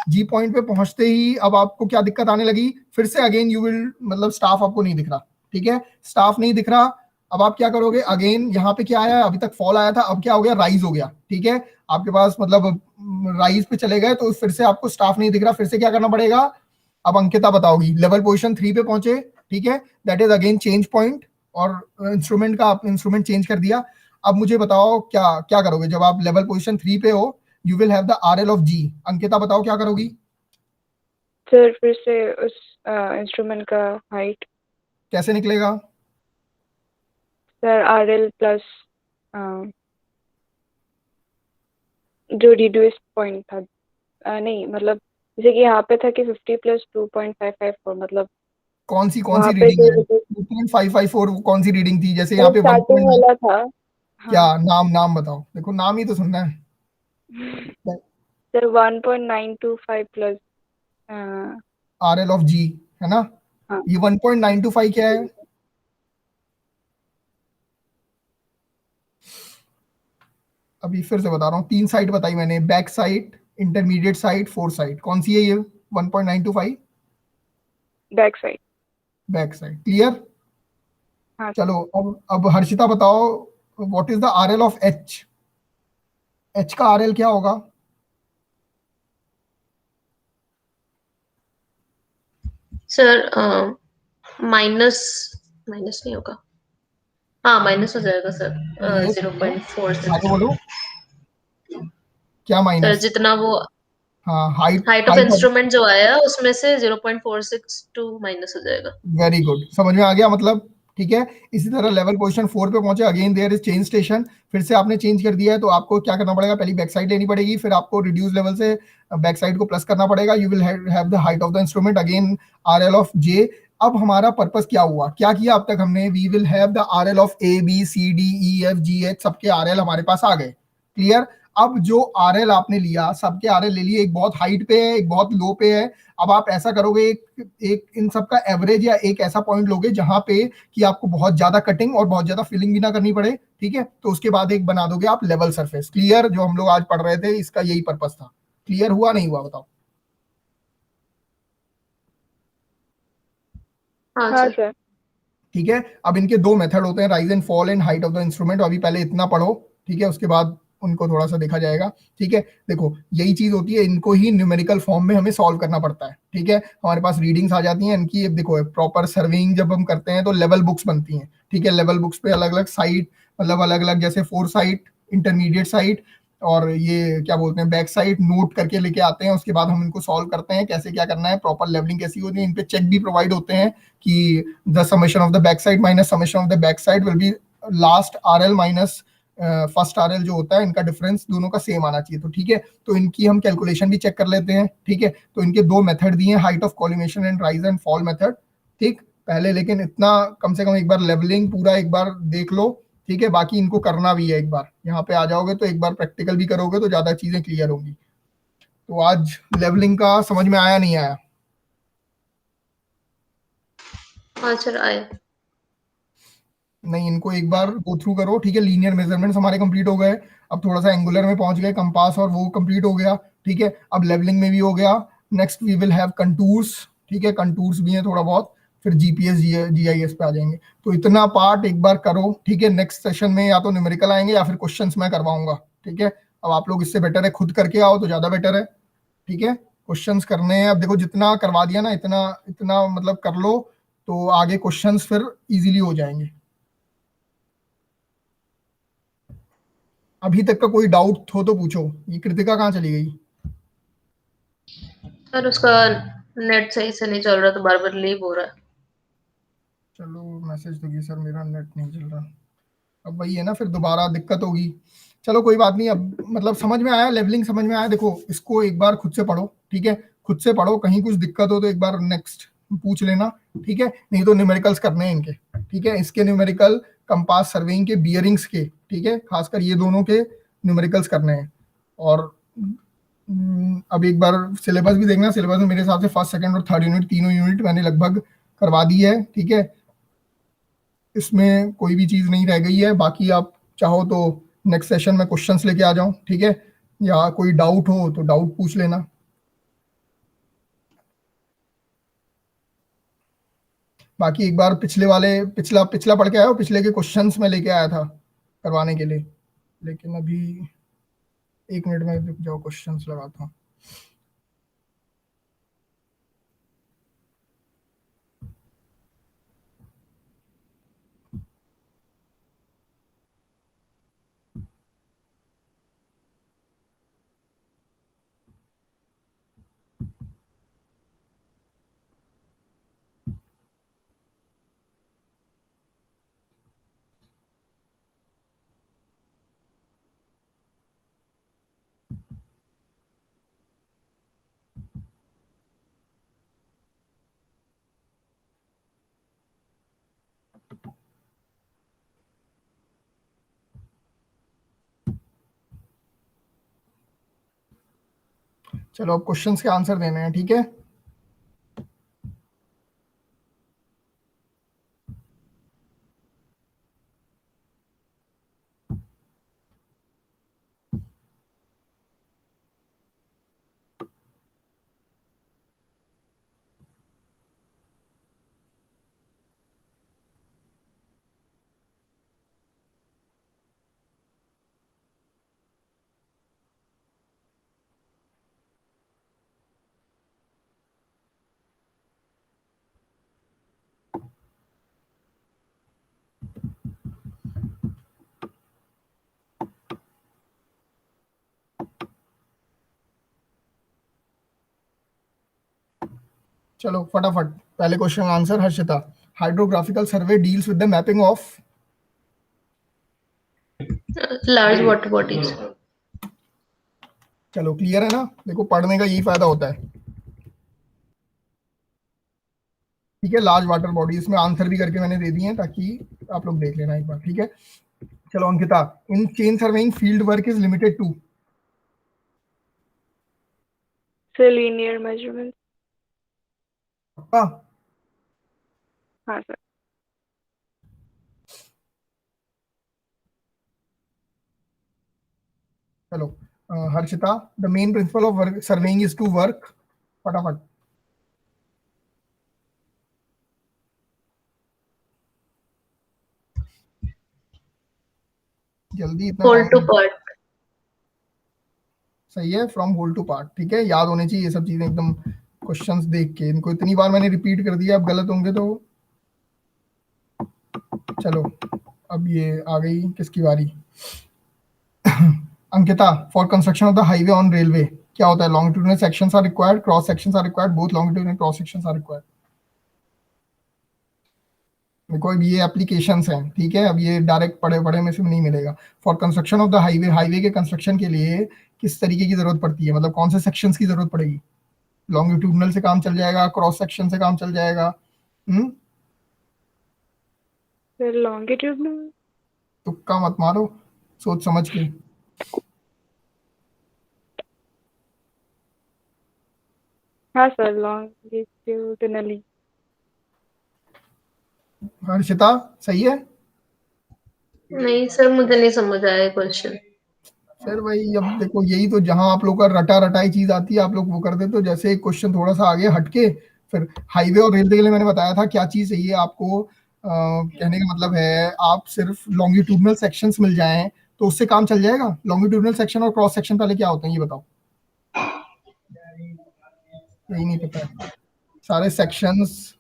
जी पॉइंट पे पहुंचते ही अब आपको क्या दिक्कत आने लगी? फिर से अगेन यू विल, मतलब स्टाफ आपको नहीं दिख रहा। ठीक है, स्टाफ नहीं दिख रहा। अब आप क्या करोगे? अगेन यहाँ पे क्या आया? अभी तक फॉल आया था, अब क्या हो गया? राइज हो गया। ठीक है, आपके पास मतलब राइज पे चले गए तो फिर से आपको स्टाफ नहीं दिख रहा। फिर से क्या करना पड़ेगा? अब अंकिता बताओगी। लेवल पोजीशन 3 पे पहुंचे। ठीक है, that is again change point, और इंस्ट्रूमेंट का इंस्ट्रूमेंट चेंज कर दिया। अब मुझे बताओ क्या क्या करोगे जब आप लेवल पोजीशन 3 पे हो? You will have the RL of G. Ankita बताओ क्या करोगी? सर फिर से उस इंस्ट्रूमेंट का हाइट। कैसे निकलेगा? सर आरएल प्लस जो रिड्यूस पॉइंट था, नहीं मतलब जैसे कि यहाँ पे था कि 50 प्लस 2.554, मतलब कौन सी वहाँ पे रीडिंग जो है? 2.554 कौन सी रीडिंग थी? जैसे यहाँ पे स्टार्टिंग 1. वाला था। क्या हाँ नाम बताओ, देखो नाम ही तो सुनना है। सर 1.925 प्लस आरएल ऑफ जी, है ना? हाँ ये 1.925 क्या है? अभी फिर से बता रहा हूँ, 3 साइड बताई मैंने, back side, intermediate side, four side. कौन सी है ये 1.925? Back side. Back side. Clear? हाँ चलो अब हर्षिता बताओ, what is the RL of H? H का आरएल क्या होगा? सर माइनस, माइनस नहीं होगा, हाँ माइनस हो जाएगा सर। Minus, 0.46 आगे बोलो। क्या सर, माइनस? जितना वो हाँ, हाइट हाइट ऑफ इंस्ट्रूमेंट जो आया उसमें से 0.462 माइनस हो जाएगा। वेरी गुड, समझ में आ गया मतलब। ठीक है, इसी तरह लेवल पोजीशन 4 पे पहुंचे। Again there is change station. फिर से आपने चेंज कर दिया है तो आपको क्या करना पड़ेगा? पहली बैक साइड लेनी पड़ेगी, फिर आपको रिड्यूस लेवल से बैक साइड को प्लस करना पड़ेगा। You will have the height of the instrument, again RL of J. अब हमारा पर्पस क्या हुआ, क्या किया अब तक हमने? We will have the RL of A B C D E F G H, सबके आरएल हमारे पास आ गए। क्लियर? अब जो आरएल आपने लिया, सबके आरएल ले लिए, एक बहुत हाइट पे है, एक बहुत लो पे है। अब आप ऐसा करोगे, एक इन सब का एवरेज या एक ऐसा पॉइंट लोगे जहां पे कि आपको बहुत ज्यादा कटिंग और बहुत ज्यादा फिलिंग भी ना करनी पड़े, ठीक है। तो उसके बाद एक बना दोगे आप लेवल सरफेस। क्लियर? जो हम लोग आज पढ़ रहे थे इसका यही पर्पस था। क्लियर हुआ नहीं हुआ बताओ? हाँ हाँ सर। सर। ठीक है। अब इनके दो मेथड होते हैं, rise and fall and height of the instrument. अभी पहले इतना पढ़ो, ठीक है, उसके बाद उनको थोड़ा सा देखा जाएगा। ठीक है, देखो यही चीज होती है, इनको ही न्यूमेरिकल फॉर्म में हमें सॉल्व करना पड़ता है। ठीक है, हमारे पास रीडिंग्स आ जाती हैं इनकी। देखो प्रॉपर सर्वेइंग जब हम करते हैं तो लेवल बुक्स बनती हैं। ठीक है, लेवल बुक्स पे अलग अलग साइड, मतलब अलग अलग, जैसे 4 साइड, इंटरमीडिएट साइड और ये क्या बोलते हैं बैक साइड, नोट करके लेके आते हैं। उसके बाद हम इनको सॉल्व करते हैं, कैसे क्या करना है, प्रॉपर लेवलिंग कैसी होती है। इन पे चेक भी प्रोवाइड होते हैं कि the summation of the backside minus summation of the backside will be last RL minus first RL जो होता है, इनका डिफरेंस दोनों का सेम आना चाहिए। तो ठीक है, तो इनकी हम कैलकुलेशन भी चेक कर लेते हैं। ठीक है, तो इनके दो मेथड दिए हैं, height of collimation and rise and fall method. ठीक, पहले लेकिन इतना कम से कम एक बार लेवलिंग पूरा एक बार देख लो। ठीक है, बाकी इनको करना भी है। एक बार यहाँ पे आ जाओगे तो एक बार प्रैक्टिकल भी करोगे तो ज्यादा चीजें क्लियर होंगी। तो आज लेवलिंग का समझ में आया नहीं आया? हाँ सर आए। नहीं, इनको एक बार गो थ्रू करो। ठीक है, लीनियर मेजरमेंट्स हमारे कंप्लीट हो गए। अब थोड़ा सा एंगुलर में पहुंच गए, कंपास और वो कंप्लीट हो गया। ठीक है, अब लेवलिंग में भी हो गया। Next we will have contours. ठीक है, कंटूर्स भी हैं थोड़ा बहुत, फिर जीपीएस जीआईएस पे आ जाएंगे। तो इतना पार्ट एक बार करो। ठीक है, नेक्स्ट सेशन में या तो न्यूमेरिकल आएंगे या फिर क्वेश्चंस मैं करवाऊंगा। ठीक है, अब आप लोग इससे बेटर है खुद करके आओ तो ज्यादा बेटर है। ठीक है, क्वेश्चंस करने हैं। अब देखो जितना करवा दिया ना, इतना इतना मतलब कर लो, तो आगे क्वेश्चंस फिर इजीली हो जाएंगे। अभी तक का कोई डाउट हो तो पूछो। ये कृतिका कहाँ चली गई? सर उसका नेट सही से नहीं चल रहा तो बार बार लीव हो रहा है। चलो मैसेज दोगी सर मेरा नेट नहीं चल रहा। अब वही है ना, फिर दोबारा दिक्कत होगी। चलो कोई बात नहीं। अब मतलब समझ में आया, लेवलिंग समझ में आया। देखो इसको एक बार खुद से पढ़ो। ठीक है, खुद से पढ़ो, कहीं कुछ दिक्कत हो तो एक बार नेक्स्ट पूछ लेना। ठीक है, नहीं तो न्यूमेरिकल्स करने हैं इनके। ठीक है, इसके न्यूमेरिकल, कंपास सर्वेइंग के, बियरिंग्स के, ठीक है, खासकर ये दोनों के न्यूमेरिकल्स करने हैं। और अब एक बार सिलेबस भी देखना। सिलेबस में मेरे हिसाब से फर्स्ट सेकंड और थर्ड यूनिट, तीनों यूनिट मैंने लगभग करवा दी है। ठीक है, इसमें कोई भी चीज नहीं रह गई है। बाकी आप चाहो तो नेक्स्ट सेशन में क्वेश्चंस लेके आ जाऊं। ठीक है, या कोई डाउट हो तो डाउट पूछ लेना। बाकी एक बार पिछले वाले, पिछला पिछला पढ़ के आया हो, पिछले के क्वेश्चंस में लेके आया था करवाने के लिए। लेकिन अभी एक मिनट में रुक जाओ, क्वेश्चंस लगाता हूँ। चलो अब क्वेश्चंस के आंसर देने हैं। ठीक है, चलो फटाफट पहले question answer. Harshita, hydrographical survey deals with the mapping of large water bodies. चलो क्लियर है ना? देखो पढ़ने का यही फायदा होता है। ठीक है, लार्ज वाटर बॉडी, इसमें आंसर भी करके मैंने दे दिए हैं ताकि आप लोग देख लेना एक बार। ठीक है, चलो Ankita, in chain surveying field work is limited to. Sir linear measurement. पक्का? हाँ सर। चलो Harshita, the main principle of work surveying is to work, फटाफट। जल्दी, इतना होल टू टाइम। पार्ट। सही है, फ्रॉम होल टू पार्ट। ठीक है, याद होने चाहिए ये सब चीजें एकदम, क्वेश्चंस देख के। इनको इतनी बार मैंने रिपीट कर दिया, अब गलत होंगे तो। चलो अब ये आ गई किसकी बारी? Ankita, for construction of the highway on railway क्या होता है? Longitudinal sections are required, cross sections are required, both longitudinal cross sections are required. देखो अब ये एप्लीकेशंस हैं, ठीक है, अब ये डायरेक्ट पढ़े पढ़े में से नहीं मिलेगा। For construction of the highway, highway के कंस्ट्रक्शन के लिए किस तरीके की जरूरत पड़ती है, मतलब कौन से सेक्शंस की जरूरत पड़ेगी? लॉन्गिट्यूडिनल से काम चल जाएगा, क्रॉस सेक्शन से काम चल जाएगा? Sir longitudinal. तुक्का मत मारो, सोच समझ के। हाँ सर लॉन्गिट्यूडनली। हर्षिता सही है? नहीं सर, मुझे नहीं समझ आया क्वेश्चन। फिर भाई अब देखो, यही तो जहां आप लोग का रटा रटाई चीज आती है, आप लोग वो कर देते हो। जैसे एक क्वेश्चन थोड़ा सा आगे हटके, फिर हाईवे और रेलवे के लिए मैंने बताया था क्या चीज चाहिए आपको। कहने का मतलब है, आप सिर्फ लॉन्गिट्यूडनल सेक्शंस मिल जाएं तो उससे काम चल जाएगा। लॉन्गिट्यूडनल सेक्शन और क्रॉस सेक्शन पहले क्या होते हैं ये बताओ। यही नहीं पता है? सारे सेक्शंस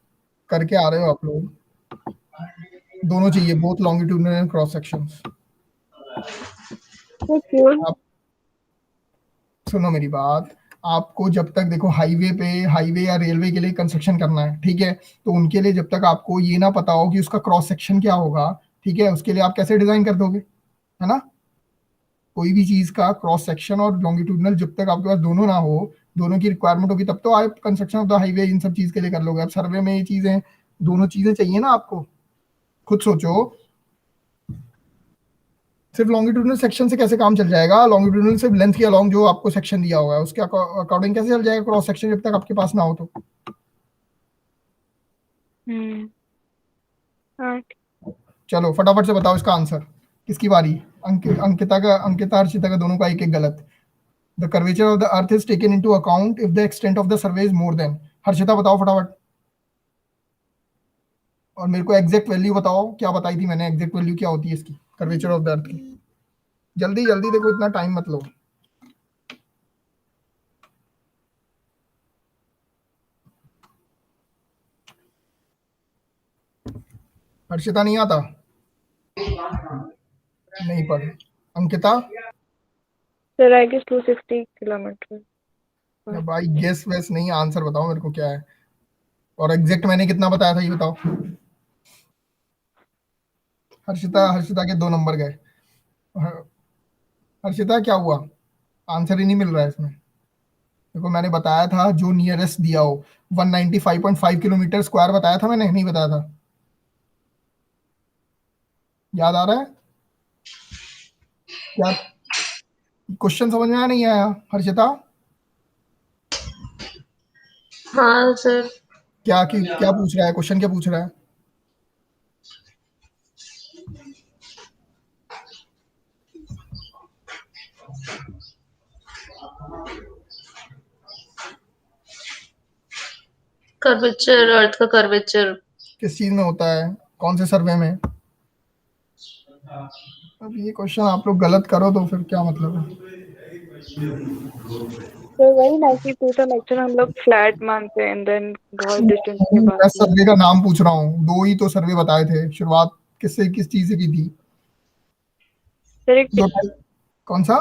करके आ रहे हो आप लोग, दोनों चाहिए, both longitudinal and cross sections. आप सुनो मेरी बात, आपको जब तक देखो हाईवे पे, हाईवे या रेलवे के लिए कंस्ट्रक्शन करना है, ठीक है, तो उनके लिए जब तक आपको ये ना पता हो कि उसका क्रॉस सेक्शन क्या होगा, ठीक है, उसके लिए आप कैसे डिजाइन कर दोगे, है ना? कोई भी चीज का क्रॉस सेक्शन और लॉन्गिट्यूडनल जब तक आपके पास दोनों ना हो, दोनों की रिक्वायरमेंट होगी, तब तो आप construction of the highway in सब चीज के लिए कर लोगे। अब सर्वे में ये चीजें, दोनों चीजें चाहिए ना आपको। खुद सोचो, सिर्फ लॉन्गिट्यूडनल सेक्शन से कैसे काम चल जाएगा? लॉन्गिट्यूडनल सिर्फ लेंथ के अलोंग जो आपको सेक्शन दिया हुआ है उसके अकॉर्डिंग कैसे चल जाएगा क्रॉस सेक्शन, जब तक आपके पास ना हो तो। हाँ। चलो फटाफट से बताओ इसका आंसर। किसकी बारी? अंकिता का, अंकिता हर्षिता का, दोनों का एक एक गलत। The curvature of the earth is taken into account if the extent of the survey is more than. Harshita बताओ फटाफट, और मेरे को एग्जैक्ट वैल्यू बताओ, क्या बताई थी मैंने, एग्जैक्ट वैल्यू क्या होती है इसकी, कर्वेचर ऑफ द अर्थ की। जल्दी जल्दी, देखो इतना टाइम मत लो। हर्षिता नहीं आता? नहीं पढ़। Ankita? Sir I guess 260 kilometre. भाई गेस वेस नहीं, आंसर बताओ मेरे को क्या है, और एग्जैक्ट मैंने कितना बताया था ये बताओ। हर्षिता, हर्षिता के 2 नंबर गए। हर्षिता क्या हुआ, आंसर ही नहीं मिल रहा है इसमें। देखो मैंने बताया था जो नियरेस्ट दिया हो, 195.5 किलोमीटर स्क्वायर बताया था मैंने, नहीं बताया था? याद आ रहा है क्या? क्वेश्चन समझ में आया नहीं आया हर्षिता? हाँ सर। क्या पूछ रहा है क्वेश्चन, क्या पूछ रहा है? कर्वेचर, अर्थ का कर्वेचर किस चीज में होता है, कौन से सर्वे में? अब ये क्वेश्चन आप लोग गलत करो तो फिर क्या मतलब है? तो वही ना कि पूरा लेक्चर हम लोग फ्लैट मानते हैं, देन बहुत डिस्टेंस के मैं बाद सर्वे का नाम पूछ रहा हूँ, 2 ही तो सर्वे बताए थे। शुरुआत किससे, किस चीज से की थी? सर एक कौन सा?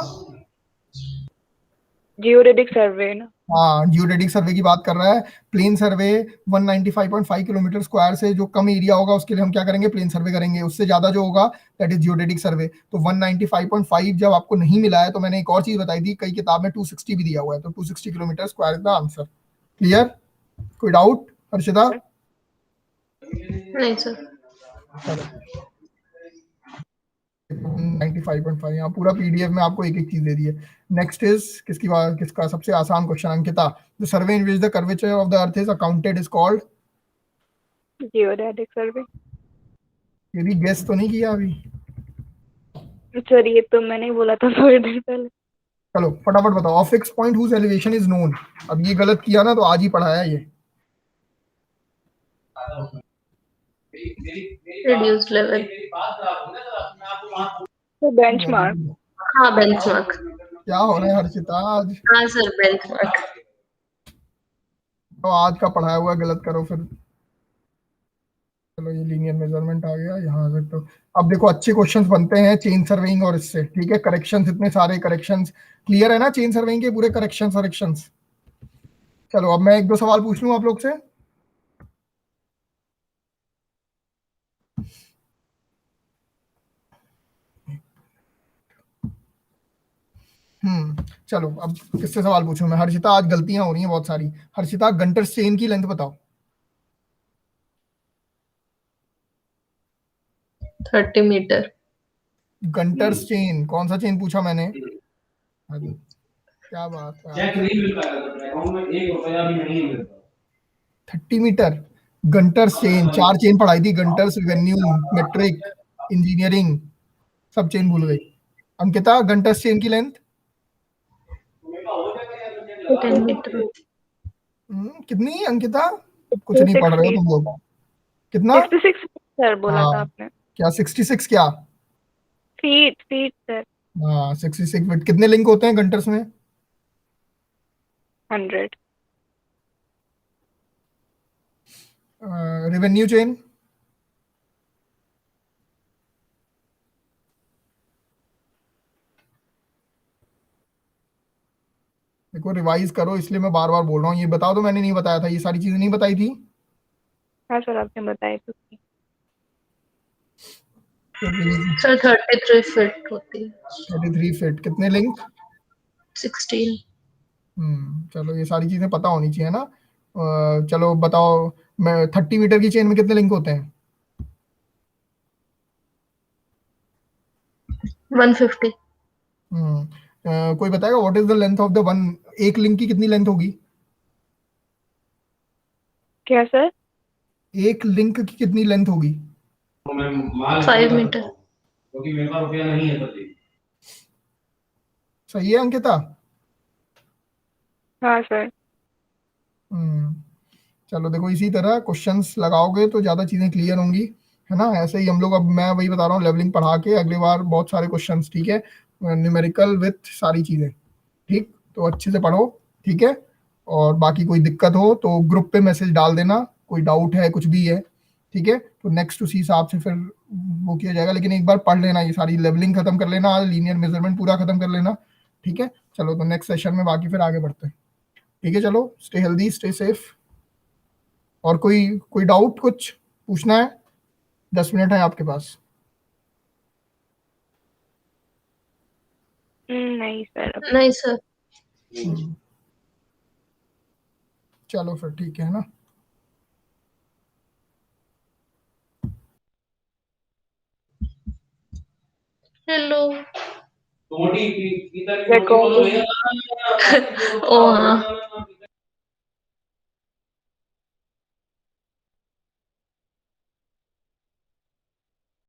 जियोडेटिक सर्वे ना। हाँ, जियोडेटिक सर्वे की बात कर रहा है। प्लेन सर्वे 195.5 किलोमीटर स्क्वायर से जो कम एरिया होगा उसके लिए हम क्या करेंगे, प्लेन सर्वे करेंगे। उससे ज्यादा जो होगा दैट इज जियोडेटिक सर्वे। तो 195.5 जब आपको नहीं मिला है तो मैंने एक और चीज बताई थी, कई किताब में 260 भी दिया हुआ है, तो 260 kilometre square is the answer. Clear? कोई डाउट हर्षिता? नहीं सर। 95.5, यहाँ पूरा पीडीएफ में आपको एक एक चीज दे दी है। नेक्स्ट इज किसकी बात, किसका सबसे आसान question? Ankita, The survey in which the curvature of the earth is accounted is called? Geodetic survey. ये भी गेस तो नहीं किया अभी? सर ये तो मैंने ही बोला था थोड़ी देर पहले। चलो फटाफट बताओ। Of fix point whose elevation is known. अब ये गलत किया ना तो आज ही पढ़ाया ये। Reduce level. तो बेंचमार्क। हाँ बेंचमार्क। क्या हो रहा है हर्षिता आज? हाँ सर बेंचमार्क। तो आज का पढ़ाया हुआ गलत करो फिर। चलो ये लीनियर मेजरमेंट आ गया यहाँ से। तो अब देखो अच्छे क्वेश्चंस बनते हैं चेन सर्वेइंग और इससे, ठीक है। करेक्शंस, इतने सारे करेक्शंस क्लियर है ना चेन सर्वेइंग के पूरे करेक्शंस। चलो अब मैं एक दो सवाल पूछ लूं आप लोग से। चलो अब किससे सवाल पूछूं मैं? हर्षिता आज गलतियां हो रही हैं बहुत सारी। हर्षिता गंटर चेन की लेंथ बताओ। 30 मीटर। गंटर चेन, कौन सा चेन पूछा मैंने? क्या बात है, चेक नहीं मिल पाएगा तो अकाउंट में 1 रुपया भी नहीं मिलता। 30 मीटर गंटर चेन। 4 चेन पढ़ाई थी, गंटर्स, वेन्यू, मेट्रिक, इंजीनियरिंग, सब चेन भूल गई। अंकिता गंटर चेन की लेंथ 10 मीटर। कितनी अंकिता? कुछ नहीं पढ़ रहे हो तुम लोग। कितना? 66 सर बोला था आपने। क्या 66? क्या फीट सर। हाँ 66 फीट। कितने लिंक होते हैं गंटर्स में? 100। Revenue chain? देखो रिवाइज करो इसलिए मैं बार बार बोल रहा हूँ। ये बताओ तो मैंने नहीं बताया था, ये सारी चीजें नहीं बताई थी? हाँ सर आपने बताया तो। सर 33 फीट होती है। 33 फीट। कितने लिंक? 16। चलो ये सारी चीजें पता होनी चाहिए ना। चलो बताओ, मैं 30 मीटर की चेन में कितने लिंक होते हैं? 150। कोई बताएगा what is the length of the one? एक लिंक की कितनी लेंथ होगी? क्या सर? एक लिंक की कितनी लेंथ होगी? तो मैं माल 5 मीटर। क्योंकि मेरे पास रुपया नहीं है तभी। सही है अंकिता? हाँ सर। चलो देखो इसी तरह क्वेश्चंस लगाओगे तो ज्यादा चीजें क्लियर होंगी, है ना। ऐसे ही हम लोग, अब मैं वही बता रहा हूँ, लेवलिंग पढ़ा के अगली बार बहुत सारे क्वेश्चंस, ठीक है, न्यूमेरिकल विथ सारी चीजें, ठीक। तो अच्छे से पढ़ो, ठीक है। और बाकी कोई दिक्कत हो तो ग्रुप पे मैसेज डाल देना, कोई डाउट है कुछ भी है, ठीक है। तो नेक्स्ट उसी हिसाब से फिर वो किया जाएगा। लेकिन एक बार पढ़ लेना, ये सारी लेवलिंग खत्म कर लेना, लीनियर मेजरमेंट पूरा खत्म कर लेना, ठीक है। चलो तो नेक्स्ट सेशन में बाकी फिर आगे बढ़ते हैं, ठीक है। चलो स्टे हेल्दी, स्टे सेफ। और कोई डाउट कुछ पूछना है? 10 मिनट है आपके पास। नहीं सर। नहीं सर। चलो फिर ठीक है ना। हेलो। मोटी की Record. ओ हाँ।